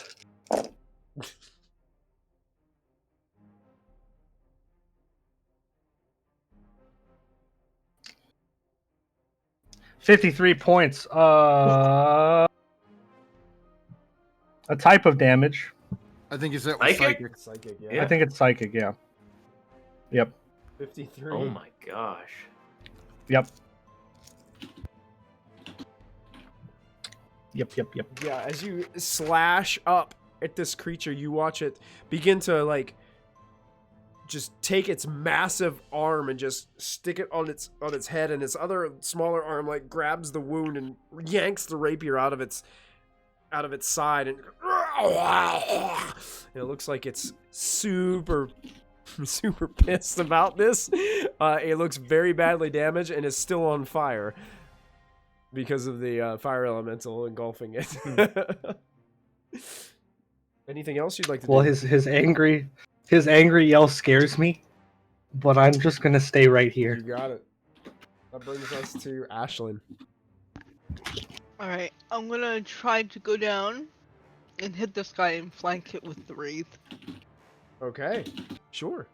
[SPEAKER 5] 53 points. A type of damage.
[SPEAKER 2] I think you said it was
[SPEAKER 4] Psychic?
[SPEAKER 2] psychic.
[SPEAKER 1] Psychic,
[SPEAKER 4] Yeah.
[SPEAKER 5] I think it's psychic, yeah. Yep.
[SPEAKER 1] 53.
[SPEAKER 4] Oh my gosh.
[SPEAKER 5] Yep.
[SPEAKER 1] Yeah, as you slash up at this creature, you watch it begin to like just take its massive arm and just stick it on its head, and its other smaller arm like grabs the wound and yanks the rapier out of its side, and it looks like it's super pissed about this. It looks very badly damaged and is still on fire because of the fire elemental engulfing it. Anything else you'd like to
[SPEAKER 5] Well,
[SPEAKER 1] do?
[SPEAKER 5] his angry yell scares me, but I'm just gonna stay right
[SPEAKER 1] You
[SPEAKER 5] here.
[SPEAKER 1] got it. That brings us to Ashlyn.
[SPEAKER 3] Alright, I'm gonna try to go down and hit this guy and flank it with the wraith.
[SPEAKER 1] Okay, sure.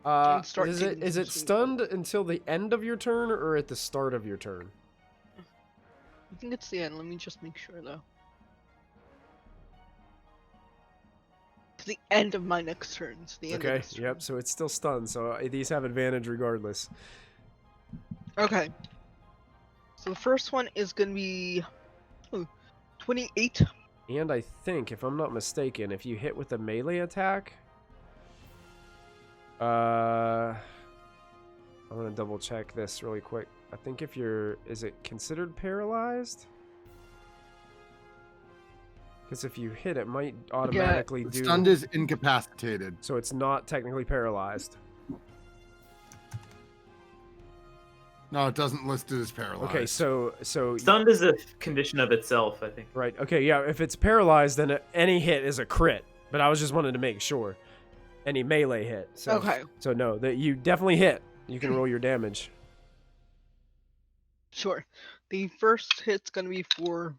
[SPEAKER 3] And start
[SPEAKER 1] Is
[SPEAKER 3] taking
[SPEAKER 1] it
[SPEAKER 3] some swings at
[SPEAKER 1] stunned until the end of your turn or at the start of your turn?
[SPEAKER 3] I think it's the end. Let me just make sure though. To the end of my next turn. It's the end of
[SPEAKER 1] Okay,
[SPEAKER 3] this turn.
[SPEAKER 1] yep, so it's still stunned, so these have advantage regardless.
[SPEAKER 3] Okay. So the first one is gonna be 28.
[SPEAKER 1] And I think, if I'm not mistaken, if you hit with a melee attack, I'm gonna double check this really quick. I think if you're, is it considered paralyzed? Because if you hit, it might automatically do.
[SPEAKER 2] Stunned is incapacitated.
[SPEAKER 1] So it's not technically paralyzed.
[SPEAKER 2] No, it doesn't list it as paralyzed.
[SPEAKER 1] Okay, so
[SPEAKER 4] Stunned is a condition of itself, I think.
[SPEAKER 1] right. Okay, yeah. If it's paralyzed, then any hit is a crit. But I was just wanted to make sure. Any melee hit. So,
[SPEAKER 3] Okay.
[SPEAKER 1] So no, that you definitely hit. You can roll your damage.
[SPEAKER 3] Sure. The first hit's gonna be for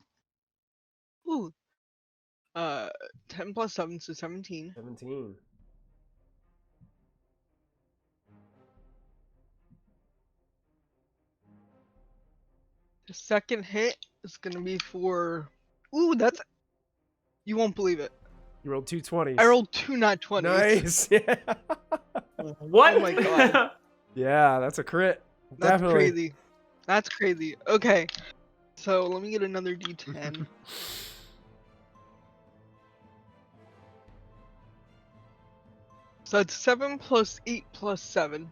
[SPEAKER 3] 10 plus 7, so 17.
[SPEAKER 1] 17.
[SPEAKER 3] The second hit is gonna be for that's, you won't believe it.
[SPEAKER 1] You rolled 2 20s.
[SPEAKER 3] I rolled 2 nat 20s.
[SPEAKER 1] Nice. Yeah.
[SPEAKER 4] What?
[SPEAKER 3] Oh my god.
[SPEAKER 1] Yeah, that's a crit.
[SPEAKER 3] That's
[SPEAKER 1] Definitely.
[SPEAKER 3] crazy. That's crazy. Okay. So let me get another d10. So it's 7 plus 8 plus 7.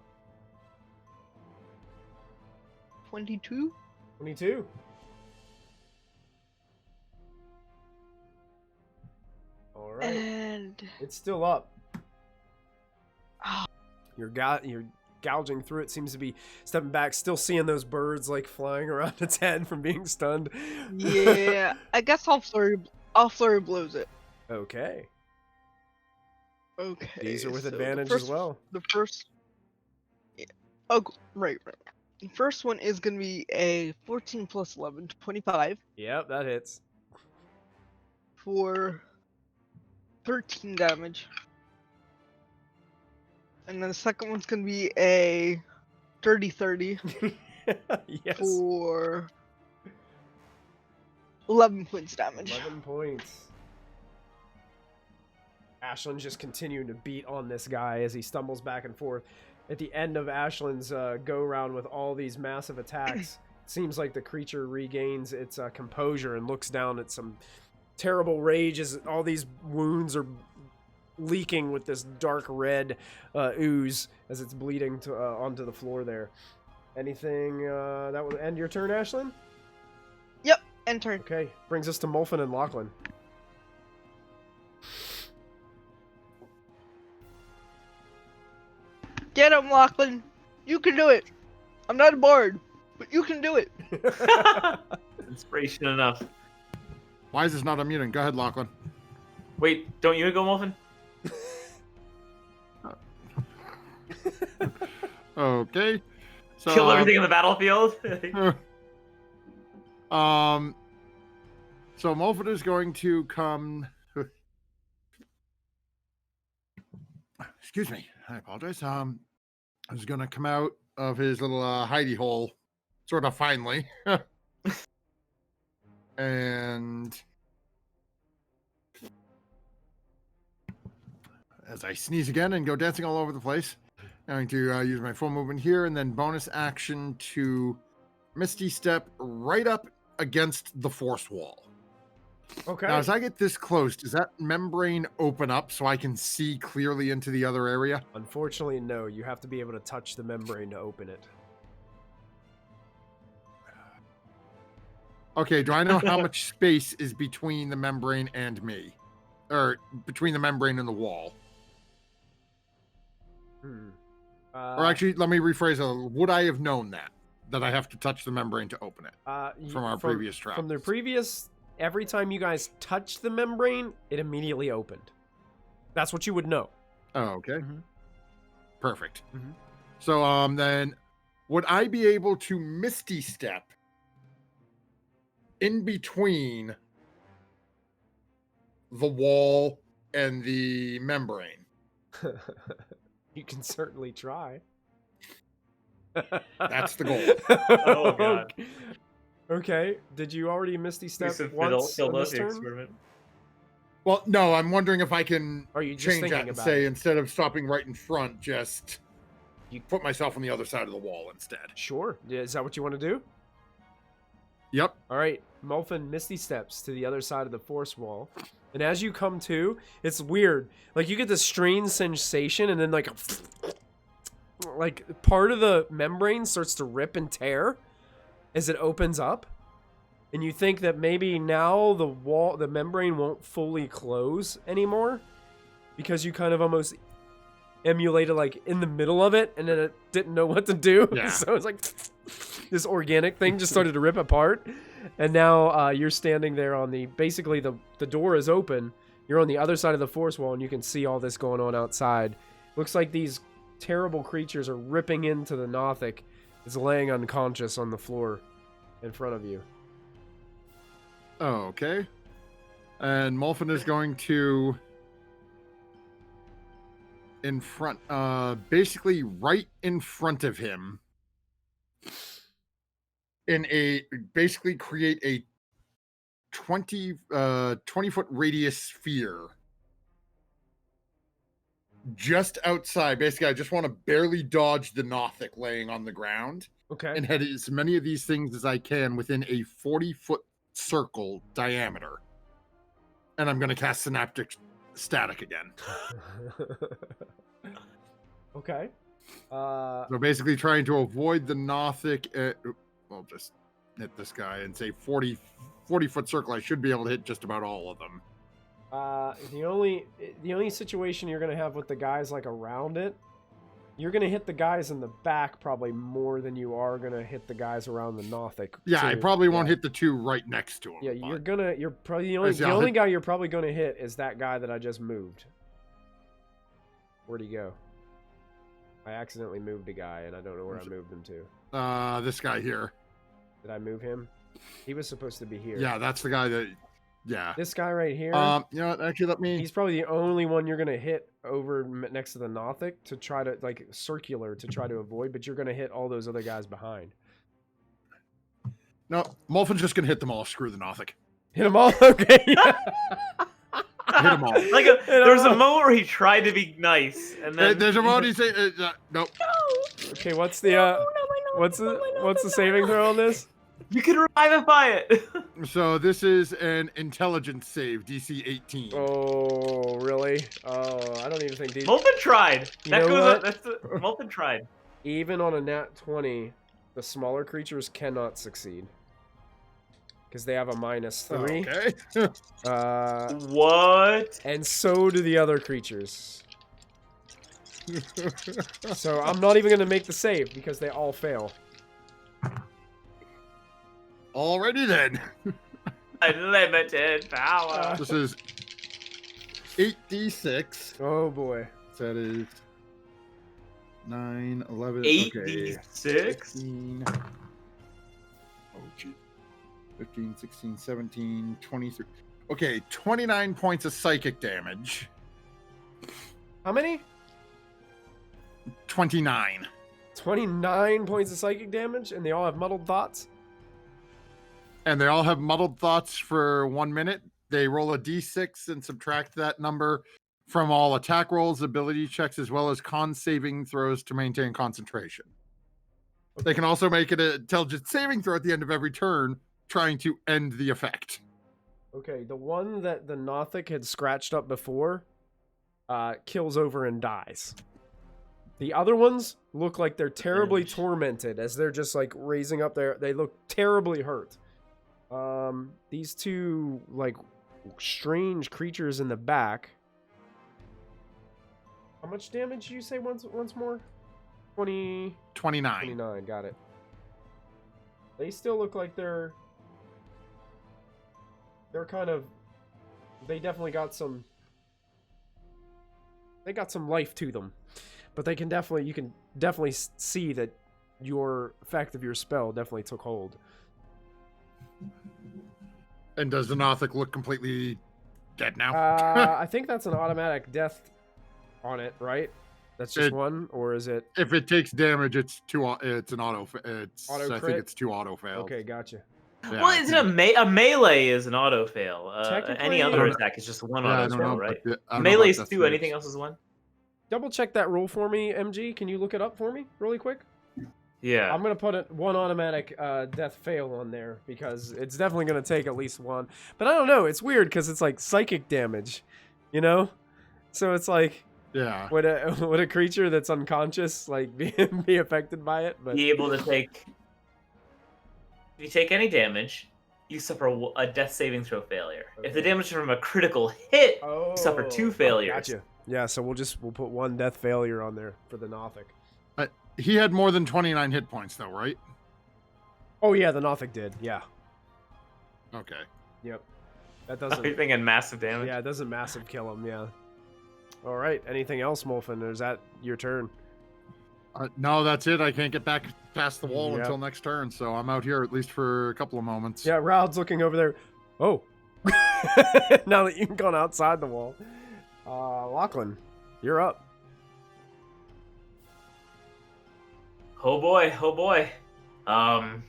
[SPEAKER 3] 22?
[SPEAKER 1] 22. All right.
[SPEAKER 3] And
[SPEAKER 1] It's still up.
[SPEAKER 3] Ah.
[SPEAKER 1] You're gouging through it. Seems to be stepping back, still seeing those birds like flying around its head from being stunned.
[SPEAKER 3] yeah, I guess I'll flurry blows it.
[SPEAKER 1] Okay.
[SPEAKER 3] Okay.
[SPEAKER 1] These are with
[SPEAKER 3] so the
[SPEAKER 1] advantage
[SPEAKER 3] first-
[SPEAKER 1] as well.
[SPEAKER 3] The first. Yeah. Oh, right. The first one is gonna be a 14 plus 11, 25
[SPEAKER 1] Yep, that hits.
[SPEAKER 3] for 13 damage. And then the second one's gonna be a 30
[SPEAKER 1] Yes.
[SPEAKER 3] for 11 points damage.
[SPEAKER 1] 11 points. Ashland's just continuing to beat on this guy as he stumbles back and forth. At the end of Ashland's go-round with all these massive attacks, it seems like the creature regains its composure and looks down at some terrible rage as all these wounds are leaking with this dark red ooze as it's bleeding onto the floor there. Anything that will end your turn, Ashland?
[SPEAKER 3] Yep, end turn.
[SPEAKER 1] Okay, brings us to Molfin and Lachlan.
[SPEAKER 3] Get him, Lachlan. You can do it. I'm not a bard, but you can do it.
[SPEAKER 4] Inspiration enough.
[SPEAKER 2] Why is this not a mutant? Go ahead, Lachlan.
[SPEAKER 4] Wait, don't you go, Muffin?
[SPEAKER 2] Okay. So,
[SPEAKER 4] Kill everything on the battlefield?
[SPEAKER 2] So Mulford is going to come. Excuse me. I apologize. Is going to come out of his little hidey hole, sort of finally, and as I sneeze again and go dancing all over the place, I'm going to use my full movement here, and then bonus action to Misty Step right up against the force wall.
[SPEAKER 1] Okay.
[SPEAKER 2] Now, as I get this close, does that membrane open up so I can see clearly into the other area?
[SPEAKER 1] Unfortunately, no. You have to be able to touch the membrane to open it.
[SPEAKER 2] Okay, do I know how much space is between the membrane and me? Or between the membrane and the wall? Or actually, let me rephrase it. Would I have known that I have to touch the membrane to open it from our previous trial?
[SPEAKER 1] From the previous, every time you guys touched the membrane, it immediately opened. That's what you would know.
[SPEAKER 2] Oh, okay.
[SPEAKER 1] Mhm.
[SPEAKER 2] Perfect.
[SPEAKER 1] Mhm.
[SPEAKER 2] So then would I be able to Misty Step in between the wall and the membrane.
[SPEAKER 1] You can certainly try.
[SPEAKER 2] That's the goal.
[SPEAKER 4] Oh, God.
[SPEAKER 1] Okay. Did you already Misty
[SPEAKER 4] Do
[SPEAKER 1] Step
[SPEAKER 4] some
[SPEAKER 1] once on this
[SPEAKER 4] Philadelphia
[SPEAKER 1] turn?
[SPEAKER 4] experiment.
[SPEAKER 2] Well, no, I'm wondering if I can
[SPEAKER 1] Or are you just
[SPEAKER 2] change
[SPEAKER 1] thinking
[SPEAKER 2] that and
[SPEAKER 1] about
[SPEAKER 2] say
[SPEAKER 1] it?
[SPEAKER 2] instead of stopping right in front, just
[SPEAKER 1] You-
[SPEAKER 2] put myself on the other side of the wall instead.
[SPEAKER 1] Sure. Yeah, is that what you want to do?
[SPEAKER 2] Yep.
[SPEAKER 1] All right. Molphin Misty Steps to the other side of the force wall. And as you come to, it's weird. Like, you get this strange sensation, and then, like part of the membrane starts to rip and tear as it opens up. And you think that maybe now the membrane won't fully close anymore because you kind of almost emulated like in the middle of it, and then it didn't know what to do.
[SPEAKER 2] Yeah.
[SPEAKER 1] So it's like this organic thing just started to rip apart. And now you're standing there on basically the door is open. You're on the other side of the force wall, and you can see all this going on outside. Looks like these terrible creatures are ripping into the Nothic. It's laying unconscious on the floor in front of you.
[SPEAKER 2] Okay. And Molphin is going to basically right in front of him basically create a 20 foot radius sphere just outside. Basically, I just want to barely dodge the Nothic laying on the ground
[SPEAKER 1] Okay.
[SPEAKER 2] and head as many of these things as I can within a 40-foot circle diameter. And I'm going to cast Synaptic Static again.
[SPEAKER 1] Okay.
[SPEAKER 2] So basically trying to avoid the Nothic. I'll just hit this guy and say 40-foot circle. I should be able to hit just about all of them.
[SPEAKER 1] The only situation you're gonna have with the guys like around it, you're gonna hit the guys in the back probably more than you are gonna hit the guys around the Nothic.
[SPEAKER 2] Yeah, I
[SPEAKER 1] too.
[SPEAKER 2] probably won't
[SPEAKER 1] Yeah.
[SPEAKER 2] hit the two right next to him.
[SPEAKER 1] Yeah,
[SPEAKER 2] but-
[SPEAKER 1] you're probably the
[SPEAKER 2] I'll
[SPEAKER 1] only
[SPEAKER 2] hit-
[SPEAKER 1] guy you're probably gonna hit is that guy that I just moved. Where'd he go? I accidentally moved a guy, and I don't know where I moved him to.
[SPEAKER 2] This guy here.
[SPEAKER 1] Did I move him? He was supposed to be here.
[SPEAKER 2] Yeah, that's the guy that. Yeah.
[SPEAKER 1] This guy right here.
[SPEAKER 2] You know what? Actually, let me.
[SPEAKER 1] He's probably the only one you're gonna hit over next to the Nothic to try to like circular to try to avoid, but you're gonna hit all those other guys behind.
[SPEAKER 2] No, Molfin's just gonna hit them all. Screw the Nothic.
[SPEAKER 1] Hit them all. Okay.
[SPEAKER 2] Hit them all.
[SPEAKER 4] Like there was a moment where he tried to be nice, and then
[SPEAKER 2] There's a moment he say, nope.
[SPEAKER 1] Okay, what's the what's the saving throw on this?
[SPEAKER 4] You can revivify it.
[SPEAKER 2] So this is an intelligence save, DC 18.
[SPEAKER 1] Oh, really? Oh, I don't even think these.
[SPEAKER 4] Molten tried.
[SPEAKER 1] You
[SPEAKER 4] That
[SPEAKER 1] know
[SPEAKER 4] goes.
[SPEAKER 1] what?
[SPEAKER 4] That's Molten tried.
[SPEAKER 1] Even on a nat 20, the smaller creatures cannot succeed because they have a -3.
[SPEAKER 2] Okay.
[SPEAKER 4] What?
[SPEAKER 1] And so do the other creatures. So I'm not even gonna make the save because they all fail.
[SPEAKER 2] Alrighty then.
[SPEAKER 4] Unlimited power.
[SPEAKER 2] This is 8d6.
[SPEAKER 1] Oh boy.
[SPEAKER 2] That is 9, 11,
[SPEAKER 4] 8d6?
[SPEAKER 2] 16. Oh, gee. 15, 16, 17, 23. Okay, 29 points of psychic damage.
[SPEAKER 1] How many?
[SPEAKER 2] 29.
[SPEAKER 1] 29 points of psychic damage, and they all have muddled thoughts.
[SPEAKER 2] And they all have muddled thoughts for 1 minute. They roll a d6 and subtract that number from all attack rolls, ability checks, as well as con saving throws to maintain concentration. They can also make it an intelligence saving throw at the end of every turn, trying to end the effect.
[SPEAKER 1] Okay, the one that the Nothic had scratched up before kills over and dies. The other ones look like they're terribly tormented as they're just like raising up they look terribly hurt. These two like strange creatures in the back. How much damage did you say once more? 29. 29, got it. They still look like they're kind of, they definitely got some, they got some life to them. But they can definitely, you can definitely see that your effect of your spell definitely took hold.
[SPEAKER 2] And does the Nothic look completely dead now.
[SPEAKER 1] I think that's an automatic death on it, right? That's just one, or is it
[SPEAKER 2] If it takes damage, it's an auto.
[SPEAKER 1] Auto
[SPEAKER 2] I think
[SPEAKER 1] crit?
[SPEAKER 2] it's 2 auto fails.
[SPEAKER 1] okay? Gotcha.
[SPEAKER 2] Yeah,
[SPEAKER 4] well,
[SPEAKER 2] I
[SPEAKER 4] isn't
[SPEAKER 2] think.
[SPEAKER 4] a melee is an auto fail? Any
[SPEAKER 1] Technically-
[SPEAKER 4] other
[SPEAKER 1] I
[SPEAKER 2] don't
[SPEAKER 4] attack is just one
[SPEAKER 2] Yeah, I
[SPEAKER 4] auto
[SPEAKER 2] don't
[SPEAKER 4] fail,
[SPEAKER 2] know.
[SPEAKER 4] right?
[SPEAKER 2] But I don't know about
[SPEAKER 4] Melee's
[SPEAKER 2] death
[SPEAKER 4] 2.
[SPEAKER 2] saves.
[SPEAKER 4] Anything else is 1?
[SPEAKER 1] Double check that rule for me, MG. Can you look it up for me really quick?
[SPEAKER 4] Yeah.
[SPEAKER 1] I'm gonna put one automatic death fail on there because it's definitely gonna take at least one. But I don't know. It's weird because it's like psychic damage, you know. So it's like
[SPEAKER 2] Yeah.
[SPEAKER 1] would a creature that's unconscious like be affected by it? But
[SPEAKER 4] Be able to take. If you take any damage, you suffer a death saving throw failure. If the damage is from a critical hit, you suffer 2 failures.
[SPEAKER 1] Gotcha. Yeah, so we'll put one death failure on there for the Nothic.
[SPEAKER 2] He had more than 29 hit points, though, right?
[SPEAKER 1] Oh yeah, the Nothic did. Yeah.
[SPEAKER 2] Okay.
[SPEAKER 1] Yep. That
[SPEAKER 4] Are you
[SPEAKER 1] doesn't.
[SPEAKER 4] thinking massive damage?
[SPEAKER 1] Yeah, it doesn't massive kill him. Yeah. All right. Anything else, Molfin? Or is that your turn?
[SPEAKER 2] No, that's it. I can't get back past the wall
[SPEAKER 1] Yep.
[SPEAKER 2] until next turn, so I'm out here at least for a couple of moments.
[SPEAKER 1] Yeah, Raud's looking over there. Oh. Now that you've gone outside the wall. Lachlan, you're up.
[SPEAKER 4] Oh boy, oh boy. Of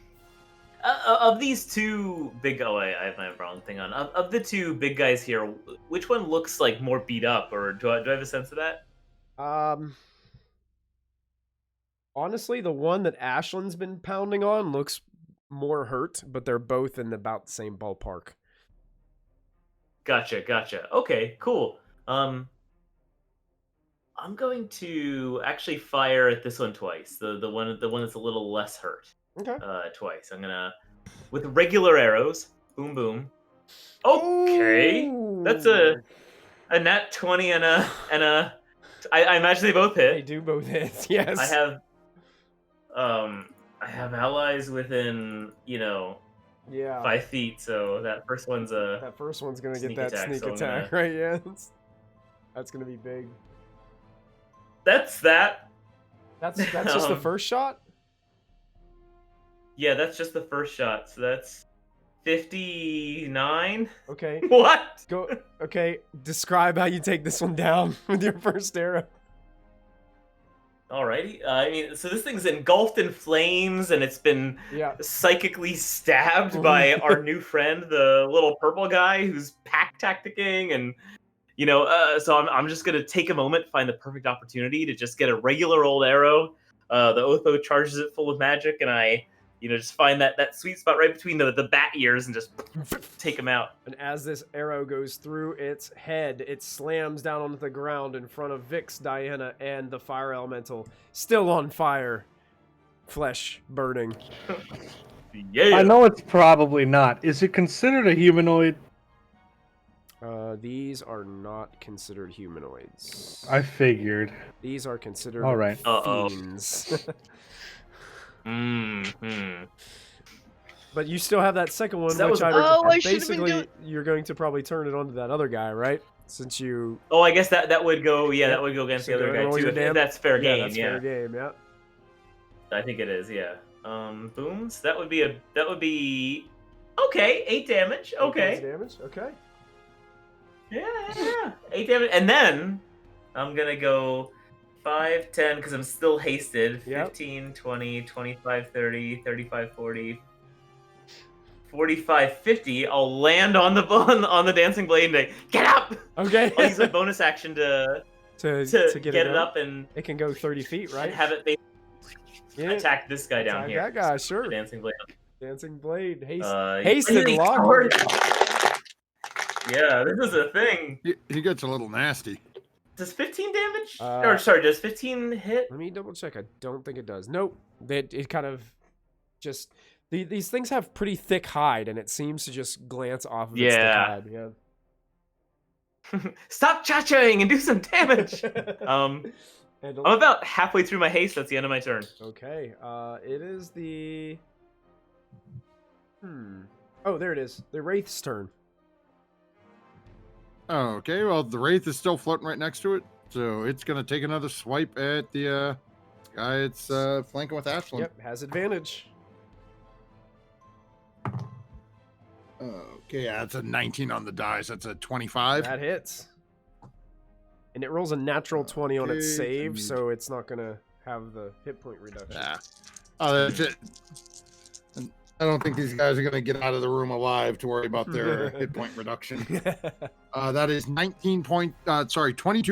[SPEAKER 4] these two big, I have my wrong thing on. Of the two big guys here, which one looks like more beat up, or do I have a sense of that?
[SPEAKER 1] Honestly, the one that Ashland's been pounding on looks more hurt, but they're both in about the same ballpark.
[SPEAKER 4] Gotcha. Okay, cool. I'm going to actually fire at this one twice. The one that's a little less hurt.
[SPEAKER 1] Okay.
[SPEAKER 4] Twice. I'm gonna with regular arrows. Boom, boom. Okay, that's a nat 20 and a. I imagine they both hit.
[SPEAKER 1] They do both hit. Yes.
[SPEAKER 4] I have allies within
[SPEAKER 1] Yeah.
[SPEAKER 4] 5 feet, so that first one's a.
[SPEAKER 1] That first one's gonna
[SPEAKER 4] Sneak
[SPEAKER 1] get that
[SPEAKER 4] attack,
[SPEAKER 1] sneak
[SPEAKER 4] so I'm
[SPEAKER 1] attack, right? Yeah. That's gonna be big.
[SPEAKER 4] That's that.
[SPEAKER 1] That's just the first shot.
[SPEAKER 4] Yeah, that's just the first shot. So that's 59.
[SPEAKER 1] Okay.
[SPEAKER 4] What?
[SPEAKER 1] Go. Okay. Describe how you take this one down with your first arrow.
[SPEAKER 4] Alrighty. I mean, so this thing's engulfed in flames, and it's been
[SPEAKER 1] Yeah.
[SPEAKER 4] psychically stabbed by our new friend, the little purple guy who's pack tacticking, and so I'm just gonna take a moment, find the perfect opportunity to just get a regular old arrow. The Otho charges it full of magic, and I, just find that sweet spot right between the bat ears and just take him out.
[SPEAKER 1] And as this arrow goes through its head, it slams down onto the ground in front of Vix, Diana, and the fire elemental, still on fire, flesh burning.
[SPEAKER 4] Yeah.
[SPEAKER 5] I know it's probably not. Is it considered a humanoid?
[SPEAKER 1] These are not considered humanoids.
[SPEAKER 5] I figured.
[SPEAKER 1] These are considered
[SPEAKER 5] All right.
[SPEAKER 1] fiends.
[SPEAKER 4] Mm-hmm.
[SPEAKER 1] But you still have that second one,
[SPEAKER 4] So that
[SPEAKER 1] which
[SPEAKER 4] was-
[SPEAKER 1] I
[SPEAKER 3] Oh, I should've been
[SPEAKER 1] basically
[SPEAKER 3] doing-
[SPEAKER 1] you're going to probably turn it onto that other guy, right? Since you
[SPEAKER 4] Oh, I guess that would go. Yeah,
[SPEAKER 1] Yep.
[SPEAKER 4] that would go against
[SPEAKER 1] So
[SPEAKER 4] the other
[SPEAKER 1] go
[SPEAKER 4] guy
[SPEAKER 1] roll
[SPEAKER 4] too.
[SPEAKER 1] your
[SPEAKER 4] If that's fair game.
[SPEAKER 1] that's
[SPEAKER 4] Yeah,
[SPEAKER 1] fair game. Yeah.
[SPEAKER 4] I think it is. Yeah. Booms. That would be. Okay, 8 damage. Okay.
[SPEAKER 1] 8 damage. Okay.
[SPEAKER 4] Yeah. 8 damage, and then I'm gonna go 5, 10 because I'm still hasted.
[SPEAKER 1] Yep.
[SPEAKER 4] 15, 20, 25, 30, 35, 40, 45, 50. I'll land on the dancing blade and get up.
[SPEAKER 1] Okay.
[SPEAKER 4] I'll use a bonus action to
[SPEAKER 1] to
[SPEAKER 4] get it up and
[SPEAKER 1] It can go 30 feet, right?
[SPEAKER 4] have it
[SPEAKER 1] Yeah.
[SPEAKER 4] attack this guy down
[SPEAKER 1] Attack
[SPEAKER 4] here.
[SPEAKER 1] that guy, sure.
[SPEAKER 4] Dancing blade.
[SPEAKER 1] Dancing blade. Haste.
[SPEAKER 4] Hasted
[SPEAKER 1] Hasted lock.
[SPEAKER 4] Yeah, this is a thing.
[SPEAKER 2] He gets a little nasty.
[SPEAKER 4] Does 15 damage?
[SPEAKER 1] Uh,
[SPEAKER 4] Does 15 hit?
[SPEAKER 1] Let me double check. I don't think it does. Nope. It kind of just these things have pretty thick hide, and it seems to just glance off of its thick
[SPEAKER 4] Yeah.
[SPEAKER 1] hide. Yeah.
[SPEAKER 4] Stop cha-chaing and do some damage.
[SPEAKER 1] And
[SPEAKER 4] I'm about halfway through my haste. That's the end of my turn.
[SPEAKER 1] okay. It is the. Oh, there it is. The Wraith's turn.
[SPEAKER 2] Okay, well, the Wraith is still floating right next to it, so it's going to take another swipe at the guy it's flanking with Ashland.
[SPEAKER 1] Yep, has advantage.
[SPEAKER 2] Okay, yeah, that's a 19 on the dice. That's a 25.
[SPEAKER 1] That hits. And it rolls a natural 20 on its
[SPEAKER 2] Okay,
[SPEAKER 1] save,
[SPEAKER 2] and-
[SPEAKER 1] so it's not gonna have the hit point reduction.
[SPEAKER 2] Yeah. Oh, that's it. And I don't think these guys are going to get out of the room alive to worry about their hit point reduction. That is 22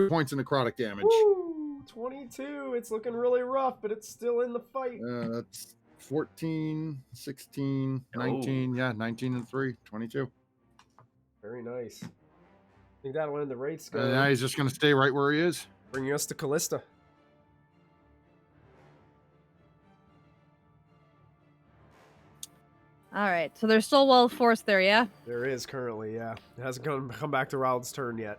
[SPEAKER 2] points of necrotic damage.
[SPEAKER 1] Woo! 22. It's looking really rough, but it's still in the fight.
[SPEAKER 2] That's 14, 16, 19. Yeah, 19 and 3, 22.
[SPEAKER 1] Very nice. I think that'll end the rates.
[SPEAKER 2] And now he's just going to stay right where he is.
[SPEAKER 1] Bringing us to Callista.
[SPEAKER 7] All right, so there's still wild force there, yeah?
[SPEAKER 1] There is currently, yeah. It hasn't come back to Raold's turn yet.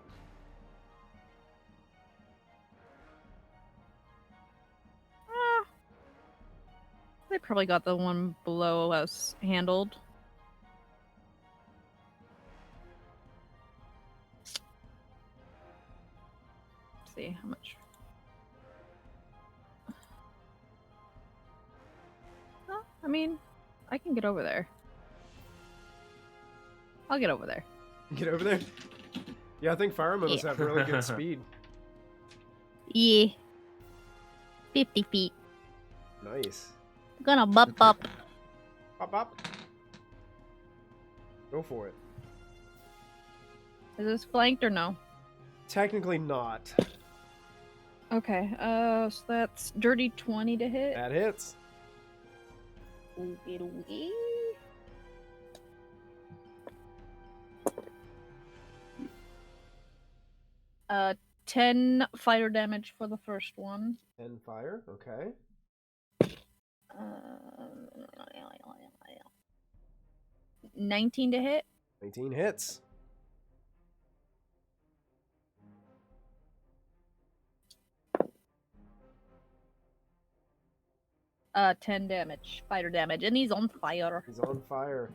[SPEAKER 7] They probably got the one below us handled. Let's see how much. Oh, I mean, I can get over there. I'll get over there.
[SPEAKER 1] Get over there. Yeah, I think fire mimics have really good speed.
[SPEAKER 7] Yeah. 50 feet.
[SPEAKER 1] Nice.
[SPEAKER 7] I'm gonna bump up.
[SPEAKER 1] Pop, pop. Go for it.
[SPEAKER 7] Is this flanked or no?
[SPEAKER 1] Technically not.
[SPEAKER 7] Okay, so that's dirty 20 to hit.
[SPEAKER 1] That hits.
[SPEAKER 7] Okie-dokie. 10 fire damage for the first one.
[SPEAKER 1] 10 fire, okay.
[SPEAKER 7] 19 to hit.
[SPEAKER 1] 19 hits.
[SPEAKER 7] Uh, 10 damage, fire damage, and he's on fire.
[SPEAKER 1] He's on fire.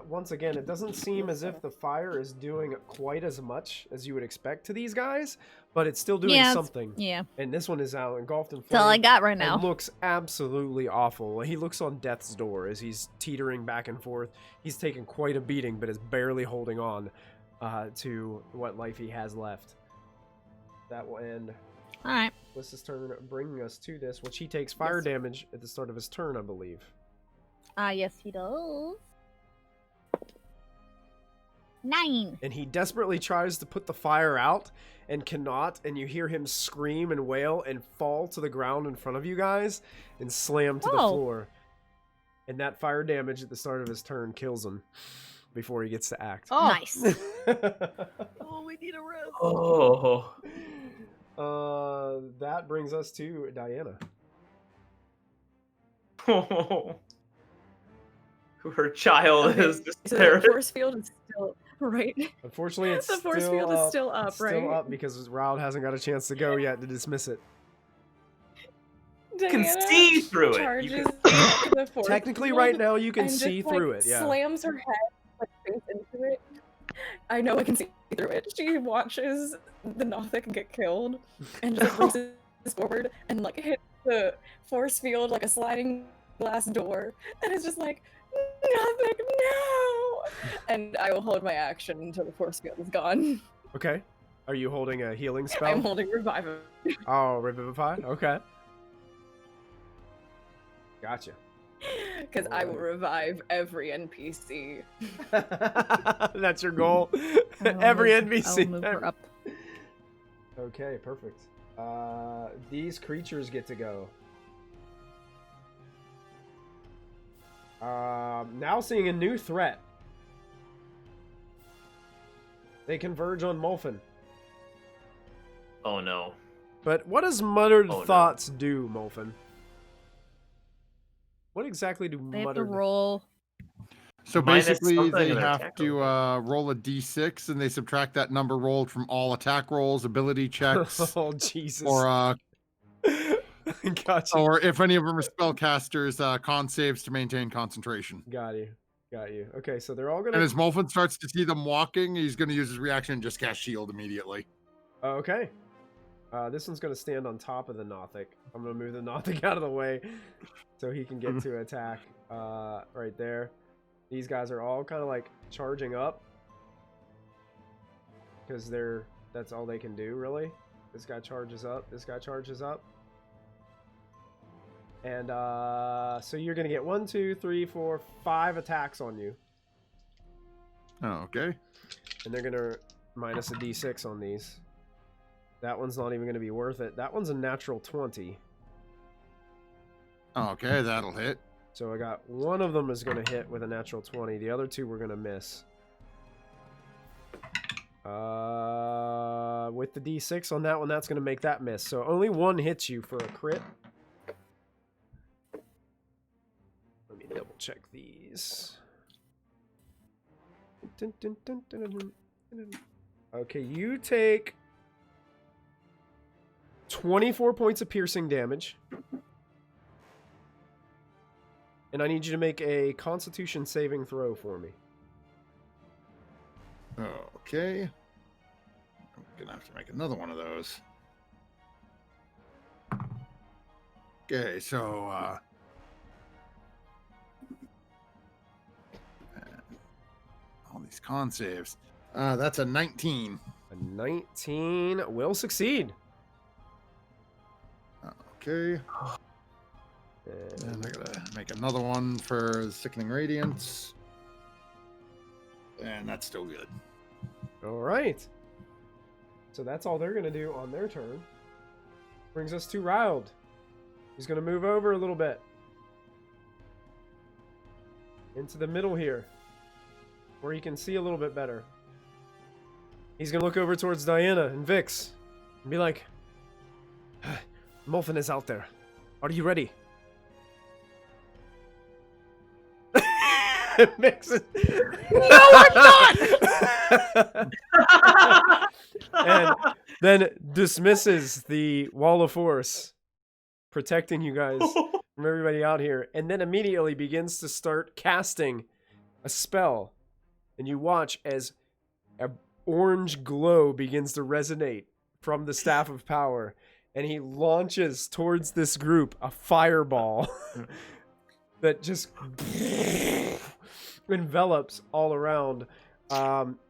[SPEAKER 1] Once again, it doesn't seem as if the fire is doing quite as much as you would expect to these guys, but it's still doing something.
[SPEAKER 7] Yeah.
[SPEAKER 1] And this one is out engulfed in
[SPEAKER 7] That's all I
[SPEAKER 1] flame.
[SPEAKER 7] got right now.
[SPEAKER 1] And looks absolutely awful. He looks on death's door as he's teetering back and forth. He's taken quite a beating, but is barely holding on to what life he has left. That will end
[SPEAKER 7] All right.
[SPEAKER 1] Lisa's turn, bringing us to this, which he takes fire damage at the start of his turn, I believe.
[SPEAKER 7] Yes, he does. 9.
[SPEAKER 1] And he desperately tries to put the fire out and cannot, and you hear him scream and wail and fall to the ground in front of you guys and slam to the floor. And that fire damage at the start of his turn kills him before he gets to act.
[SPEAKER 3] Oh,
[SPEAKER 7] Nice.
[SPEAKER 3] Oh, we need a rest.
[SPEAKER 4] Oh.
[SPEAKER 1] That brings us to Diana.
[SPEAKER 4] Her child is just
[SPEAKER 8] So
[SPEAKER 4] there.
[SPEAKER 8] the force field is still right.
[SPEAKER 1] Unfortunately, it's
[SPEAKER 8] The force
[SPEAKER 1] still
[SPEAKER 8] field
[SPEAKER 1] up.
[SPEAKER 8] is still up,
[SPEAKER 1] It's
[SPEAKER 8] right?
[SPEAKER 1] Still up because Raold hasn't got a chance to go yet to dismiss it.
[SPEAKER 4] You can
[SPEAKER 8] Diana
[SPEAKER 4] see through it. You
[SPEAKER 8] charges
[SPEAKER 4] can...
[SPEAKER 8] into the force
[SPEAKER 1] Technically,
[SPEAKER 8] field
[SPEAKER 1] right now, you can
[SPEAKER 8] and
[SPEAKER 1] see
[SPEAKER 8] just,
[SPEAKER 1] through
[SPEAKER 8] like,
[SPEAKER 1] it. Yeah.
[SPEAKER 8] Slams her head like face into it. I know I can see through it. She watches the Nothic get killed and just like, brings forward and like hits the force field like a sliding glass door, and it's just like Nothic, no! And I will hold my action until the force field is gone.
[SPEAKER 1] Okay. Are you holding a healing spell?
[SPEAKER 8] I'm holding revive.
[SPEAKER 1] Oh, Revivify? Okay. Gotcha.
[SPEAKER 8] Because I will revive every NPC.
[SPEAKER 1] That's your goal?
[SPEAKER 7] I'll
[SPEAKER 1] Every
[SPEAKER 7] move-
[SPEAKER 1] NPC.
[SPEAKER 7] I'll move her up.
[SPEAKER 1] Okay, perfect. These creatures get to go. Now seeing a new threat. They converge on Molfin.
[SPEAKER 4] Oh no.
[SPEAKER 1] But what does Muttered
[SPEAKER 4] Oh, no.
[SPEAKER 1] Thoughts do, Molfin? What exactly do
[SPEAKER 7] They have to
[SPEAKER 1] Muttered...
[SPEAKER 7] roll.
[SPEAKER 2] So
[SPEAKER 4] Minus
[SPEAKER 2] basically,
[SPEAKER 4] something
[SPEAKER 2] they
[SPEAKER 4] in their
[SPEAKER 2] have
[SPEAKER 4] attack
[SPEAKER 2] to
[SPEAKER 4] roll.
[SPEAKER 2] roll a d6, and they subtract that number rolled from all attack rolls, ability checks,
[SPEAKER 1] Oh, Jesus.
[SPEAKER 2] or
[SPEAKER 1] Gotcha.
[SPEAKER 2] or if any of them are spellcasters, con saves to maintain concentration.
[SPEAKER 1] Got you. Got you. Okay, so they're all gonna...
[SPEAKER 2] And as Molfin starts to see them walking, he's going to use his reaction and just cast shield immediately.
[SPEAKER 1] Okay. This one's going to stand on top of the Nothic. I'm going to move the Nothic out of the way so he can get to attack right there. These guys are all kind of like charging up because that's all they can do, really. This guy charges up. This guy charges up. And so you're going to get 1, 2, 3, 4, 5 attacks on you.
[SPEAKER 2] Oh, okay.
[SPEAKER 1] And they're going to minus a d6 on these. That one's not even going to be worth it. That one's a natural 20.
[SPEAKER 2] Okay, that'll hit.
[SPEAKER 1] So I got one of them is going to hit with a natural 20. The other two we're going to miss. With the d6 on that one, that's going to make that miss. So only one hits you for a crit. Let me double check these. Okay, you take 24 points of piercing damage. And I need you to make a Constitution saving throw for me.
[SPEAKER 2] Okay. I'm gonna have to make another one of those. Okay, so all these con saves. That's a 19.
[SPEAKER 1] A 19 will succeed.
[SPEAKER 2] Okay. And I gotta make another one for Sickening Radiance. And that's still good.
[SPEAKER 1] All right. So that's all they're going to do on their turn. Brings us to Riled. He's going to move over a little bit. Into the middle here. Where he can see a little bit better. He's going to look over towards Diana and Vix. And be like, Molfen is out there. Are you ready? Vix is...
[SPEAKER 2] No, I'm not!
[SPEAKER 1] And then dismisses the wall of force, protecting you guys from everybody out here, and then immediately begins to start casting a spell. And you watch as an orange glow begins to resonate from the Staff of Power, and he launches towards this group a fireball that just envelops all around.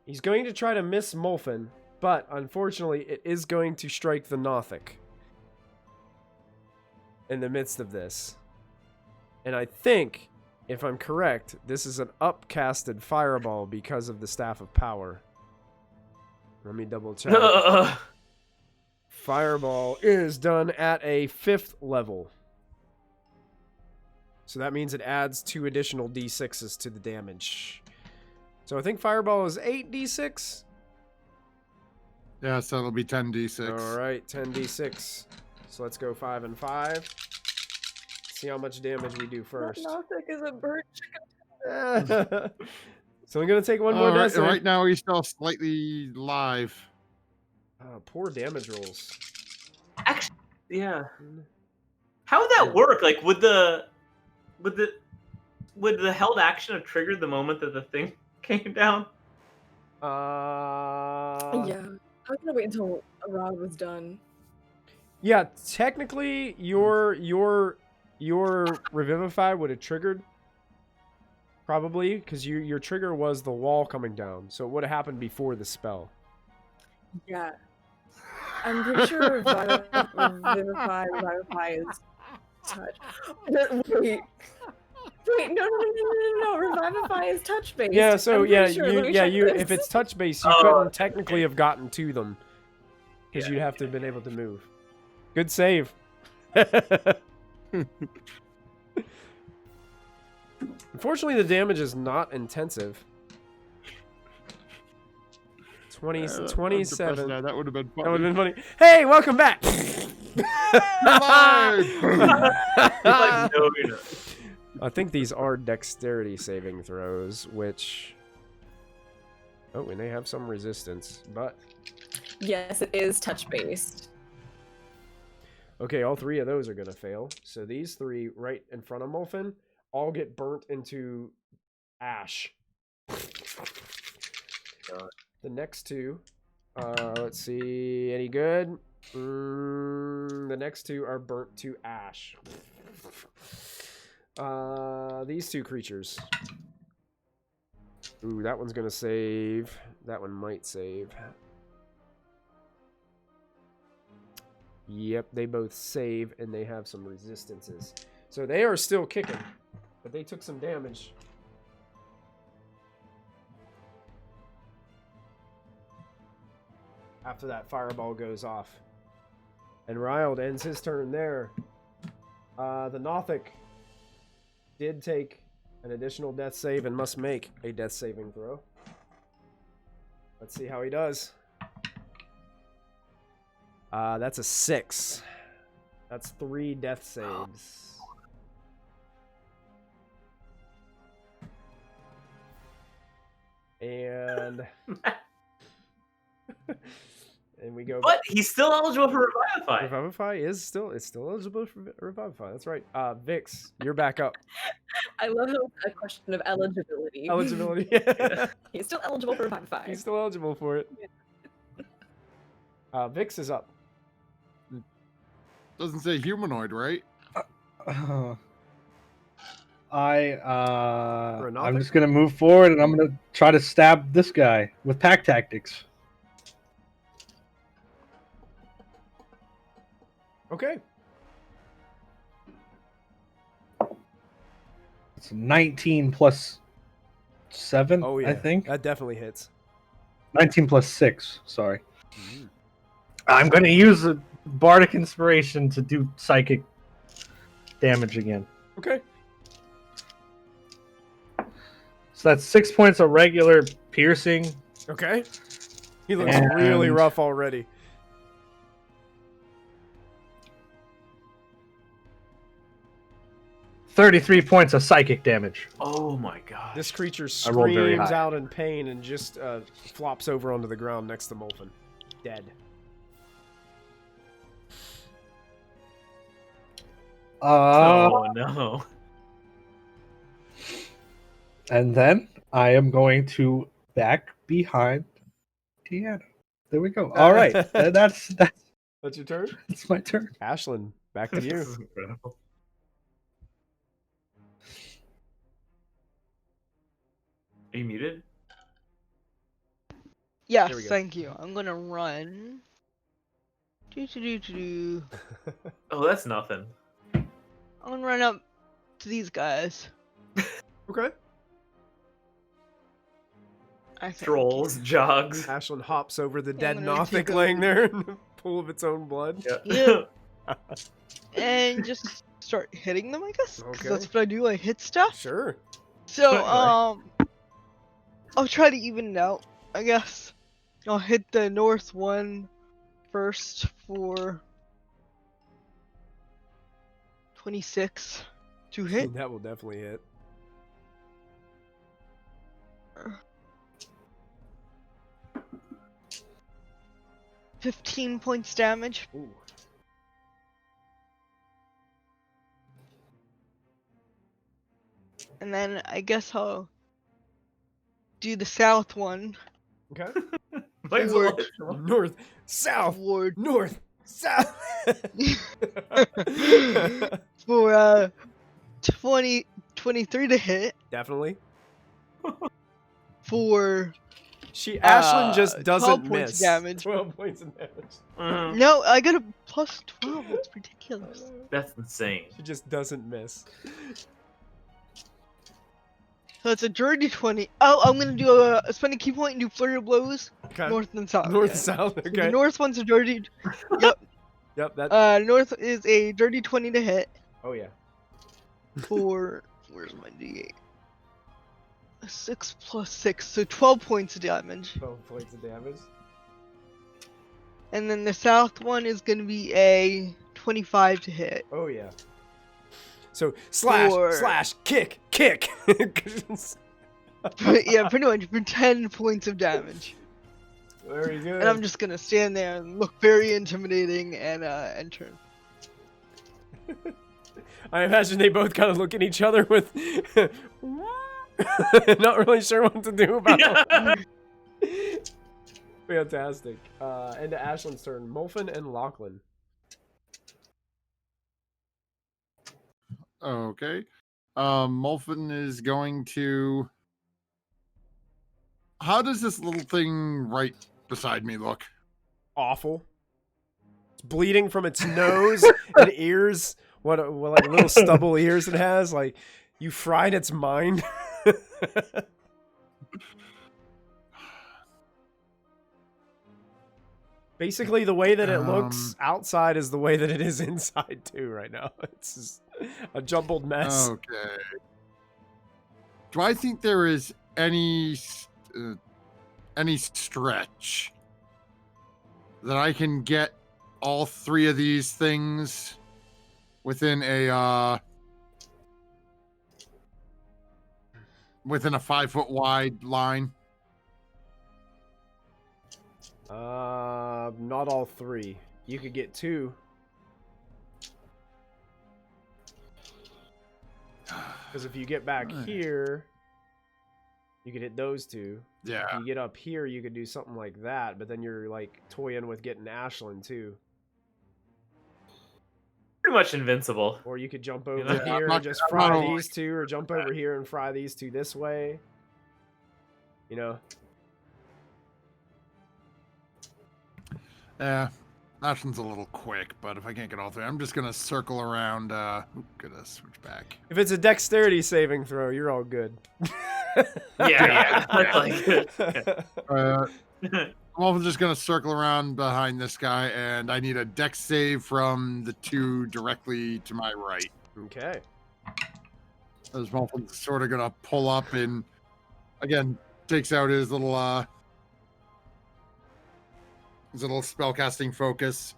[SPEAKER 1] He's going to try to miss Molfen, but unfortunately it is going to strike the Nothic in the midst of this. And I think, if I'm correct, this is an upcasted fireball because of the Staff of Power. Let me double check. Fireball is done at a 5th level. So that means it adds 2 additional d6s to the damage. So I think Fireball is 8d6.
[SPEAKER 2] Yeah, so it'll be 10d6.
[SPEAKER 1] All right, 10d6. So let's go 5 and 5. See how much damage we do first.
[SPEAKER 8] Nothic is a bird.
[SPEAKER 1] So I'm going to take one more dice.
[SPEAKER 2] Right now he's still slightly live.
[SPEAKER 1] Poor damage rolls.
[SPEAKER 4] Actually, yeah. How would that work? Like, would the held action have triggered the moment that the thing came down?
[SPEAKER 8] Yeah, I was gonna wait until a round was done.
[SPEAKER 1] Yeah, technically your Revivify would have triggered. Probably, because your trigger was the wall coming down, so it would have happened before the spell.
[SPEAKER 8] Yeah. I'm pretty sure Revivify is touch. Wait, no. Revivify is touch based.
[SPEAKER 1] Yeah, so
[SPEAKER 8] I'm
[SPEAKER 1] yeah,
[SPEAKER 8] pretty sure.
[SPEAKER 1] if it's touch based, you couldn't technically have gotten to them because you'd have to have been able to move. Good save. Unfortunately, the damage is not intensive. 27.
[SPEAKER 2] Now. That would have been funny.
[SPEAKER 1] That would have been funny. Hey, welcome back. I think these are dexterity saving throws, which... Oh, and they have some resistance, but...
[SPEAKER 8] Yes, it is touch based.
[SPEAKER 1] Okay, all 3 of those are going to fail. So these 3 right in front of Molfen all get burnt into ash. The next 2, let's see, any good? The next 2 are burnt to ash. These 2 creatures. Ooh, that one's gonna save. That one might save. Yep, they both save, and they have some resistances. So they are still kicking, but they took some damage. After that fireball goes off. And Ryled ends his turn there. The Nothic did take an additional death save and must make a death saving throw. Let's see how he does. That's a 6. That's 3 death saves. And and we go.
[SPEAKER 4] But he's still eligible for Revivify.
[SPEAKER 1] Revivify is still eligible for Revivify. That's right. Vix, you're back up.
[SPEAKER 8] I love a question of eligibility.
[SPEAKER 1] Eligibility.
[SPEAKER 8] He's still eligible for Revivify.
[SPEAKER 1] He's still eligible for it. Vix is up.
[SPEAKER 2] Doesn't say humanoid, right?
[SPEAKER 5] I'm just gonna move forward and I'm gonna try to stab this guy with pack tactics.
[SPEAKER 1] Okay.
[SPEAKER 5] It's 19 plus 7,
[SPEAKER 1] Oh yeah.
[SPEAKER 5] I think.
[SPEAKER 1] That definitely hits.
[SPEAKER 5] 19 plus 6, sorry. I'm gonna use a bardic inspiration to do psychic damage again.
[SPEAKER 1] Okay.
[SPEAKER 5] So that's 6 points of regular piercing.
[SPEAKER 1] Okay. He looks
[SPEAKER 5] And-
[SPEAKER 1] really rough already.
[SPEAKER 5] $33 points of psychic damage.
[SPEAKER 4] Oh my god.
[SPEAKER 1] This creature
[SPEAKER 5] I rolled very
[SPEAKER 1] screams
[SPEAKER 5] high.
[SPEAKER 1] out in pain and just flops over onto the ground next to Molfen. Dead.
[SPEAKER 4] Oh no.
[SPEAKER 5] And then I am going to back behind Tiana. There we go. All right. That's
[SPEAKER 1] That's your turn?
[SPEAKER 5] my turn.
[SPEAKER 1] Ashlyn, back to
[SPEAKER 4] This
[SPEAKER 1] you.
[SPEAKER 4] is incredible. Are you muted?
[SPEAKER 3] Yes,
[SPEAKER 1] There we go.
[SPEAKER 3] thank you. I'm gonna run. Do.
[SPEAKER 4] Oh, that's nothing.
[SPEAKER 3] I'm gonna run up to these guys.
[SPEAKER 1] Okay.
[SPEAKER 3] I think.
[SPEAKER 4] Strolls, jogs.
[SPEAKER 1] Ashlyn hops over the dead
[SPEAKER 3] I'm gonna take
[SPEAKER 1] Nothic
[SPEAKER 3] a-
[SPEAKER 1] laying there in a pool of its own blood.
[SPEAKER 3] Yeah. And just start hitting them, I guess. 'Cause
[SPEAKER 1] Okay.
[SPEAKER 3] that's what I do. I hit stuff.
[SPEAKER 1] Sure.
[SPEAKER 3] So,
[SPEAKER 4] Right.
[SPEAKER 3] I'll try to even it out, I guess. I'll hit the north one first for 26 to hit.
[SPEAKER 1] That will definitely hit.
[SPEAKER 3] Uh, 15 points damage.
[SPEAKER 1] Ooh.
[SPEAKER 3] And then I guess I'll do the south one
[SPEAKER 1] Okay.
[SPEAKER 4] Might as well hit them.
[SPEAKER 1] North, south,
[SPEAKER 3] toward
[SPEAKER 1] north, south.
[SPEAKER 3] for 23 to hit
[SPEAKER 1] Definitely.
[SPEAKER 3] for
[SPEAKER 1] Ashlyn just
[SPEAKER 3] 12
[SPEAKER 1] doesn't
[SPEAKER 3] points
[SPEAKER 1] miss.
[SPEAKER 3] damage.
[SPEAKER 1] 12 points of damage.
[SPEAKER 4] Mhm.
[SPEAKER 3] No, I got a plus 12. That's ridiculous.
[SPEAKER 4] That's insane.
[SPEAKER 1] She just doesn't miss.
[SPEAKER 3] So it's a dirty 20. Oh, I'm gonna do a spend a key point and do flurry of blows
[SPEAKER 1] Okay.
[SPEAKER 3] north and south.
[SPEAKER 1] North,
[SPEAKER 3] yeah.
[SPEAKER 1] south.
[SPEAKER 3] So
[SPEAKER 1] Okay.
[SPEAKER 3] the north one's a dirty. Yep.
[SPEAKER 1] Yep. That.
[SPEAKER 3] North is a dirty 20 to hit
[SPEAKER 1] Oh yeah.
[SPEAKER 3] for where's my D8? 6 plus 6, so 12 points of damage.
[SPEAKER 1] 12 points of damage.
[SPEAKER 3] And then the south one is gonna be a 25 to hit.
[SPEAKER 1] Oh yeah. So slash,
[SPEAKER 3] For-
[SPEAKER 1] slash, kick, kick.
[SPEAKER 3] Yeah, pretty much for 10 points of damage.
[SPEAKER 1] Very good.
[SPEAKER 3] And I'm just gonna stand there and look very intimidating and turn.
[SPEAKER 1] I imagine they both kind of look at each other with not really sure what to do about it. Fantastic. And to Ashlyn's turn, Molfen and Lachlan.
[SPEAKER 2] Okay. Molfen is going to how does this little thing right beside me look?
[SPEAKER 1] Awful. It's bleeding from its nose and ears. What like little stubble ears it has. Like, you fried its mind. Basically, the way that it looks outside is the way that it is inside too right now. It's just a jumbled mess.
[SPEAKER 2] Okay. Do I think there is any stretch that I can get all three of these things within a 5 foot wide line?
[SPEAKER 1] Not all three. You could get 2. Because if you get back here, you could hit those 2.
[SPEAKER 2] Yeah.
[SPEAKER 1] If you get up here, you could do something like that, but then you're like toying with getting Ashlyn too.
[SPEAKER 4] Pretty much invincible.
[SPEAKER 1] Or you could jump over
[SPEAKER 4] Yeah,
[SPEAKER 1] here
[SPEAKER 2] I'm
[SPEAKER 1] and just
[SPEAKER 2] not
[SPEAKER 1] fry
[SPEAKER 2] gonna
[SPEAKER 1] these 2, or jump over here and fry these 2 this way. You know?
[SPEAKER 2] Yeah. That one's a little quick, but if I can't get all three, I'm just gonna circle around. Gonna switch back.
[SPEAKER 1] If it's a dexterity saving throw, you're all good.
[SPEAKER 4] Yeah. That's like.
[SPEAKER 2] I'm also just gonna circle around behind this guy, and I need a dex save from the 2 directly to my right.
[SPEAKER 1] Okay.
[SPEAKER 2] This Mufflin's sort of gonna pull up and again takes out his little spellcasting focus,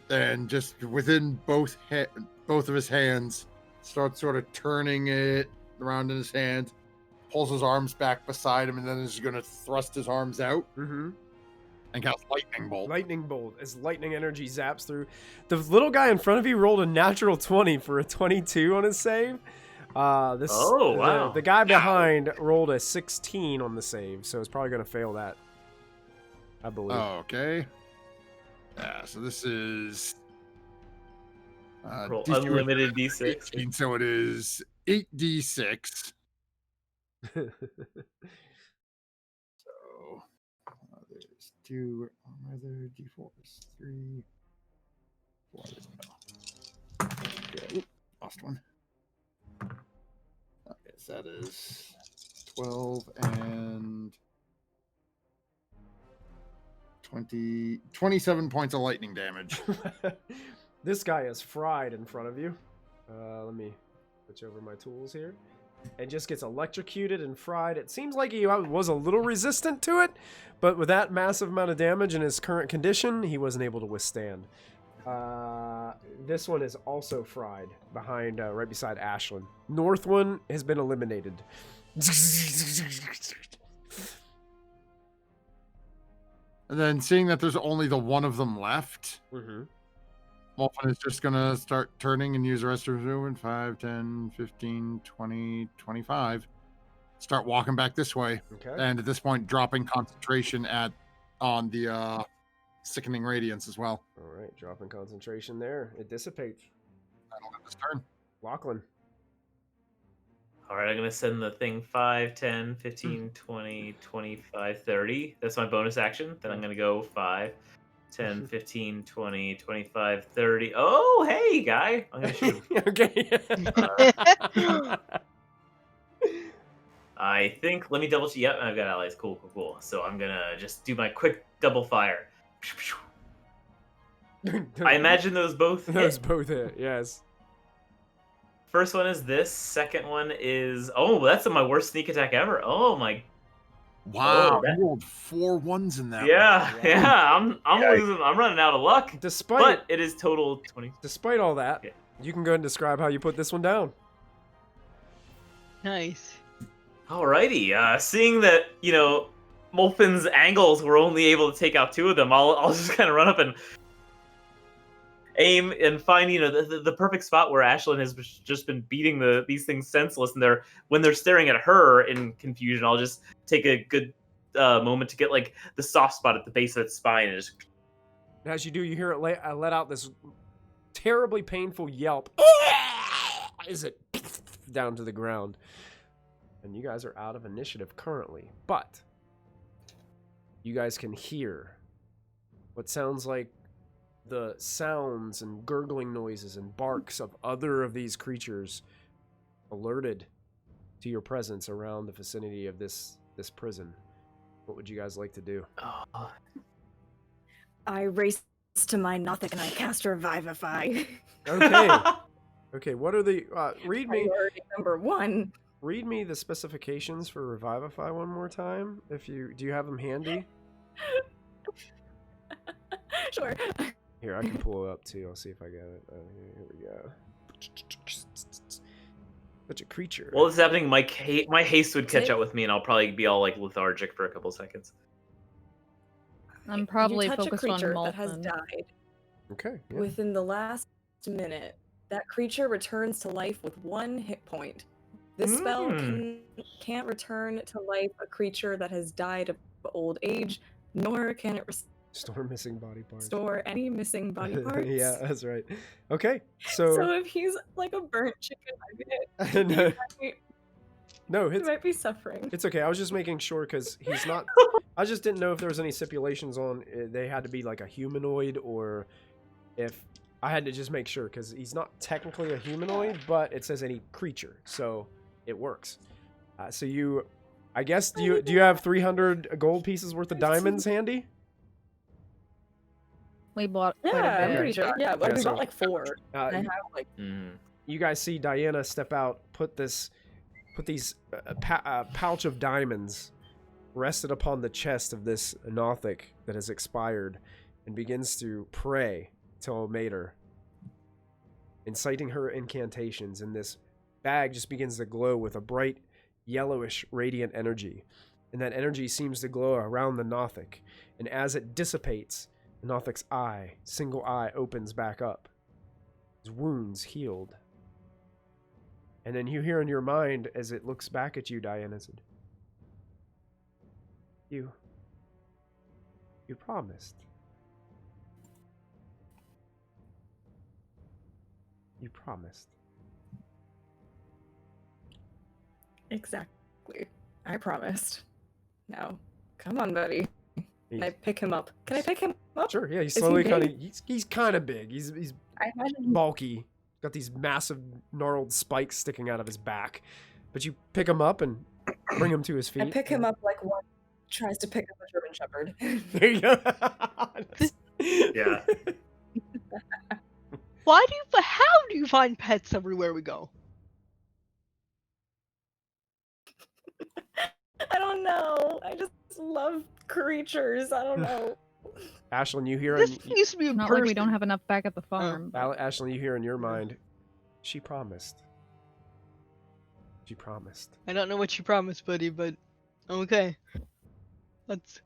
[SPEAKER 2] and just within both of his hands starts sort of turning it around in his hand, pulls his arms back beside him, and then is going to thrust his arms out and cast lightning bolt.
[SPEAKER 1] Lightning bolt as lightning energy zaps through. The little guy in front of you rolled a natural 20 for a 22 on his save.
[SPEAKER 4] Oh, wow.
[SPEAKER 1] The guy behind rolled a 16 on the save, so it's probably going to fail that, I believe.
[SPEAKER 2] Oh, okay. Yeah, so this is
[SPEAKER 4] Roll
[SPEAKER 2] DC
[SPEAKER 4] unlimited D6.
[SPEAKER 2] 18, so it is 8d6. So there's 2 other d4s, 3, 4. Okay, lost one. Okay, so that is 12 and 27 points of lightning damage.
[SPEAKER 1] This guy is fried in front of you. Let me switch over my tools here. And just gets electrocuted and fried. It seems like he was a little resistant to it, but with that massive amount of damage in his current condition, he wasn't able to withstand. This one is also fried behind, right beside Ashlyn. North one has been eliminated.
[SPEAKER 2] And then seeing that there's only the one of them left, Wolfen is just going to start turning and use the rest of his movement. 5, 10, 15, 20, 25. Start walking back this way.
[SPEAKER 1] Okay.
[SPEAKER 2] And at this point, dropping concentration on the sickening radiance as well.
[SPEAKER 1] All right, dropping concentration there. It dissipates.
[SPEAKER 2] That'll end his turn.
[SPEAKER 1] Lachlan.
[SPEAKER 4] All right, I'm going to send the thing 5, 10, 15, 20, 25, 30. That's my bonus action. Then I'm going to go 5, 10, 15, 20, 25, 30. Oh, hey, guy. I'm going to shoot him.
[SPEAKER 1] Okay.
[SPEAKER 4] I think, let me double check. Yep, I've got allies. Cool, cool, cool. So I'm going to just do my quick double fire. I imagine those both hit.
[SPEAKER 1] Those both hit, yes.
[SPEAKER 4] First one is this. Second one is... Oh, that's my worst sneak attack ever. Oh, my...
[SPEAKER 2] Wow,
[SPEAKER 4] Oh, that-
[SPEAKER 2] you rolled 4 1s in that
[SPEAKER 4] Yeah,
[SPEAKER 2] one.
[SPEAKER 4] yeah. I'm losing. I'm running out of luck.
[SPEAKER 1] Despite
[SPEAKER 4] But it is total 20.
[SPEAKER 1] despite all that,
[SPEAKER 4] Okay.
[SPEAKER 1] you can go ahead and describe how you put this one down.
[SPEAKER 3] Nice.
[SPEAKER 4] Alrighty. Seeing that, Molfin's angles were only able to take out 2 of them, I'll just kind of run up and aim and find, the perfect spot where Ashlyn has just been beating these things senseless, and when they're staring at her in confusion, I'll just take a good moment to get like the soft spot at the base of its spine and just.
[SPEAKER 1] As you do, you hear it let out this terribly painful yelp as it down to the ground. and you guys are out of initiative currently, but you guys can hear what sounds like the sounds and gurgling noises and barks of other of these creatures alerted to your presence around the vicinity of this prison. What would you guys like to do?
[SPEAKER 4] Oh,
[SPEAKER 8] I race to my Nothic and I cast Revivify.
[SPEAKER 1] Okay. Okay, what are the read me
[SPEAKER 8] Priority number 1.
[SPEAKER 1] read me the specifications for Revivify one more time. If you do you have them handy?
[SPEAKER 8] Sure.
[SPEAKER 1] Here, I can pull it up too. I'll see if I got it. Here we go. Such a creature.
[SPEAKER 4] while this is happening, my haste would catch
[SPEAKER 8] Take-
[SPEAKER 4] up with me, and I'll probably be all like lethargic for a couple seconds.
[SPEAKER 7] I'm probably
[SPEAKER 8] you touch
[SPEAKER 7] focused
[SPEAKER 8] a
[SPEAKER 7] on
[SPEAKER 8] creature that has
[SPEAKER 7] Molten.
[SPEAKER 8] died
[SPEAKER 1] Okay. Yeah.
[SPEAKER 8] within the last minute. That creature returns to life with 1 hit point. This spell can't return to life a creature that has died of old age, nor can it
[SPEAKER 1] Store missing body parts.
[SPEAKER 8] restore any missing body parts.
[SPEAKER 1] Yeah, that's right. Okay,
[SPEAKER 8] So
[SPEAKER 1] so
[SPEAKER 8] if he's like a burnt chicken
[SPEAKER 1] no,
[SPEAKER 8] nugget,
[SPEAKER 1] no,
[SPEAKER 8] he
[SPEAKER 1] it's
[SPEAKER 8] might be suffering.
[SPEAKER 1] it's okay. I was just making sure because he's not. I just didn't know if there was any stipulations on they had to be like a humanoid or if I had to just make sure because he's not technically a humanoid, but it says any creature, so it works. So you, I guess, do you have 300 gold pieces worth of diamonds handy?
[SPEAKER 7] We bought quite
[SPEAKER 8] Yeah,
[SPEAKER 7] a
[SPEAKER 8] I'm
[SPEAKER 7] bit.
[SPEAKER 8] pretty sure. Yeah, but
[SPEAKER 1] Yeah,
[SPEAKER 8] we
[SPEAKER 1] so-
[SPEAKER 8] got like 4. I
[SPEAKER 1] You,
[SPEAKER 8] have like
[SPEAKER 1] you guys see Diana step out, put these pouch of diamonds rested upon the chest of this Nothic that has expired, and begins to pray to Mater, inciting her incantations, and this bag just begins to glow with a bright yellowish radiant energy, and that energy seems to glow around the Nothic, and as it dissipates, the Nothic's single eye opens back up, his wounds healed. And then you hear in your mind as it looks back at you, Diana, said, You promised. You promised.
[SPEAKER 8] exactly. I promised. Now, come on, buddy. Can I
[SPEAKER 1] He's-
[SPEAKER 8] pick him up? Can I pick him up?
[SPEAKER 1] Sure, yeah, he's
[SPEAKER 8] Is he
[SPEAKER 1] slowly kind of
[SPEAKER 8] big?
[SPEAKER 1] he's kind of big. He's
[SPEAKER 8] I imagine
[SPEAKER 1] bulky. Got these massive gnarled spikes sticking out of his back. But you pick him up and bring him to his feet.
[SPEAKER 8] I pick him up like one tries to pick up a German Shepherd.
[SPEAKER 1] There you go.
[SPEAKER 4] Yeah.
[SPEAKER 3] How do you find pets everywhere we go?
[SPEAKER 8] I don't know. I just love creatures. I don't know.
[SPEAKER 1] Ashlyn, you hear
[SPEAKER 3] This used to be a
[SPEAKER 7] Not
[SPEAKER 3] person.
[SPEAKER 7] like we don't have enough back at the farm. but-
[SPEAKER 1] Ashlyn, you hear in your mind, she promised. She promised.
[SPEAKER 3] I don't know what you promised, buddy, but okay. Let's.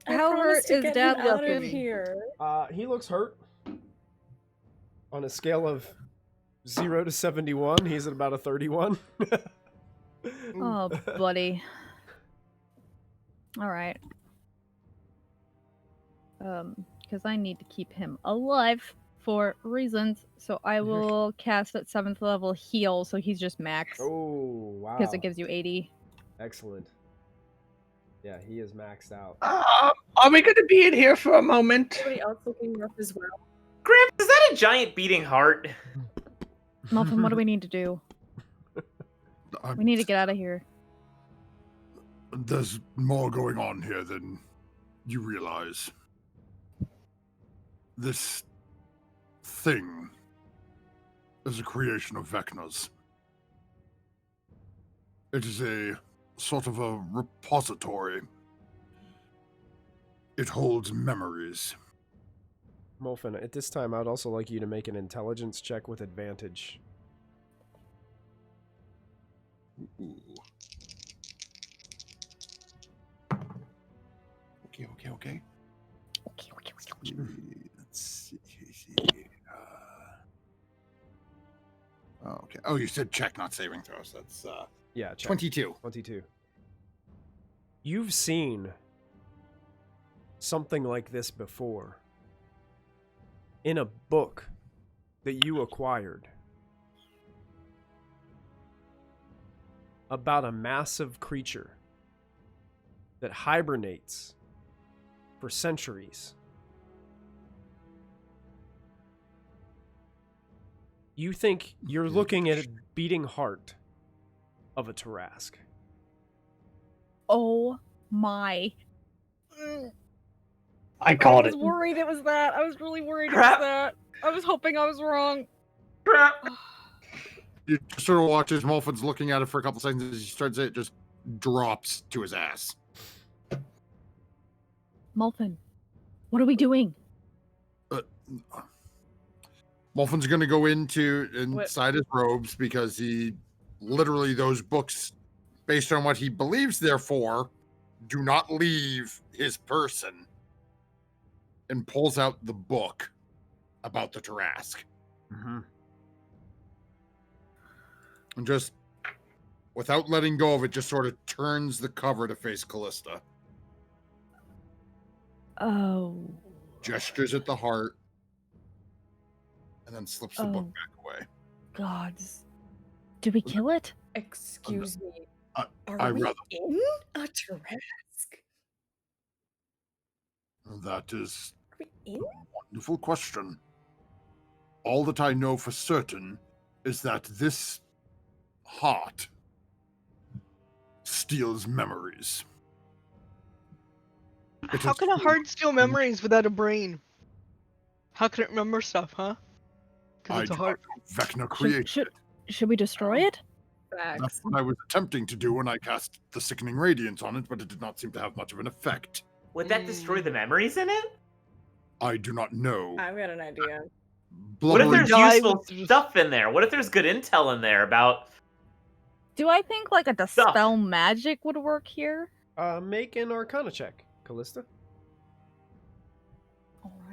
[SPEAKER 8] I
[SPEAKER 7] How
[SPEAKER 8] promised
[SPEAKER 7] hurt
[SPEAKER 8] to
[SPEAKER 7] is
[SPEAKER 8] get
[SPEAKER 7] Dad
[SPEAKER 8] him out of
[SPEAKER 7] looking?
[SPEAKER 8] here.
[SPEAKER 1] He looks hurt. On a scale of 0 to 71, he's at about a 31.
[SPEAKER 7] Oh, buddy. All right. Because I need to keep him alive for reasons, so I will cast at 7th level heal, so he's just max.
[SPEAKER 1] Oh, wow.
[SPEAKER 7] Because it gives you 80.
[SPEAKER 1] Excellent. Yeah, he is maxed out.
[SPEAKER 5] Are we going to be in here for a moment?
[SPEAKER 8] Everybody else looking rough as well.
[SPEAKER 4] Gramps, is that a giant beating heart?
[SPEAKER 7] Muffin, what do we need to do? We need to get out of here.
[SPEAKER 2] There's more going on here than you realize. This thing is a creation of Vecna's. It is a sort of a repository. It holds memories.
[SPEAKER 1] Molfin, at this time, I'd also like you to make an intelligence check with advantage.
[SPEAKER 2] Ooh. Okay. Let's see. Okay. Oh, you said check, not saving throws. That's
[SPEAKER 1] Yeah, check.
[SPEAKER 2] 22.
[SPEAKER 1] 22. You've seen something like this before in a book that you acquired. about a massive creature that hibernates for centuries. You think you're looking at a beating heart of a Tarrasque.
[SPEAKER 7] Oh my.
[SPEAKER 5] I called
[SPEAKER 7] I
[SPEAKER 5] it.
[SPEAKER 7] was worried it was that. I was really worried
[SPEAKER 4] Crap.
[SPEAKER 7] it was that. I was hoping I was wrong.
[SPEAKER 4] Crap.
[SPEAKER 2] You just sort of watch as Molfin's looking at it for a couple seconds as he starts it, just drops to his ass.
[SPEAKER 7] Molfin, what are we doing?
[SPEAKER 2] Molfin's going to go inside his robes because he literally, those books, based on what he believes they're for, do not leave his person, and pulls out the book about the Tarrasque.
[SPEAKER 1] Mm-hmm.
[SPEAKER 2] And just, without letting go of it, just sort of turns the cover to face Callista.
[SPEAKER 7] Oh.
[SPEAKER 2] Gestures at the heart, and then slips the book
[SPEAKER 7] Oh.
[SPEAKER 2] back away.
[SPEAKER 7] Gods. Did we kill it?
[SPEAKER 8] Excuse me.
[SPEAKER 2] I
[SPEAKER 8] Are we
[SPEAKER 2] rather-
[SPEAKER 8] in a Tarrasque?
[SPEAKER 2] That is
[SPEAKER 8] Are we in?
[SPEAKER 2] wonderful question. All that I know for certain is that this heart steals memories. It
[SPEAKER 3] How
[SPEAKER 2] has
[SPEAKER 3] can a
[SPEAKER 2] true-
[SPEAKER 3] heart steal memories without a brain? How can it remember stuff, huh? Because
[SPEAKER 2] I
[SPEAKER 3] it's a
[SPEAKER 2] do
[SPEAKER 3] heart.
[SPEAKER 2] not know. Vecna created it.
[SPEAKER 7] Should we destroy it?
[SPEAKER 2] That's
[SPEAKER 8] Facts.
[SPEAKER 2] what I was attempting to do when I cast the Sickening Radiance on it, but it did not seem to have much of an effect.
[SPEAKER 4] Would that destroy the memories in it?
[SPEAKER 2] I do not know.
[SPEAKER 8] I've got an idea.
[SPEAKER 4] What if
[SPEAKER 2] Blubbery
[SPEAKER 4] there's
[SPEAKER 3] Die
[SPEAKER 4] useful
[SPEAKER 3] with-
[SPEAKER 4] stuff in there? What if there's good intel in there about...
[SPEAKER 7] Do I think like a dispel magic would work here?
[SPEAKER 1] Make an Arcana check, Callista.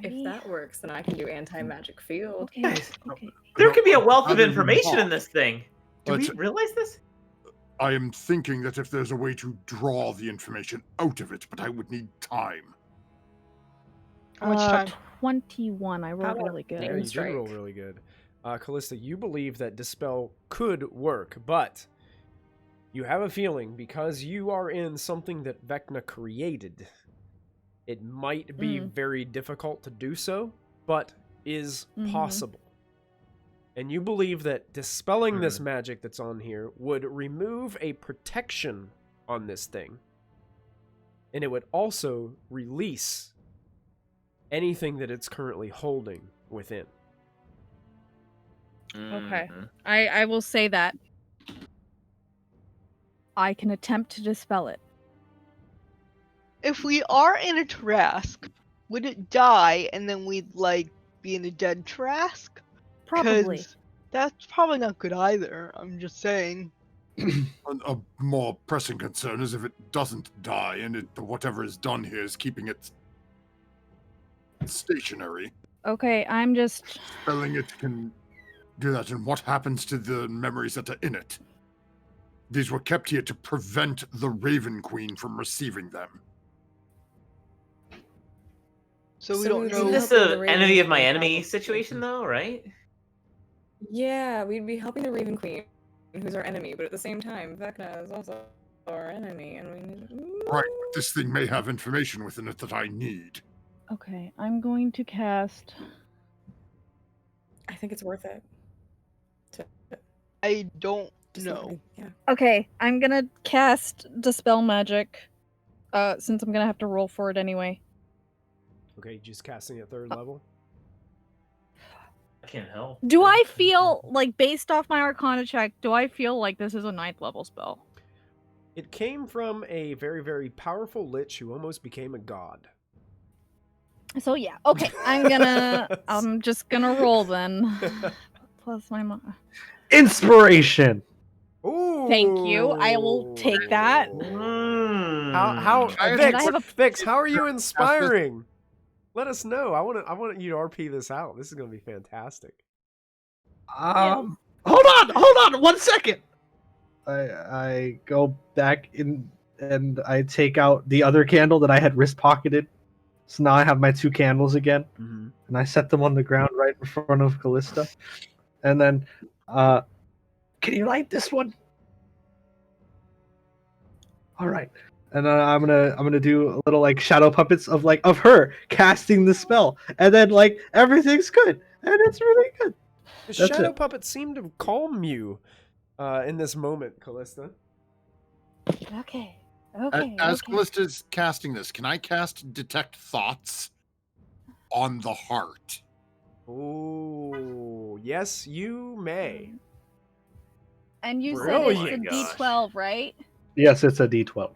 [SPEAKER 8] If
[SPEAKER 7] Alrighty.
[SPEAKER 8] that works, then I can do anti-magic field.
[SPEAKER 7] Okay.
[SPEAKER 4] Guys,
[SPEAKER 7] Okay.
[SPEAKER 4] There could be a wealth of
[SPEAKER 2] Other than
[SPEAKER 4] information in
[SPEAKER 2] that,
[SPEAKER 4] this thing. Do we
[SPEAKER 2] but-
[SPEAKER 4] realize this?
[SPEAKER 2] I am thinking that if there's a way to draw the information out of it, but I would need time.
[SPEAKER 3] How much time?
[SPEAKER 7] 21. I rolled
[SPEAKER 8] about
[SPEAKER 7] really good.
[SPEAKER 1] Yeah, you did roll
[SPEAKER 8] Strike.
[SPEAKER 1] really good. Callista, you believe that Dispel could work, but you have a feeling because you are in something that Vecna created, it might be very difficult to do so, but is possible. And you believe that dispelling this magic that's on here would remove a protection on this thing, and it would also release anything that it's currently holding within.
[SPEAKER 7] Okay.
[SPEAKER 4] Mhm.
[SPEAKER 7] I will say that. I can attempt to dispel it.
[SPEAKER 3] If we are in a Tarrasque, would it die and then we'd like be in a dead Tarrasque?
[SPEAKER 7] Probably.
[SPEAKER 3] 'Cause that's probably not good either. I'm just saying.
[SPEAKER 2] A more pressing concern is if it doesn't die and whatever is done here is keeping it stationary.
[SPEAKER 7] Okay, I'm just.
[SPEAKER 2] Spelling it can do that, and what happens to the memories that are in it? These were kept here to prevent the Raven Queen from receiving them.
[SPEAKER 3] So we
[SPEAKER 8] So
[SPEAKER 3] don't
[SPEAKER 8] we'd be
[SPEAKER 3] know.
[SPEAKER 4] Isn't this
[SPEAKER 8] helping the
[SPEAKER 4] a
[SPEAKER 8] Raven
[SPEAKER 4] enemy of my
[SPEAKER 8] Queen
[SPEAKER 4] enemy
[SPEAKER 8] probably.
[SPEAKER 4] situation, though, right?
[SPEAKER 8] Yeah, we'd be helping the Raven Queen, who's our enemy, but at the same time, Vecna is also our enemy, and we need.
[SPEAKER 2] Right, but this thing may have information within it that I need.
[SPEAKER 7] Okay, I'm going to cast.
[SPEAKER 8] I think it's worth it.
[SPEAKER 3] I don't
[SPEAKER 8] Just
[SPEAKER 3] know.
[SPEAKER 8] let me- Yeah.
[SPEAKER 7] Okay, I'm gonna cast Dispel Magic. Since I'm gonna have to roll for it anyway.
[SPEAKER 1] Okay, just casting at 3rd level.
[SPEAKER 4] I can't help.
[SPEAKER 7] Do I feel like, based off my Arcana check, do I feel like this is a 9th level spell?
[SPEAKER 1] It came from a very, very powerful lich who almost became a god.
[SPEAKER 7] So yeah, okay, I'm just gonna roll then. Plus my
[SPEAKER 5] Inspiration.
[SPEAKER 1] Ooh.
[SPEAKER 7] Thank you. I will take that.
[SPEAKER 1] How
[SPEAKER 2] I
[SPEAKER 1] Vix,
[SPEAKER 7] have a-
[SPEAKER 1] Vix, how are you inspiring? Let us know. I want you to RP this out. This is gonna be fantastic.
[SPEAKER 5] Hold on, 1 second. I go back in and I take out the other candle that I had wrist pocketed. So now I have my 2 candles again, and I set them on the ground right in front of Callista. And then, can you light this one? all right. And I'm gonna do a little like shadow puppets of her casting the spell, and then like everything's good, and it's really good.
[SPEAKER 1] The
[SPEAKER 5] That's
[SPEAKER 1] shadow
[SPEAKER 5] it.
[SPEAKER 1] puppets seem to calm you in this moment, Callista.
[SPEAKER 7] Okay. Okay.
[SPEAKER 2] As
[SPEAKER 7] okay.
[SPEAKER 2] Callista's casting this, can I cast Detect Thoughts on the heart?
[SPEAKER 1] Oh, yes, you may.
[SPEAKER 7] And you
[SPEAKER 1] Really?
[SPEAKER 7] said it's a
[SPEAKER 4] Oh my gosh.
[SPEAKER 7] D12, right?
[SPEAKER 5] Yes, it's a D12.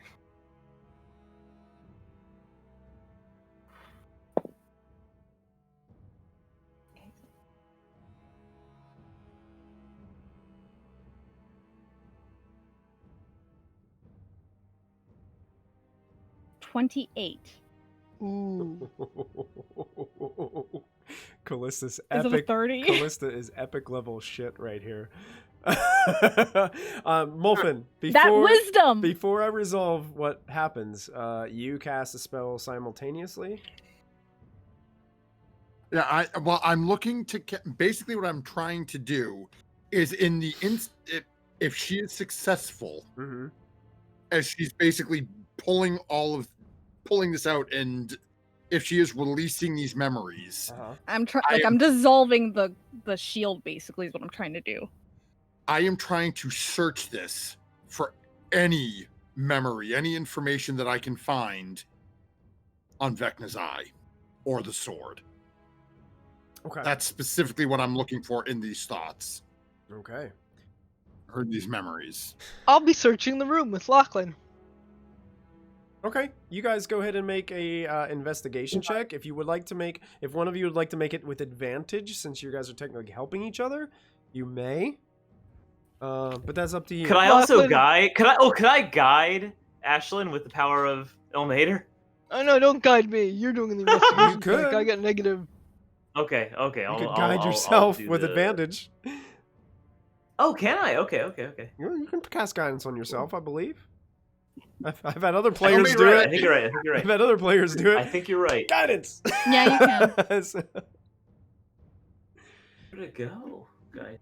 [SPEAKER 7] $28.
[SPEAKER 3] Ooh.
[SPEAKER 1] Callista's
[SPEAKER 7] Is it a
[SPEAKER 1] epic.
[SPEAKER 7] 30?
[SPEAKER 1] Callista is epic level shit right here. Molfin,
[SPEAKER 7] That wisdom!
[SPEAKER 1] before I resolve what happens, you cast a spell simultaneously.
[SPEAKER 2] Yeah, I'm looking to basically what I'm trying to do is in the if she is successful,
[SPEAKER 1] Mm-hmm.
[SPEAKER 2] as she's basically pulling this out, and if she is releasing these memories,
[SPEAKER 1] Uh-huh.
[SPEAKER 7] I'm dissolving the shield basically is what I'm trying to do.
[SPEAKER 2] I am trying to search this for any memory, any information that I can find on Vecna's eye or the sword.
[SPEAKER 1] Okay.
[SPEAKER 2] That's specifically what I'm looking for in these thoughts
[SPEAKER 1] Okay.
[SPEAKER 2] or these memories.
[SPEAKER 3] I'll be searching the room with Lachlan.
[SPEAKER 1] Okay, you guys go ahead and make a investigation check. If one of you would like to make it with advantage, since you guys are technically helping each other, you may. But that's up to you.
[SPEAKER 4] Could I also
[SPEAKER 3] Lachlan-
[SPEAKER 4] guide? Could I guide Ashlyn with the power of Ilmater?
[SPEAKER 3] Oh no, don't guide me. You're doing the investigation.
[SPEAKER 1] You could.
[SPEAKER 3] check. I got negative.
[SPEAKER 4] Okay.
[SPEAKER 1] You could guide yourself with advantage.
[SPEAKER 4] Oh, can I? Okay.
[SPEAKER 1] You can cast guidance on yourself, I believe. I've had other players
[SPEAKER 4] You're
[SPEAKER 1] do
[SPEAKER 4] right.
[SPEAKER 1] it.
[SPEAKER 4] I think you're right.
[SPEAKER 1] I've had other players do it.
[SPEAKER 4] I think you're right.
[SPEAKER 1] Guidance.
[SPEAKER 7] Yeah, you can.
[SPEAKER 4] Where'd it go, guys?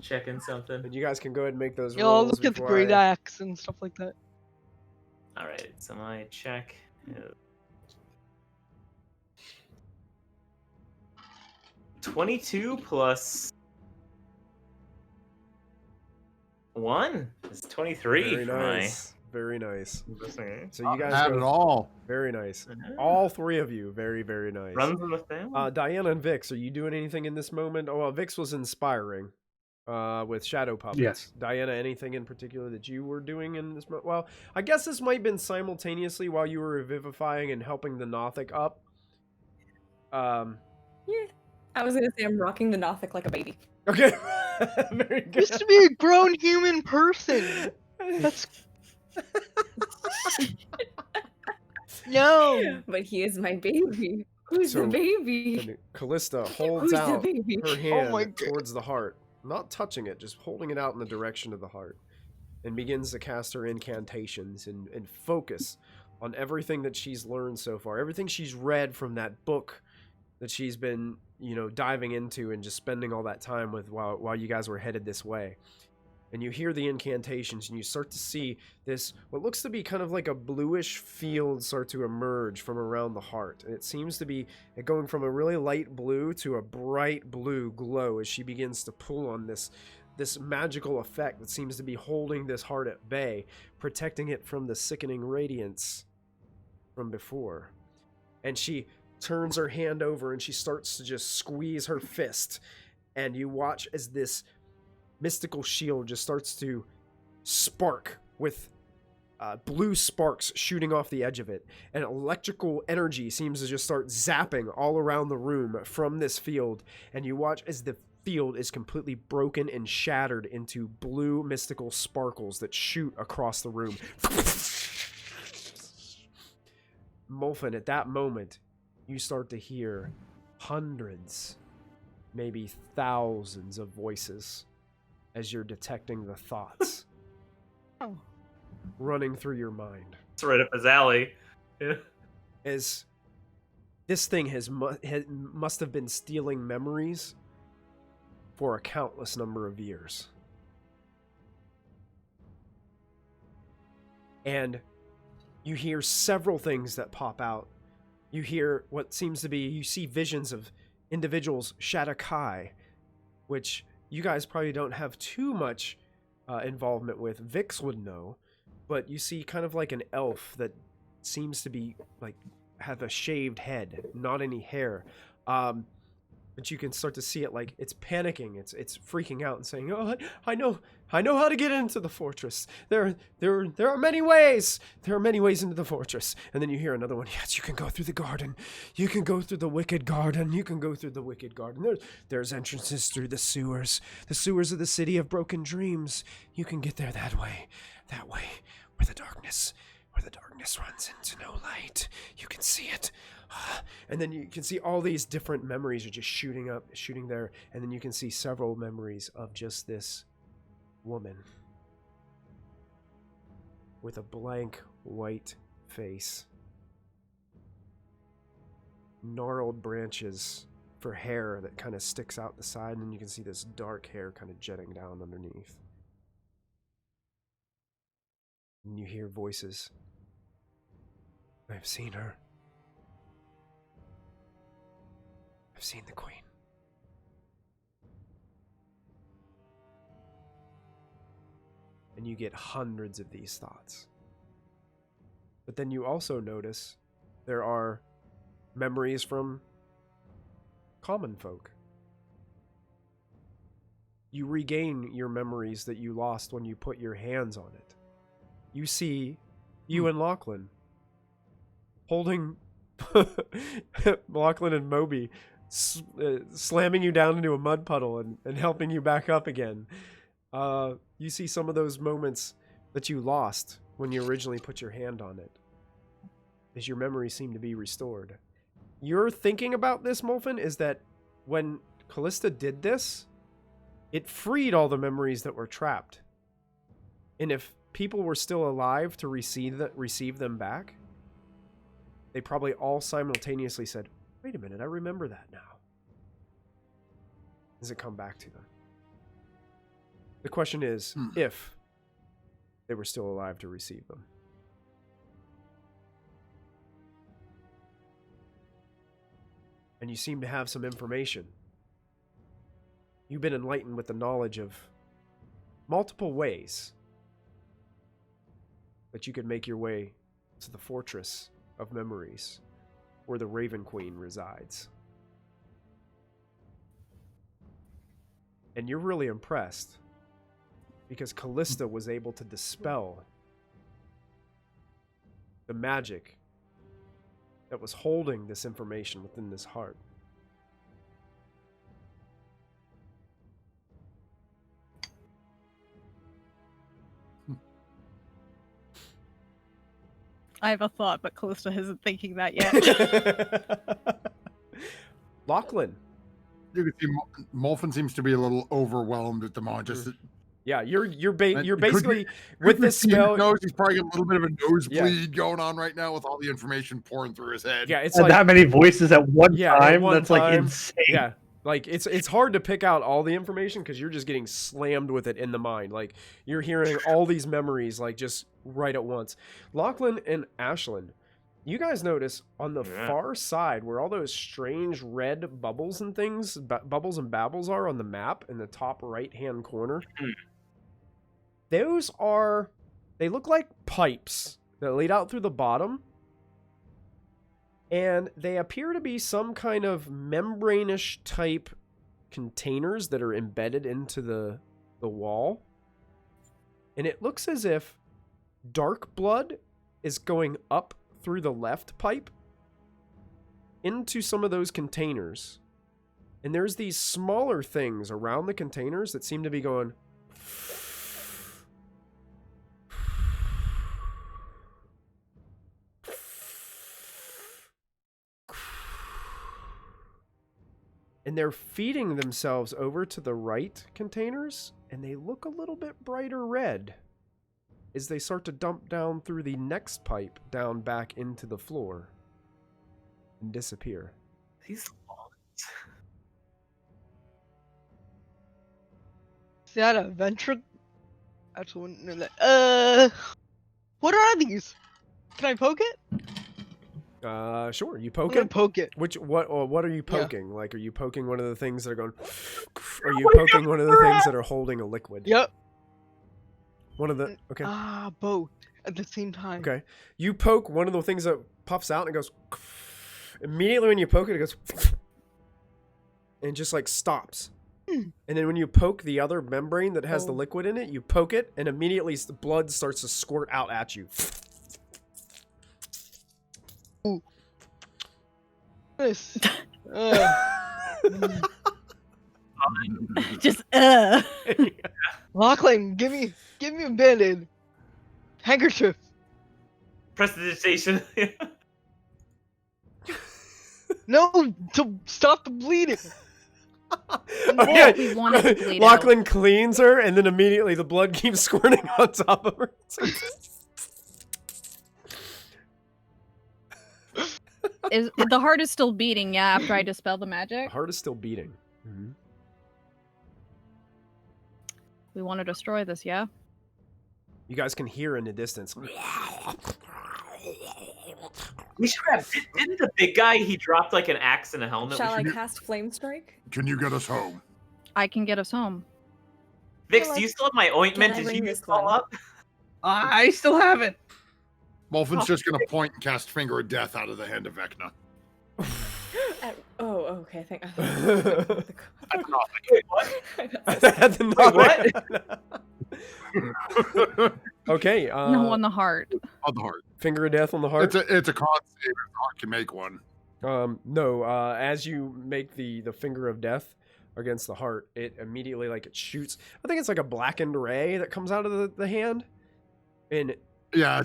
[SPEAKER 4] Checking something.
[SPEAKER 1] But you guys can go ahead and make those
[SPEAKER 3] Yeah, I'll
[SPEAKER 1] rolls
[SPEAKER 3] look at the
[SPEAKER 1] before
[SPEAKER 3] great
[SPEAKER 1] I-
[SPEAKER 3] axe and stuff like that.
[SPEAKER 4] All right. So my check. Is 22 plus 1 is 23.
[SPEAKER 1] Very
[SPEAKER 4] for
[SPEAKER 1] nice. Very nice.
[SPEAKER 4] my...
[SPEAKER 1] So you guys
[SPEAKER 2] Not at all.
[SPEAKER 1] Very nice. All three of you, very, very nice.
[SPEAKER 4] Runs in the family.
[SPEAKER 1] Diana and Vix, are you doing anything in this moment? Oh, well, Vix was inspiring with shadow puppets.
[SPEAKER 5] Yes.
[SPEAKER 1] Diana, anything in particular that you were doing in this moment? Well, I guess this might have been simultaneously while you were revivifying and helping the Nothic up.
[SPEAKER 8] Yeah. I was gonna say I'm rocking the Nothic like a baby.
[SPEAKER 1] Okay. Very good.
[SPEAKER 3] Used to be a grown human person. That's no.
[SPEAKER 8] But he is my baby. Who's
[SPEAKER 1] So,
[SPEAKER 8] the baby?
[SPEAKER 1] And Callista holds
[SPEAKER 8] Who's the
[SPEAKER 1] out
[SPEAKER 8] baby?
[SPEAKER 1] her hand
[SPEAKER 3] my God.
[SPEAKER 1] towards the heart, not touching it, just holding it out in the direction of the heart, and begins to cast her incantations and focus on everything that she's learned so far, everything she's read from that book that she's been, diving into and just spending all that time with while you guys were headed this way. And you hear the incantations, and you start to see this, what looks to be kind of like a bluish field start to emerge from around the heart. And it seems to be going from a really light blue to a bright blue glow as she begins to pull on this magical effect that seems to be holding this heart at bay, protecting it from the sickening radiance from before. And she turns her hand over and she starts to just squeeze her fist. And you watch as this mystical shield just starts to spark with blue sparks shooting off the edge of it, and electrical energy seems to just start zapping all around the room from this field, and you watch as the field is completely broken and shattered into blue mystical sparkles that shoot across the room. Molfin, at that moment, you start to hear hundreds, maybe thousands of voices as you're detecting the thoughts running through your mind.
[SPEAKER 4] It's right up his alley. Yeah.
[SPEAKER 1] As this thing must have been stealing memories for a countless number of years. and you hear several things that pop out. You hear what seems to be, you see visions of individuals, Shadakai, which you guys probably don't have too much involvement with. Vix would know, but you see kind of like an elf that seems to be like have a shaved head, not any hair. But you can start to see it like it's panicking, it's freaking out and saying, "Oh, I know how to get into the fortress. There are many ways. There are many ways into the fortress." And then you hear another one. "Yes, you can go through the garden. You can go through the wicked garden. You can go through the wicked garden. There's entrances through the sewers of the city of broken dreams. You can get there that way, where the darkness runs into no light. You can see it." And then you can see all these different memories are just shooting there, and then you can see several memories of just this woman with a blank white face, gnarled branches for hair that kind of sticks out the side, and then you can see this dark hair kind of jetting down underneath. And you hear voices. "I've seen her. I've seen the queen." And you get hundreds of these thoughts. But then you also notice there are memories from common folk. You regain your memories that you lost when you put your hands on it. You see you and Lachlan holding Lachlan and Moby slamming you down into a mud puddle and helping you back up again. You see some of those moments that you lost when you originally put your hand on it, as your memories seem to be restored. Your thinking about this, Molfin, is that when Callista did this, it freed all the memories that were trapped. And if people were still alive to receive them back, they probably all simultaneously said, "Wait a minute, I remember that now." Does it come back to them? The question is, if they were still alive to receive them. And you seem to have some information. You've been enlightened with the knowledge of multiple ways that you could make your way to the fortress of memories where the Raven Queen resides. And you're really impressed because Callista was able to dispel the magic that was holding this information within this heart.
[SPEAKER 7] I have a thought, but Callista isn't thinking that yet.
[SPEAKER 1] Lachlan.
[SPEAKER 2] You can see Molfin seems to be a little overwhelmed at the moment. Just
[SPEAKER 1] yeah, you're basically with this spell.
[SPEAKER 2] He's probably got a little bit of a nosebleed going on right now with all the information pouring through his head.
[SPEAKER 1] Yeah, it's
[SPEAKER 5] and
[SPEAKER 1] like
[SPEAKER 5] that many voices at one time.
[SPEAKER 1] That's
[SPEAKER 5] like insane.
[SPEAKER 1] Yeah, like it's hard to pick out all the information because you're just getting slammed with it in the mind. Like you're hearing all these memories like just right at once. Lachlan and Ashlyn, you guys notice on the far side where all those strange red bubbles and things, bubbles and babbles are on the map in the top right-hand corner. They look like pipes that lead out through the bottom. And they appear to be some kind of membrane-ish type containers that are embedded into the wall. And it looks as if dark blood is going up through the left pipe into some of those containers. And there's these smaller things around the containers that seem to be going... And they're feeding themselves over to the right containers, and they look a little bit brighter red as they start to dump down through the next pipe down back into the floor and disappear.
[SPEAKER 4] These
[SPEAKER 3] Is that a venture? I actually wouldn't know that. What are these? Can I poke it?
[SPEAKER 1] Sure. You
[SPEAKER 3] I'm
[SPEAKER 1] poke
[SPEAKER 3] gonna
[SPEAKER 1] it.
[SPEAKER 3] poke it.
[SPEAKER 1] What are you
[SPEAKER 3] Yeah.
[SPEAKER 1] poking? Like, are you poking one of the things that are going? Are you poking one of the things that are holding a liquid?
[SPEAKER 3] Yep.
[SPEAKER 1] One of the. Okay.
[SPEAKER 3] Both at the same time.
[SPEAKER 1] Okay. You poke one of the things that puffs out and it goes. Immediately when you poke it, it goes. And just like stops. And then when you poke the other membrane that has the liquid in it, you poke it, and immediately the blood starts to squirt out at you.
[SPEAKER 3] Ooh. This.
[SPEAKER 7] Just
[SPEAKER 3] Lachlan, give me a band-aid. Handkerchief.
[SPEAKER 4] Prestidigitation.
[SPEAKER 3] No, to stop the bleeding.
[SPEAKER 1] Okay.
[SPEAKER 7] we want it to bleed
[SPEAKER 1] Lachlan cleans her, and then immediately the blood keeps squirting on top of her.
[SPEAKER 7] The heart is still beating, yeah, after I dispel the
[SPEAKER 1] The
[SPEAKER 7] magic.
[SPEAKER 1] heart is still beating. Mm-hmm.
[SPEAKER 7] We want to destroy this, yeah?
[SPEAKER 1] You guys can hear in the distance.
[SPEAKER 4] We should grab. Didn't the big guy? He dropped like an axe and a helmet.
[SPEAKER 8] Shall I
[SPEAKER 4] We should...
[SPEAKER 8] cast Flame Strike?
[SPEAKER 2] Can you get us home?
[SPEAKER 7] I can get us home.
[SPEAKER 4] Vix, do you still have my ointment?
[SPEAKER 8] Can I
[SPEAKER 4] Did you
[SPEAKER 8] bring
[SPEAKER 4] use
[SPEAKER 8] this
[SPEAKER 4] it all
[SPEAKER 8] one?
[SPEAKER 4] up?
[SPEAKER 5] I still have it.
[SPEAKER 2] Molfin's just gonna point and cast Finger of Death out of the hand of Vecna.
[SPEAKER 8] Oh, okay. Thank.
[SPEAKER 4] Wait, what?
[SPEAKER 1] Okay.
[SPEAKER 7] No, on the heart.
[SPEAKER 2] On the heart.
[SPEAKER 1] Finger of Death on the heart.
[SPEAKER 2] It's a con save if Hawk can make one.
[SPEAKER 1] No. As you make the finger of death against the heart, it immediately it shoots. I think it's like a blackened ray that comes out of the hand, and
[SPEAKER 2] yeah,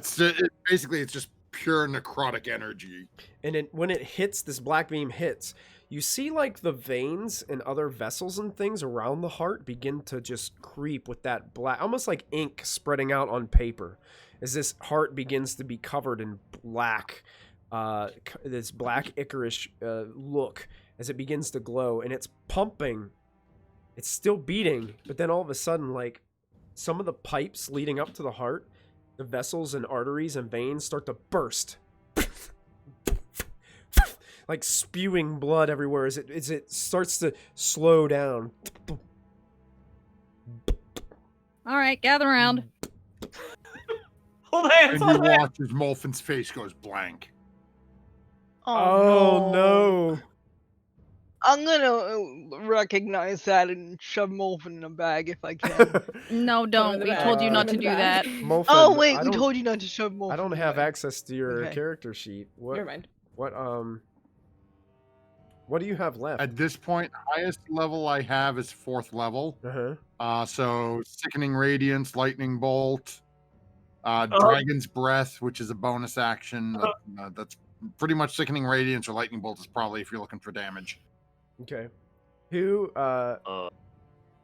[SPEAKER 2] basically it's just pure necrotic energy.
[SPEAKER 1] And when it hits, this black beam hits, you see like the veins and other vessels and things around the heart begin to just creep with that black, almost like ink spreading out on paper, as this heart begins to be covered in black, this black ichorish look as it begins to glow, and it's pumping. It's still beating, but then all of a sudden, like some of the pipes leading up to the heart, the vessels and arteries and veins start to burst. Like spewing blood everywhere as it starts to slow down.
[SPEAKER 7] All right, gather around.
[SPEAKER 4] Hold hands.
[SPEAKER 2] And you watch as Molfin's face goes blank.
[SPEAKER 1] Oh no.
[SPEAKER 3] I'm gonna recognize that and shove Molfin in a bag if I can.
[SPEAKER 7] No, don't. We told you not to do that.
[SPEAKER 1] Molfin,
[SPEAKER 3] Oh wait, we told you not to shove Molfin.
[SPEAKER 1] I don't
[SPEAKER 3] in a
[SPEAKER 1] have
[SPEAKER 3] bag.
[SPEAKER 1] access to your
[SPEAKER 3] Okay.
[SPEAKER 1] character sheet.
[SPEAKER 8] Never mind.
[SPEAKER 1] What do you have left?
[SPEAKER 2] At this point, highest level I have is 4th level. So Sickening Radiance, Lightning Bolt, Dragon's Breath, which is a bonus action. That's pretty much Sickening Radiance or Lightning Bolt is probably if you're looking for damage.
[SPEAKER 1] Okay. Who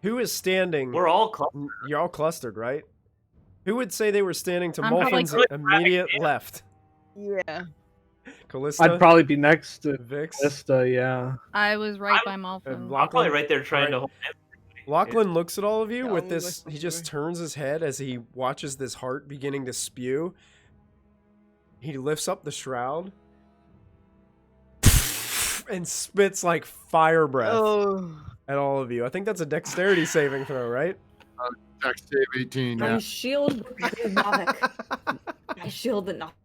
[SPEAKER 1] is standing?
[SPEAKER 4] We're all clustered.
[SPEAKER 1] You're all clustered, right? Who would say they were standing to
[SPEAKER 7] I'm probably
[SPEAKER 1] Molfin's immediate left?
[SPEAKER 3] Yeah.
[SPEAKER 1] Callista?
[SPEAKER 5] I'd probably be next to
[SPEAKER 1] Vix?
[SPEAKER 5] Vista, yeah.
[SPEAKER 7] I was right by Malfin.
[SPEAKER 1] And
[SPEAKER 4] I'm probably right there trying to hold hands.
[SPEAKER 1] Lachlan looks at all of you
[SPEAKER 3] Yeah,
[SPEAKER 1] with
[SPEAKER 3] I'll
[SPEAKER 1] this.
[SPEAKER 3] look
[SPEAKER 1] He just
[SPEAKER 3] over.
[SPEAKER 1] turns his head as he watches this heart beginning to spew. He lifts up the shroud and spits like fire breath
[SPEAKER 3] Oh.
[SPEAKER 1] at all of you. I think that's a dexterity saving throw, right?
[SPEAKER 2] Dex save 18, yeah.
[SPEAKER 8] I shield the Nothic. I shield the Nothic.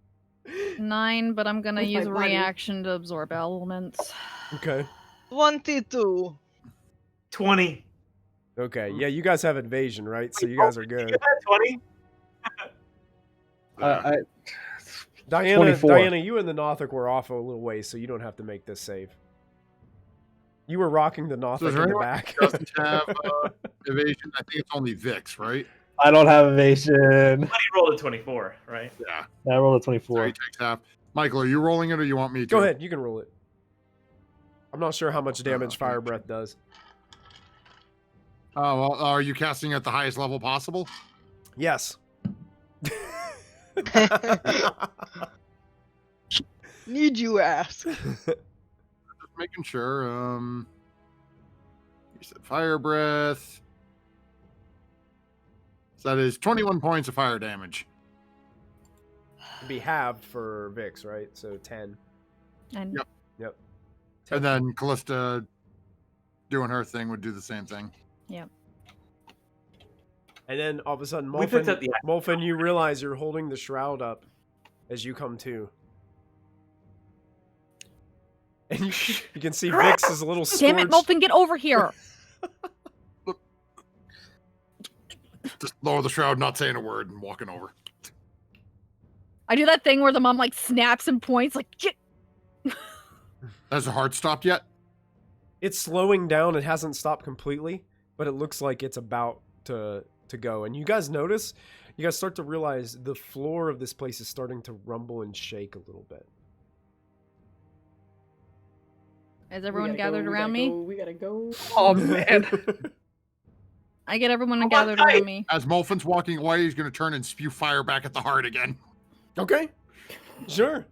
[SPEAKER 7] 9, but I'm gonna
[SPEAKER 8] With my
[SPEAKER 7] use a
[SPEAKER 8] body.
[SPEAKER 7] reaction to absorb elements.
[SPEAKER 1] Okay.
[SPEAKER 3] 22.
[SPEAKER 4] 20.
[SPEAKER 1] Okay. Yeah, you guys have evasion, right? So you guys are good.
[SPEAKER 4] 20.
[SPEAKER 1] Diana,
[SPEAKER 5] 24.
[SPEAKER 1] Diana, you and the Nothic were off a little ways, so you don't have to make this save. You were rocking the
[SPEAKER 2] So
[SPEAKER 1] Nothic
[SPEAKER 2] is
[SPEAKER 1] in
[SPEAKER 2] there
[SPEAKER 1] the
[SPEAKER 2] anyone
[SPEAKER 1] back.
[SPEAKER 2] who doesn't have evasion? I think it's only Vix, right?
[SPEAKER 5] I don't have evasion.
[SPEAKER 4] He rolled a 24, right?
[SPEAKER 2] Yeah.
[SPEAKER 5] I rolled a
[SPEAKER 2] So
[SPEAKER 5] 24.
[SPEAKER 2] he takes half. Michael, are you rolling it or you want me to?
[SPEAKER 1] Go ahead, you can roll it. I'm not sure how much damage
[SPEAKER 2] okay.
[SPEAKER 1] fire breath does.
[SPEAKER 2] Oh, well, are you casting at the highest level possible?
[SPEAKER 1] Yes.
[SPEAKER 3] Need you ask?
[SPEAKER 2] Just making sure. You said fire breath. So that is 21 points of fire damage.
[SPEAKER 1] It'd be halved for Vix, right? So 10.
[SPEAKER 7] And
[SPEAKER 2] Yep.
[SPEAKER 1] Yep.
[SPEAKER 2] And then Callista doing her thing would do the same thing.
[SPEAKER 1] And then all of a sudden,
[SPEAKER 4] We picked
[SPEAKER 1] Molfin,
[SPEAKER 4] up the-
[SPEAKER 1] Molfin, you realize you're holding the shroud up as you come to. And you can see Vix is a little
[SPEAKER 7] damn it,
[SPEAKER 1] scorched.
[SPEAKER 7] Molfin, get over here!
[SPEAKER 2] Just lower the shroud, not saying a word, and walking over.
[SPEAKER 7] I do that thing where the mom like snaps and points, like get.
[SPEAKER 2] Has the heart stopped yet?
[SPEAKER 1] It's slowing down. It hasn't stopped completely, but it looks like it's about to go. And you guys notice, you guys start to realize the floor of this place is starting to rumble and shake a little bit.
[SPEAKER 7] Is everyone gathered around me?
[SPEAKER 8] We gotta go.
[SPEAKER 5] Oh man.
[SPEAKER 7] I get everyone
[SPEAKER 4] Oh,
[SPEAKER 7] gathered
[SPEAKER 4] hi.
[SPEAKER 7] around me.
[SPEAKER 2] As Molfin's walking away, he's going to turn and spew fire back at the heart again.
[SPEAKER 1] Okay, sure.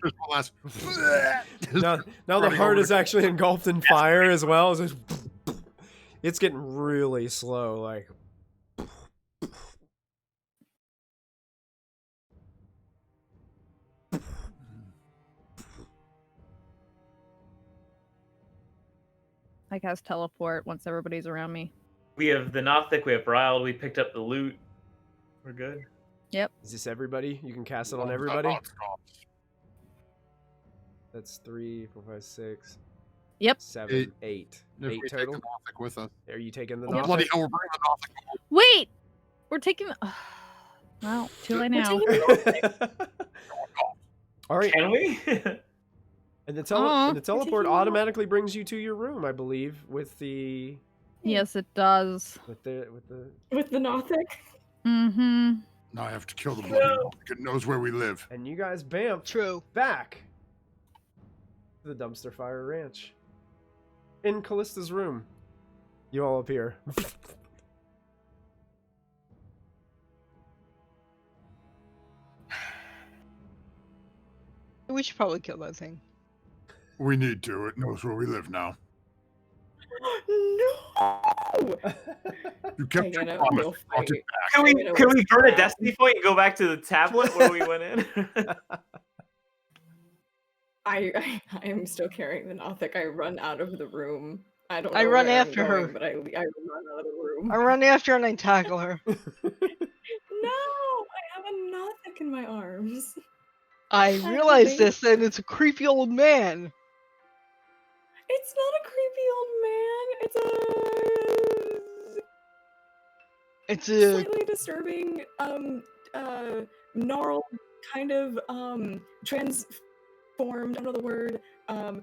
[SPEAKER 2] Just one last.
[SPEAKER 1] Now the
[SPEAKER 2] running
[SPEAKER 1] heart
[SPEAKER 2] over
[SPEAKER 1] is
[SPEAKER 2] to-
[SPEAKER 1] actually engulfed in fire as well. It's getting really slow, like.
[SPEAKER 7] I cast teleport once everybody's around me.
[SPEAKER 4] We have the Nothic, we have Riled, we picked up the loot. We're good.
[SPEAKER 1] Is this everybody? You can cast it on
[SPEAKER 2] Oh,
[SPEAKER 1] everybody?
[SPEAKER 2] stop.
[SPEAKER 1] That's 3, 4, 5, 6.
[SPEAKER 7] Yep.
[SPEAKER 1] 7, 8.
[SPEAKER 2] If
[SPEAKER 1] 8
[SPEAKER 2] we take
[SPEAKER 1] total.
[SPEAKER 2] the Nothic with us.
[SPEAKER 1] Are you taking the
[SPEAKER 2] Oh,
[SPEAKER 1] Nothic?
[SPEAKER 2] bloody hell, we're bringing the Nothic.
[SPEAKER 7] Wait! We're taking. Well, too late now.
[SPEAKER 1] All right.
[SPEAKER 4] Can we?
[SPEAKER 1] And the,
[SPEAKER 7] Aw.
[SPEAKER 1] and the teleport
[SPEAKER 8] taking the
[SPEAKER 1] automatically brings you to your room, I believe, with the
[SPEAKER 7] Yes, it does.
[SPEAKER 1] with the
[SPEAKER 8] With the Nothic?
[SPEAKER 7] Mm-hmm.
[SPEAKER 2] Now I have to kill the bloody Nothic. It knows where we live.
[SPEAKER 1] and you guys bam
[SPEAKER 3] True.
[SPEAKER 1] back to the Dumpster Fire Ranch. In Callista's room. You all appear.
[SPEAKER 3] We should probably kill that thing.
[SPEAKER 2] We need to. It knows where we live now.
[SPEAKER 8] No!
[SPEAKER 2] You kept your
[SPEAKER 8] Diana,
[SPEAKER 2] promise.
[SPEAKER 8] we'll
[SPEAKER 2] Brought it
[SPEAKER 8] fight.
[SPEAKER 2] back.
[SPEAKER 4] Can we
[SPEAKER 8] Diana
[SPEAKER 4] can
[SPEAKER 8] was
[SPEAKER 4] we burn a
[SPEAKER 8] mad.
[SPEAKER 4] destiny point and go back to the tablet where we went in?
[SPEAKER 8] I am still carrying the Nothic. I run out of the room. I don't know
[SPEAKER 3] I run
[SPEAKER 8] where I'm
[SPEAKER 3] after her.
[SPEAKER 8] going, but I run out of the room.
[SPEAKER 3] I run after her and I tackle her.
[SPEAKER 8] No! I have a Nothic in my arms.
[SPEAKER 3] I
[SPEAKER 8] Hi,
[SPEAKER 3] realize
[SPEAKER 8] baby.
[SPEAKER 3] this, and it's a creepy old man.
[SPEAKER 8] It's not a creepy old man.
[SPEAKER 3] It's
[SPEAKER 8] It's
[SPEAKER 3] a
[SPEAKER 8] a slightly disturbing, gnarled, kind of transformed, I don't know the word,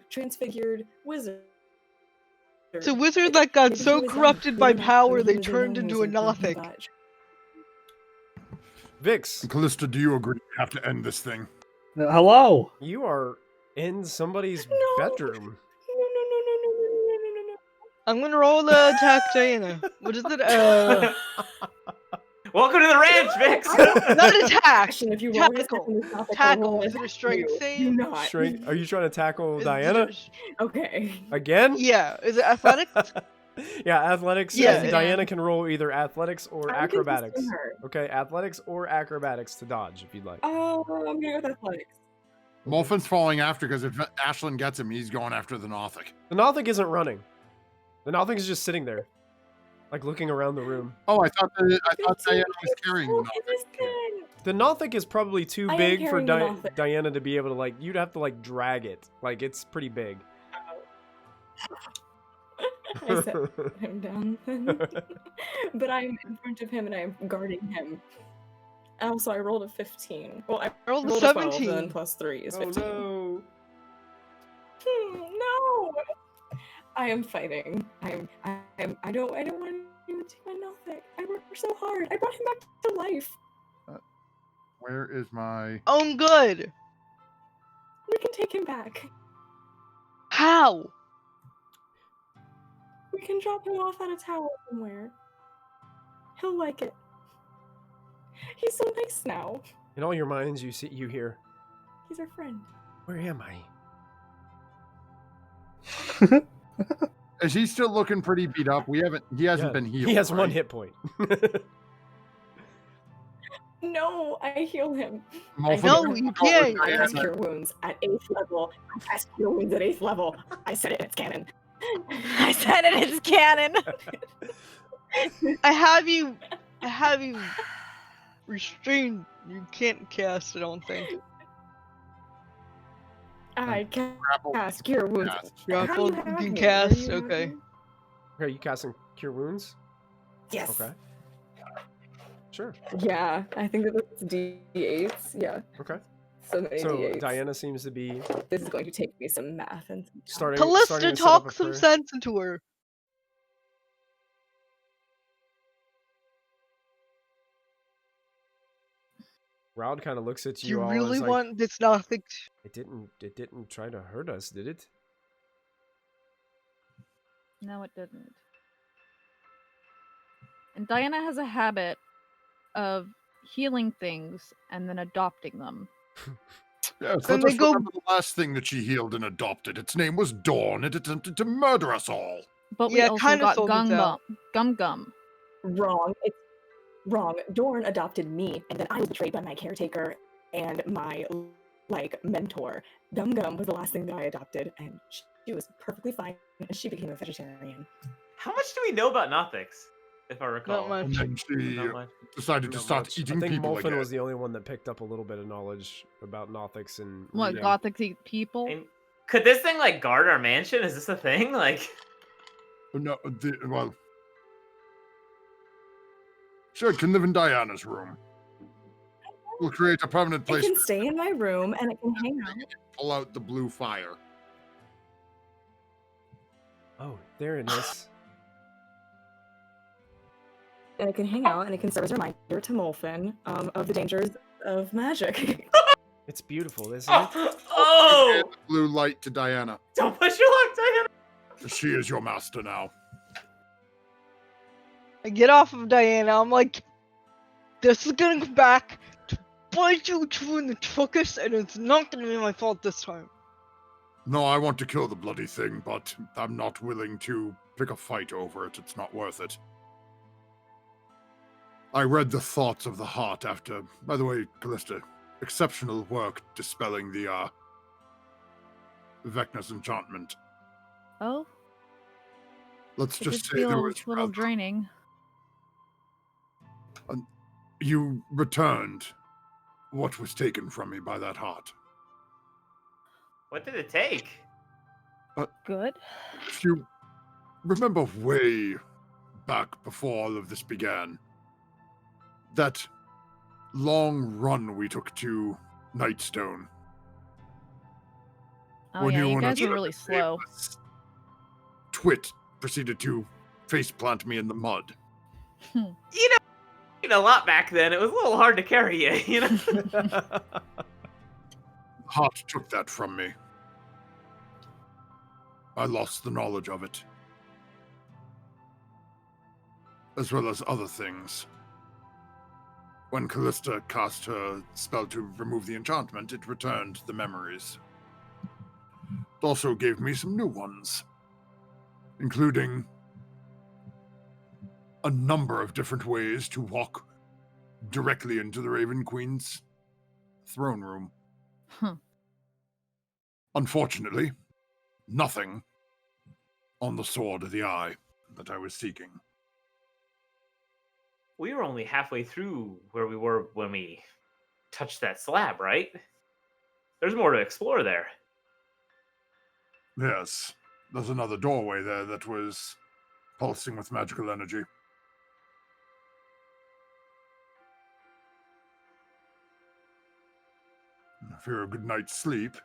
[SPEAKER 8] transfigured wizard.
[SPEAKER 3] it's a wizard that got
[SPEAKER 8] He
[SPEAKER 3] so
[SPEAKER 8] was,
[SPEAKER 3] corrupted by
[SPEAKER 8] he was a-
[SPEAKER 3] power
[SPEAKER 8] he
[SPEAKER 3] they
[SPEAKER 8] was a
[SPEAKER 3] turned
[SPEAKER 8] young
[SPEAKER 3] into a
[SPEAKER 8] wizard when he
[SPEAKER 3] Nothic.
[SPEAKER 8] got-
[SPEAKER 1] Vix,
[SPEAKER 2] Callista, do you agree we have to end this thing?
[SPEAKER 5] Hello.
[SPEAKER 1] you are in somebody's
[SPEAKER 8] No.
[SPEAKER 1] bedroom.
[SPEAKER 8] No.
[SPEAKER 3] I'm gonna roll the attack Diana. What is it?
[SPEAKER 4] Welcome to the ranch, Vix.
[SPEAKER 3] Not attack!
[SPEAKER 8] Action, if you roll this
[SPEAKER 3] Tackle.
[SPEAKER 8] in this Nothic, I'll
[SPEAKER 3] Tackle.
[SPEAKER 8] roll
[SPEAKER 3] Is it a strength
[SPEAKER 8] you.
[SPEAKER 3] save?
[SPEAKER 8] Do not.
[SPEAKER 1] Strength. Are you trying to tackle
[SPEAKER 3] Is it
[SPEAKER 1] Diana
[SPEAKER 8] Okay.
[SPEAKER 1] again?
[SPEAKER 3] Yeah. Is it athletics?
[SPEAKER 1] Yeah, athletics.
[SPEAKER 3] Yeah,
[SPEAKER 1] Yeah, Diana can roll either athletics or
[SPEAKER 8] I'm
[SPEAKER 1] acrobatics.
[SPEAKER 8] contesting her.
[SPEAKER 1] Okay, athletics or acrobatics to dodge if you'd like.
[SPEAKER 8] Oh, I'm going with athletics.
[SPEAKER 2] Molfin's falling after because if Ashlyn gets him, he's going after the Nothic.
[SPEAKER 1] The Nothic isn't running. The Nothic is just sitting there, like looking around the room.
[SPEAKER 2] Oh, I thought Diana was
[SPEAKER 8] It's
[SPEAKER 2] carrying
[SPEAKER 8] so
[SPEAKER 2] the Nothic.
[SPEAKER 8] innocent.
[SPEAKER 1] The Nothic is probably too
[SPEAKER 8] I am
[SPEAKER 1] big for
[SPEAKER 8] carrying the Nothic.
[SPEAKER 1] Diana to be able to like. You'd have to like drag it. Like it's pretty big.
[SPEAKER 8] I set him down. But I'm in front of him and I'm guarding him. Also, I rolled a 15. Well, I
[SPEAKER 3] Rolled a
[SPEAKER 8] rolled a 12,
[SPEAKER 3] 17.
[SPEAKER 8] then plus 3 is
[SPEAKER 1] Oh
[SPEAKER 8] 15.
[SPEAKER 1] no!
[SPEAKER 8] No! I am fighting. I don't want him to take my Nothic. I worked so hard. I brought him back to life.
[SPEAKER 2] Where is my...
[SPEAKER 3] I'm good.
[SPEAKER 8] We can take him back.
[SPEAKER 3] How?
[SPEAKER 8] We can drop him off at a tower somewhere. He'll like it. He's so nice now.
[SPEAKER 1] In all your minds, you hear,
[SPEAKER 8] He's our friend.
[SPEAKER 1] "Where am I?"
[SPEAKER 2] Is he still looking pretty beat up? He hasn't
[SPEAKER 1] Yeah,
[SPEAKER 2] been healed.
[SPEAKER 1] He has one
[SPEAKER 2] right?
[SPEAKER 1] hit point.
[SPEAKER 8] No, I heal him.
[SPEAKER 2] Malphite,
[SPEAKER 3] No,
[SPEAKER 2] we'll
[SPEAKER 3] you
[SPEAKER 2] go with
[SPEAKER 3] can't.
[SPEAKER 8] I cast
[SPEAKER 2] Diana.
[SPEAKER 8] Cure Wounds at 8th level. I cast Cure Wounds at 8th level. I said it, it's canon.
[SPEAKER 7] I said it. It's canon.
[SPEAKER 3] I have you restrained. You can't cast, I don't think.
[SPEAKER 8] I
[SPEAKER 2] Grapple.
[SPEAKER 8] cast Cure Wounds.
[SPEAKER 2] Cast.
[SPEAKER 8] How do
[SPEAKER 3] Grapple,
[SPEAKER 8] you have
[SPEAKER 3] you can
[SPEAKER 8] me?
[SPEAKER 3] cast,
[SPEAKER 8] Where do you have
[SPEAKER 3] okay.
[SPEAKER 8] me?
[SPEAKER 1] Okay, you casting Cure Wounds?
[SPEAKER 8] Yes.
[SPEAKER 1] Okay. Sure.
[SPEAKER 8] Yeah, I think that it's D8s. Yeah,
[SPEAKER 1] Okay.
[SPEAKER 8] so many
[SPEAKER 1] So
[SPEAKER 8] D8s.
[SPEAKER 1] Diana seems to be
[SPEAKER 8] This is going to take me some math and some time.
[SPEAKER 1] starting
[SPEAKER 3] Callista,
[SPEAKER 1] to set up
[SPEAKER 3] talk
[SPEAKER 1] a
[SPEAKER 3] some
[SPEAKER 1] prayer.
[SPEAKER 3] sense into her.
[SPEAKER 1] Rowd kind of looks at
[SPEAKER 3] Do
[SPEAKER 1] you
[SPEAKER 3] you
[SPEAKER 1] all
[SPEAKER 3] really
[SPEAKER 1] as like,
[SPEAKER 3] want this Nothic?
[SPEAKER 1] it didn't try to hurt us, did it?
[SPEAKER 7] No, it didn't. And Diana has a habit of healing things and then adopting them.
[SPEAKER 2] Yes,
[SPEAKER 3] Then
[SPEAKER 2] let
[SPEAKER 3] they
[SPEAKER 2] us
[SPEAKER 3] go-
[SPEAKER 2] remember the last thing that she healed and adopted. Its name was Dawn. It attempted to murder us all.
[SPEAKER 7] But we
[SPEAKER 3] Yeah,
[SPEAKER 7] also
[SPEAKER 3] kinda
[SPEAKER 7] got
[SPEAKER 3] sold us out.
[SPEAKER 7] Gum.
[SPEAKER 8] Wrong. It's wrong. Dorn adopted me, and then I was betrayed by my caretaker and my mentor. Gum Gum was the last thing that I adopted, and she was perfectly fine, and she became a vegetarian.
[SPEAKER 4] How much do we know about Nothics, if I recall?
[SPEAKER 3] Not
[SPEAKER 2] And
[SPEAKER 3] much.
[SPEAKER 2] then she
[SPEAKER 4] Not much.
[SPEAKER 2] decided to
[SPEAKER 1] Not
[SPEAKER 2] start
[SPEAKER 1] much.
[SPEAKER 2] eating
[SPEAKER 1] I think
[SPEAKER 2] people
[SPEAKER 1] Molfin
[SPEAKER 2] again.
[SPEAKER 1] was the only one that picked up a little bit of knowledge about Nothics and
[SPEAKER 7] What,
[SPEAKER 1] reading.
[SPEAKER 7] Gothic people?
[SPEAKER 4] And could this thing like guard our mansion? Is this a thing? Like,
[SPEAKER 2] No, well, sure, it can live in Diana's room. We'll create a permanent
[SPEAKER 8] It
[SPEAKER 2] place.
[SPEAKER 8] can stay in my room, and it can hang out.
[SPEAKER 2] Pull out the blue fire.
[SPEAKER 1] Oh, there it is.
[SPEAKER 8] And it can hang out, and it can serve as a reminder to Molfin of the dangers of magic.
[SPEAKER 1] It's beautiful, isn't it?
[SPEAKER 4] oh!
[SPEAKER 2] Hand the blue light to Diana.
[SPEAKER 4] Don't push your luck, Diana.
[SPEAKER 2] She is your master now.
[SPEAKER 3] I get off of Diana. I'm like, this is gonna come back to bite you two in the tuchus, and it's not gonna be my fault this time.
[SPEAKER 2] No, I want to kill the bloody thing, but I'm not willing to pick a fight over it. It's not worth it. I read the thoughts of the heart after. By the way, Callista, exceptional work dispelling the Vecna's enchantment.
[SPEAKER 7] Oh,
[SPEAKER 2] Let's
[SPEAKER 7] it
[SPEAKER 2] just
[SPEAKER 7] did
[SPEAKER 2] say there
[SPEAKER 7] feel
[SPEAKER 2] was
[SPEAKER 7] a little
[SPEAKER 2] rather-
[SPEAKER 7] draining.
[SPEAKER 2] You returned what was taken from me by that heart.
[SPEAKER 4] What did it take?
[SPEAKER 7] Good.
[SPEAKER 2] If you remember way back before all of this began, that long run we took to Nightstone.
[SPEAKER 7] Oh
[SPEAKER 2] when
[SPEAKER 7] yeah,
[SPEAKER 2] you
[SPEAKER 7] you
[SPEAKER 2] wanna
[SPEAKER 7] guys were
[SPEAKER 2] sort of
[SPEAKER 7] really
[SPEAKER 2] save
[SPEAKER 7] slow.
[SPEAKER 2] us, Twit proceeded to faceplant me in the mud.
[SPEAKER 4] You know, a lot back then. It was a little hard to carry you. You know.
[SPEAKER 2] Heart took that from me. I lost the knowledge of it. As well as other things. When Callista cast her spell to remove the enchantment, it returned the memories. It also gave me some new ones, including a number of different ways to walk directly into the Raven Queen's throne room.
[SPEAKER 7] Huh.
[SPEAKER 2] Unfortunately, nothing on the Sword of the Eye that I was seeking.
[SPEAKER 4] We were only halfway through where we were when we touched that slab, right? There's more to explore there.
[SPEAKER 2] Yes, there's another doorway there that was pulsing with magical energy. For a good night's sleep,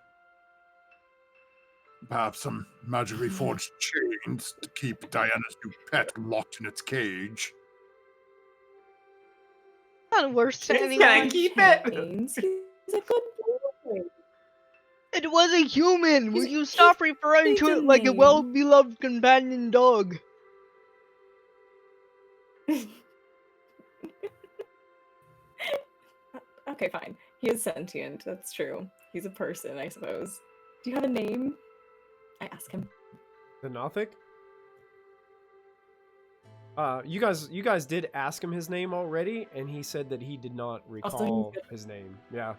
[SPEAKER 2] perhaps some magically forged chains to keep Diana's new pet locked in its cage.
[SPEAKER 3] Not worse than
[SPEAKER 4] It's
[SPEAKER 3] anyone.
[SPEAKER 4] gonna keep it.
[SPEAKER 8] James, he's a good boy.
[SPEAKER 3] It was a human. Will
[SPEAKER 8] He's-
[SPEAKER 3] you stop referring
[SPEAKER 8] needs
[SPEAKER 3] to
[SPEAKER 8] a
[SPEAKER 3] it like a
[SPEAKER 8] name.
[SPEAKER 3] well-beloved companion dog?
[SPEAKER 8] Okay, fine. He is sentient. That's true. He's a person, I suppose. Do you have a name? I ask him.
[SPEAKER 1] The Nothic? You guys did ask him his name already, and he said that he did not recall
[SPEAKER 8] good.
[SPEAKER 1] his name. Yeah.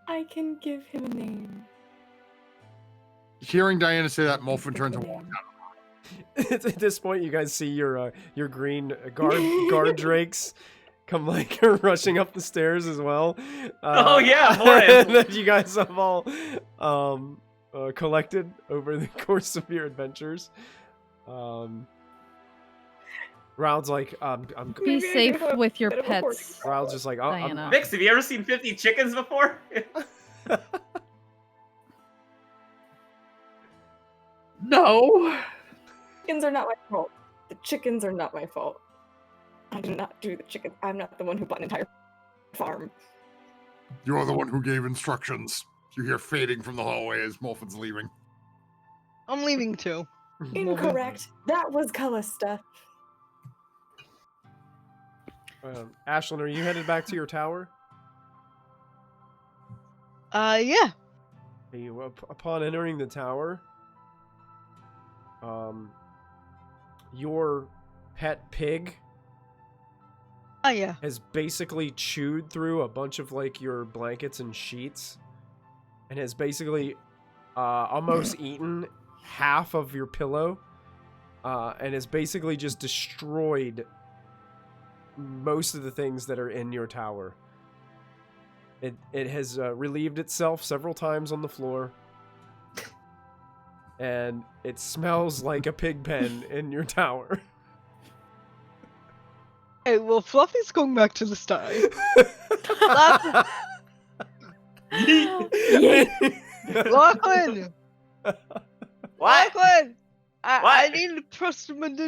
[SPEAKER 8] I can give him a name.
[SPEAKER 2] Hearing Diana say that, Molfin turns and
[SPEAKER 8] Name.
[SPEAKER 2] walks out.
[SPEAKER 1] At this point, you guys see your green guard drakes come like rushing up the stairs as well.
[SPEAKER 4] Oh, yeah, Warden.
[SPEAKER 1] that you guys have all collected over the course of your adventures. Raoul's like, I'm
[SPEAKER 7] Be
[SPEAKER 8] Maybe I
[SPEAKER 7] safe
[SPEAKER 8] could have
[SPEAKER 7] with your
[SPEAKER 8] a bit of a hoarding
[SPEAKER 7] pets.
[SPEAKER 8] problem.
[SPEAKER 1] Raoul's just like, I'm
[SPEAKER 7] Diana.
[SPEAKER 4] Vix, have you ever seen 50 chickens before?
[SPEAKER 5] No.
[SPEAKER 8] Chickens are not my fault. The chickens are not my fault. I did not do the chickens. I'm not the one who bought an entire farm.
[SPEAKER 2] You're the one who gave instructions. You hear fading from the hallway as Molfin's leaving.
[SPEAKER 3] I'm leaving too.
[SPEAKER 8] Incorrect. That was Callista.
[SPEAKER 1] Ashlyn, are you headed back to your tower?
[SPEAKER 3] Yeah.
[SPEAKER 1] Upon entering the tower, your pet pig
[SPEAKER 3] Oh yeah.
[SPEAKER 1] has basically chewed through a bunch of like your blankets and sheets, and has basically almost eaten half of your pillow, and has basically just destroyed most of the things that are in your tower. It has relieved itself several times on the floor, and it smells like a pig pen in your tower.
[SPEAKER 3] Hey, well, Fluffy's going back to the sty. Lachlan!
[SPEAKER 4] What?
[SPEAKER 3] Lachlan! I
[SPEAKER 4] What?
[SPEAKER 3] need to trust him and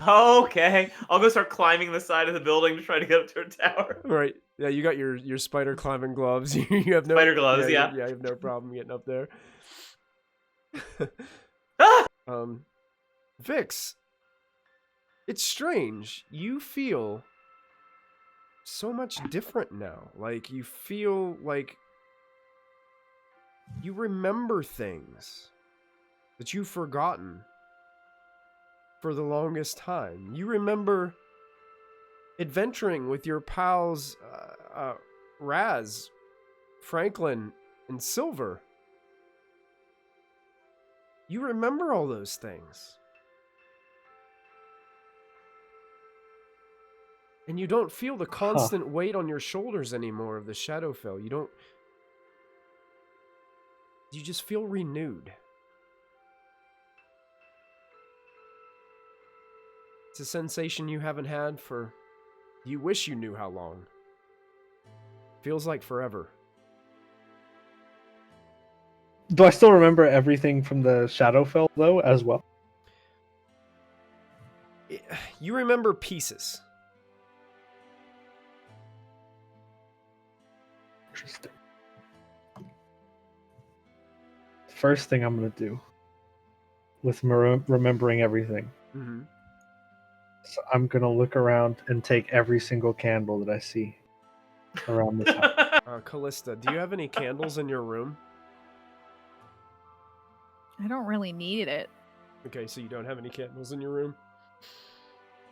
[SPEAKER 4] Okay. I'll go start climbing the side of the building to try to get up to a tower.
[SPEAKER 1] Right. Yeah, you got your spider climbing gloves. You have no
[SPEAKER 4] Spider gloves,
[SPEAKER 1] yeah.
[SPEAKER 4] yeah.
[SPEAKER 1] You have no problem getting up there.
[SPEAKER 4] Ah!
[SPEAKER 1] Vix, it's strange. You feel so much different now. Like you feel like you remember things that you've forgotten for the longest time. You remember adventuring with your pals Raz, Franklin, and Silver. You remember all those things. And you don't feel the constant weight on your shoulders anymore of the Shadowfell. You just feel renewed. It's a sensation you haven't had for... You wish you knew how long. Feels like forever.
[SPEAKER 5] Do I still remember everything from the Shadowfell though, as well?
[SPEAKER 1] You remember pieces.
[SPEAKER 5] Interesting. First thing I'm gonna do with remembering everything.
[SPEAKER 1] Mm-hmm.
[SPEAKER 5] So I'm gonna look around and take every single candle that I see around this house.
[SPEAKER 1] Callista, do you have any candles in your room?
[SPEAKER 7] I don't really need it.
[SPEAKER 1] Okay, so you don't have any candles in your room?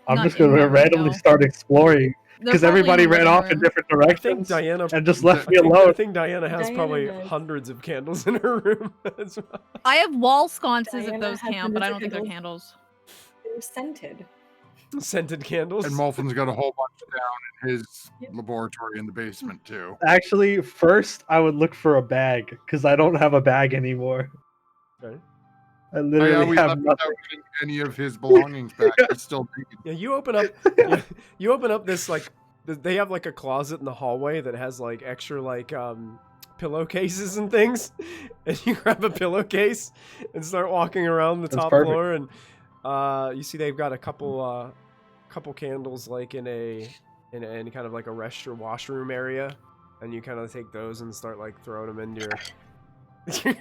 [SPEAKER 5] I'm
[SPEAKER 7] Not
[SPEAKER 5] just
[SPEAKER 7] in
[SPEAKER 5] gonna
[SPEAKER 7] my room,
[SPEAKER 5] randomly
[SPEAKER 7] no.
[SPEAKER 5] start exploring
[SPEAKER 7] They're
[SPEAKER 5] because
[SPEAKER 7] probably
[SPEAKER 5] everybody
[SPEAKER 7] in the
[SPEAKER 5] ran
[SPEAKER 7] living
[SPEAKER 5] off in
[SPEAKER 7] room.
[SPEAKER 5] different
[SPEAKER 1] I think
[SPEAKER 5] directions
[SPEAKER 1] Diana
[SPEAKER 5] and just left me
[SPEAKER 1] I
[SPEAKER 5] alone.
[SPEAKER 1] think Diana has
[SPEAKER 8] Diana
[SPEAKER 1] probably
[SPEAKER 8] does.
[SPEAKER 1] hundreds of candles in her room as well.
[SPEAKER 7] I have wall sconces if
[SPEAKER 8] Diana
[SPEAKER 7] those
[SPEAKER 8] has
[SPEAKER 7] count, but I don't
[SPEAKER 8] hundreds
[SPEAKER 7] think
[SPEAKER 8] of
[SPEAKER 7] they're candles.
[SPEAKER 8] They're scented.
[SPEAKER 1] Scented candles.
[SPEAKER 2] And Molfin's got a whole bunch down in his laboratory in the basement too.
[SPEAKER 5] Actually, first I would look for a bag because I don't have a bag anymore.
[SPEAKER 1] Okay.
[SPEAKER 5] I
[SPEAKER 2] Oh,
[SPEAKER 5] literally
[SPEAKER 2] yeah, we
[SPEAKER 5] have
[SPEAKER 2] left
[SPEAKER 5] nothing.
[SPEAKER 2] without getting any of his belongings back. He's still naked.
[SPEAKER 1] Yeah, you open up. You open up this like they have like a closet in the hallway that has like extra like pillowcases and things, and you grab a pillowcase and start walking around the
[SPEAKER 5] That's
[SPEAKER 1] top
[SPEAKER 5] perfect.
[SPEAKER 1] floor, and you see they've got a couple candles like in kind of like a restroom washroom area, and you kind of take those and start like throwing them into your.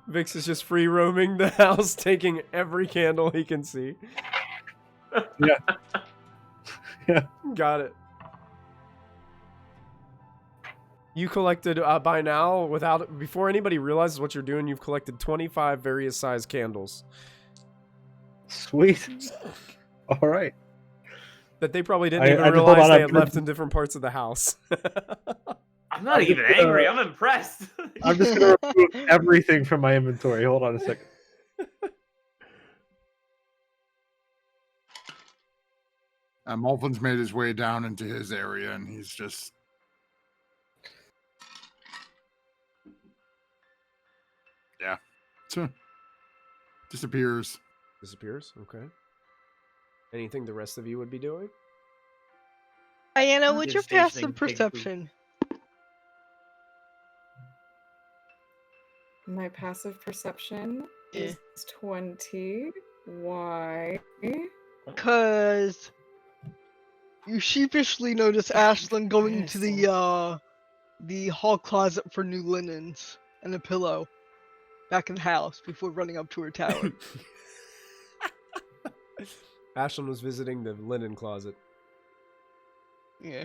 [SPEAKER 1] Vix is just free roaming the house, taking every candle he can see.
[SPEAKER 5] Yeah. Yeah.
[SPEAKER 1] Got it. You collected by now, before anybody realizes what you're doing, you've collected 25 various size candles
[SPEAKER 5] Sweet. All right.
[SPEAKER 1] that they probably didn't
[SPEAKER 5] I
[SPEAKER 1] even
[SPEAKER 5] hold
[SPEAKER 1] realize
[SPEAKER 5] on,
[SPEAKER 1] they
[SPEAKER 5] I'm
[SPEAKER 1] had
[SPEAKER 5] gonna-
[SPEAKER 1] left in different parts of the house.
[SPEAKER 4] I'm not
[SPEAKER 5] I'm
[SPEAKER 4] even
[SPEAKER 5] just gonna-
[SPEAKER 4] angry. I'm impressed.
[SPEAKER 5] I'm just gonna remove everything from my inventory. Hold on a second.
[SPEAKER 2] Molfin's made his way down into his area, and he's just... Yeah. Disappears.
[SPEAKER 1] Disappears. Okay. Anything the rest of you would be doing?
[SPEAKER 3] Diana, what's your
[SPEAKER 4] You're
[SPEAKER 3] passive
[SPEAKER 4] stationing pig food.
[SPEAKER 3] perception?
[SPEAKER 8] My passive perception
[SPEAKER 3] Yeah.
[SPEAKER 8] is 20. Why?
[SPEAKER 3] Cause you sheepishly notice Ashlyn going to the hall closet for new linens and a pillow back in the house before running up to her tower.
[SPEAKER 1] Ashlyn was visiting the linen closet.
[SPEAKER 3] Yeah.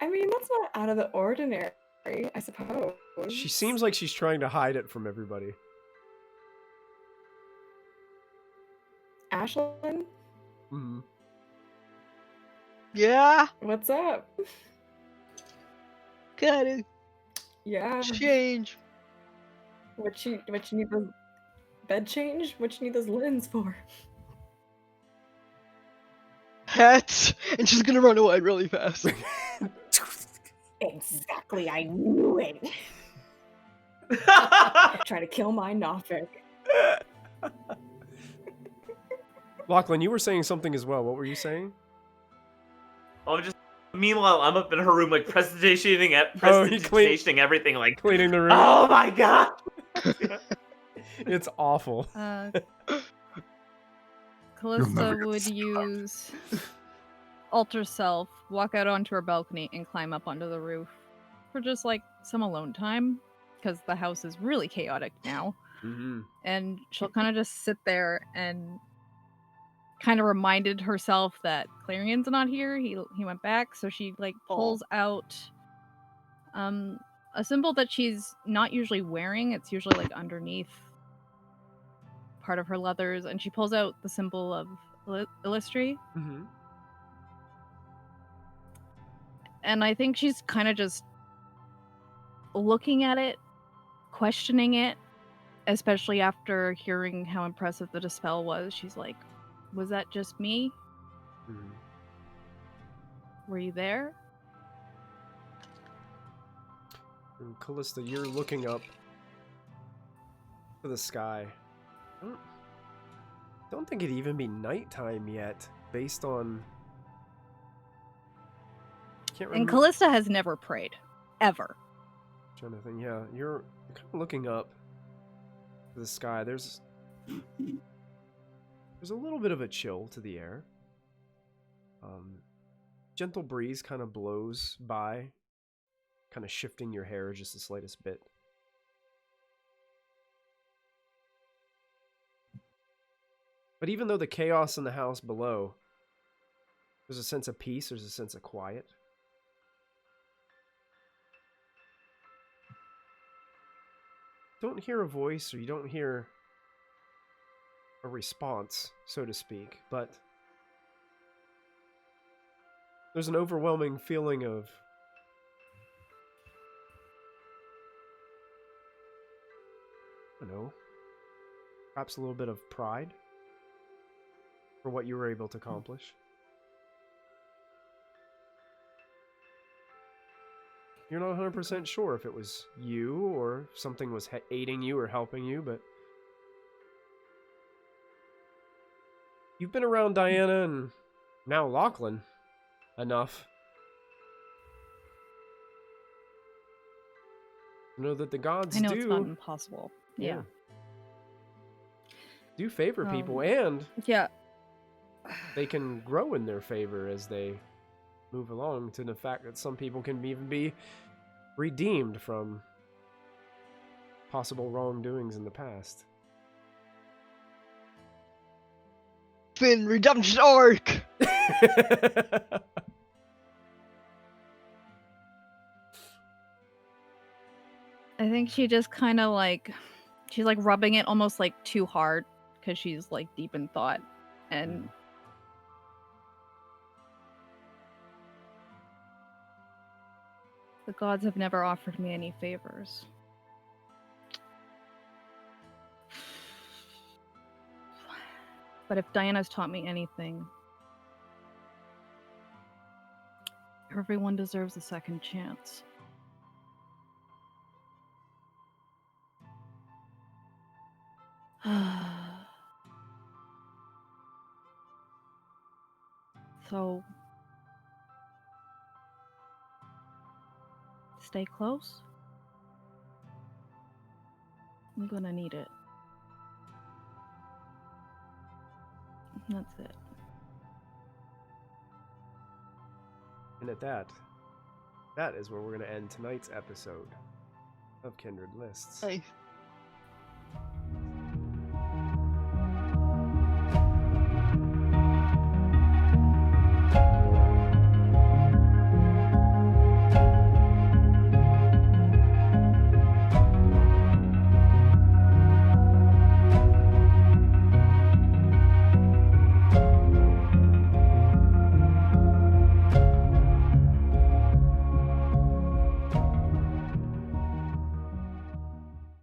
[SPEAKER 8] I mean, that's not out of the ordinary, I suppose.
[SPEAKER 1] She seems like she's trying to hide it from everybody.
[SPEAKER 8] Ashlyn,
[SPEAKER 1] Mm-hmm.
[SPEAKER 3] Yeah.
[SPEAKER 8] what's up?
[SPEAKER 3] Gotta
[SPEAKER 8] Yeah.
[SPEAKER 3] change.
[SPEAKER 8] What you need those bed change? What you need those linens for?
[SPEAKER 3] Hats, and she's gonna run away really fast.
[SPEAKER 8] Exactly, I knew it. Trying to kill my Nothic.
[SPEAKER 1] Lachlan, you were saying something as well. What were you saying?
[SPEAKER 4] Meanwhile, I'm up in her room, like prestidigitating everything, like
[SPEAKER 1] Cleaning the room.
[SPEAKER 4] oh my god!
[SPEAKER 1] It's awful.
[SPEAKER 2] never
[SPEAKER 7] Callista
[SPEAKER 2] get
[SPEAKER 7] would
[SPEAKER 2] this
[SPEAKER 7] use alter self, walk out onto her balcony, and climb up onto the roof for just like some alone time, because the house is really chaotic now.
[SPEAKER 1] Mm-hmm.
[SPEAKER 7] And she'll kind of just sit there and kind of reminded herself that Clarion's not here. He went back, so she like pulls out a symbol that she's not usually wearing. It's usually like underneath part of her leathers, and she pulls out the symbol of Illustry.
[SPEAKER 1] Mm-hmm.
[SPEAKER 7] And I think she's kind of just looking at it, questioning it, especially after hearing how impressive the dispel was. She's like, was that just me?
[SPEAKER 1] Mm-hmm.
[SPEAKER 7] Were you there?
[SPEAKER 1] And Callista, you're looking up to the sky. I don't think it'd even be nighttime yet, based on... Can't remember.
[SPEAKER 7] And Callista has never prayed. Ever.
[SPEAKER 1] Trying to think, yeah, you're kind of looking up to the sky. There's a little bit of a chill to the air. Gentle breeze kind of blows by, kind of shifting your hair just the slightest bit. But even though the chaos in the house below, there's a sense of peace, there's a sense of quiet. Don't hear a voice, or you don't hear a response, so to speak, but there's an overwhelming feeling of I don't know, perhaps a little bit of pride for what you were able to accomplish. You're not 100% sure if it was you or if something was aiding you or helping you, but you've been around Diana and now Lachlan enough to know that the gods
[SPEAKER 7] I know
[SPEAKER 1] do
[SPEAKER 7] it's not impossible. Yeah.
[SPEAKER 1] do favor people,
[SPEAKER 7] Um,
[SPEAKER 1] and
[SPEAKER 7] Yeah.
[SPEAKER 1] they can grow in their favor as they move along, to the fact that some people can even be redeemed from possible wrongdoings in the past.
[SPEAKER 3] Finn redemption arc.
[SPEAKER 7] I think she just kind of like, she's like rubbing it almost like too hard because she's like deep in thought. And the gods have never offered me any favors. But if Diana's taught me anything, everyone deserves a second chance. So, stay close. I'm gonna need it. That's it.
[SPEAKER 1] And at that is where we're going to end tonight's episode of Kindred Lists.
[SPEAKER 3] Nice.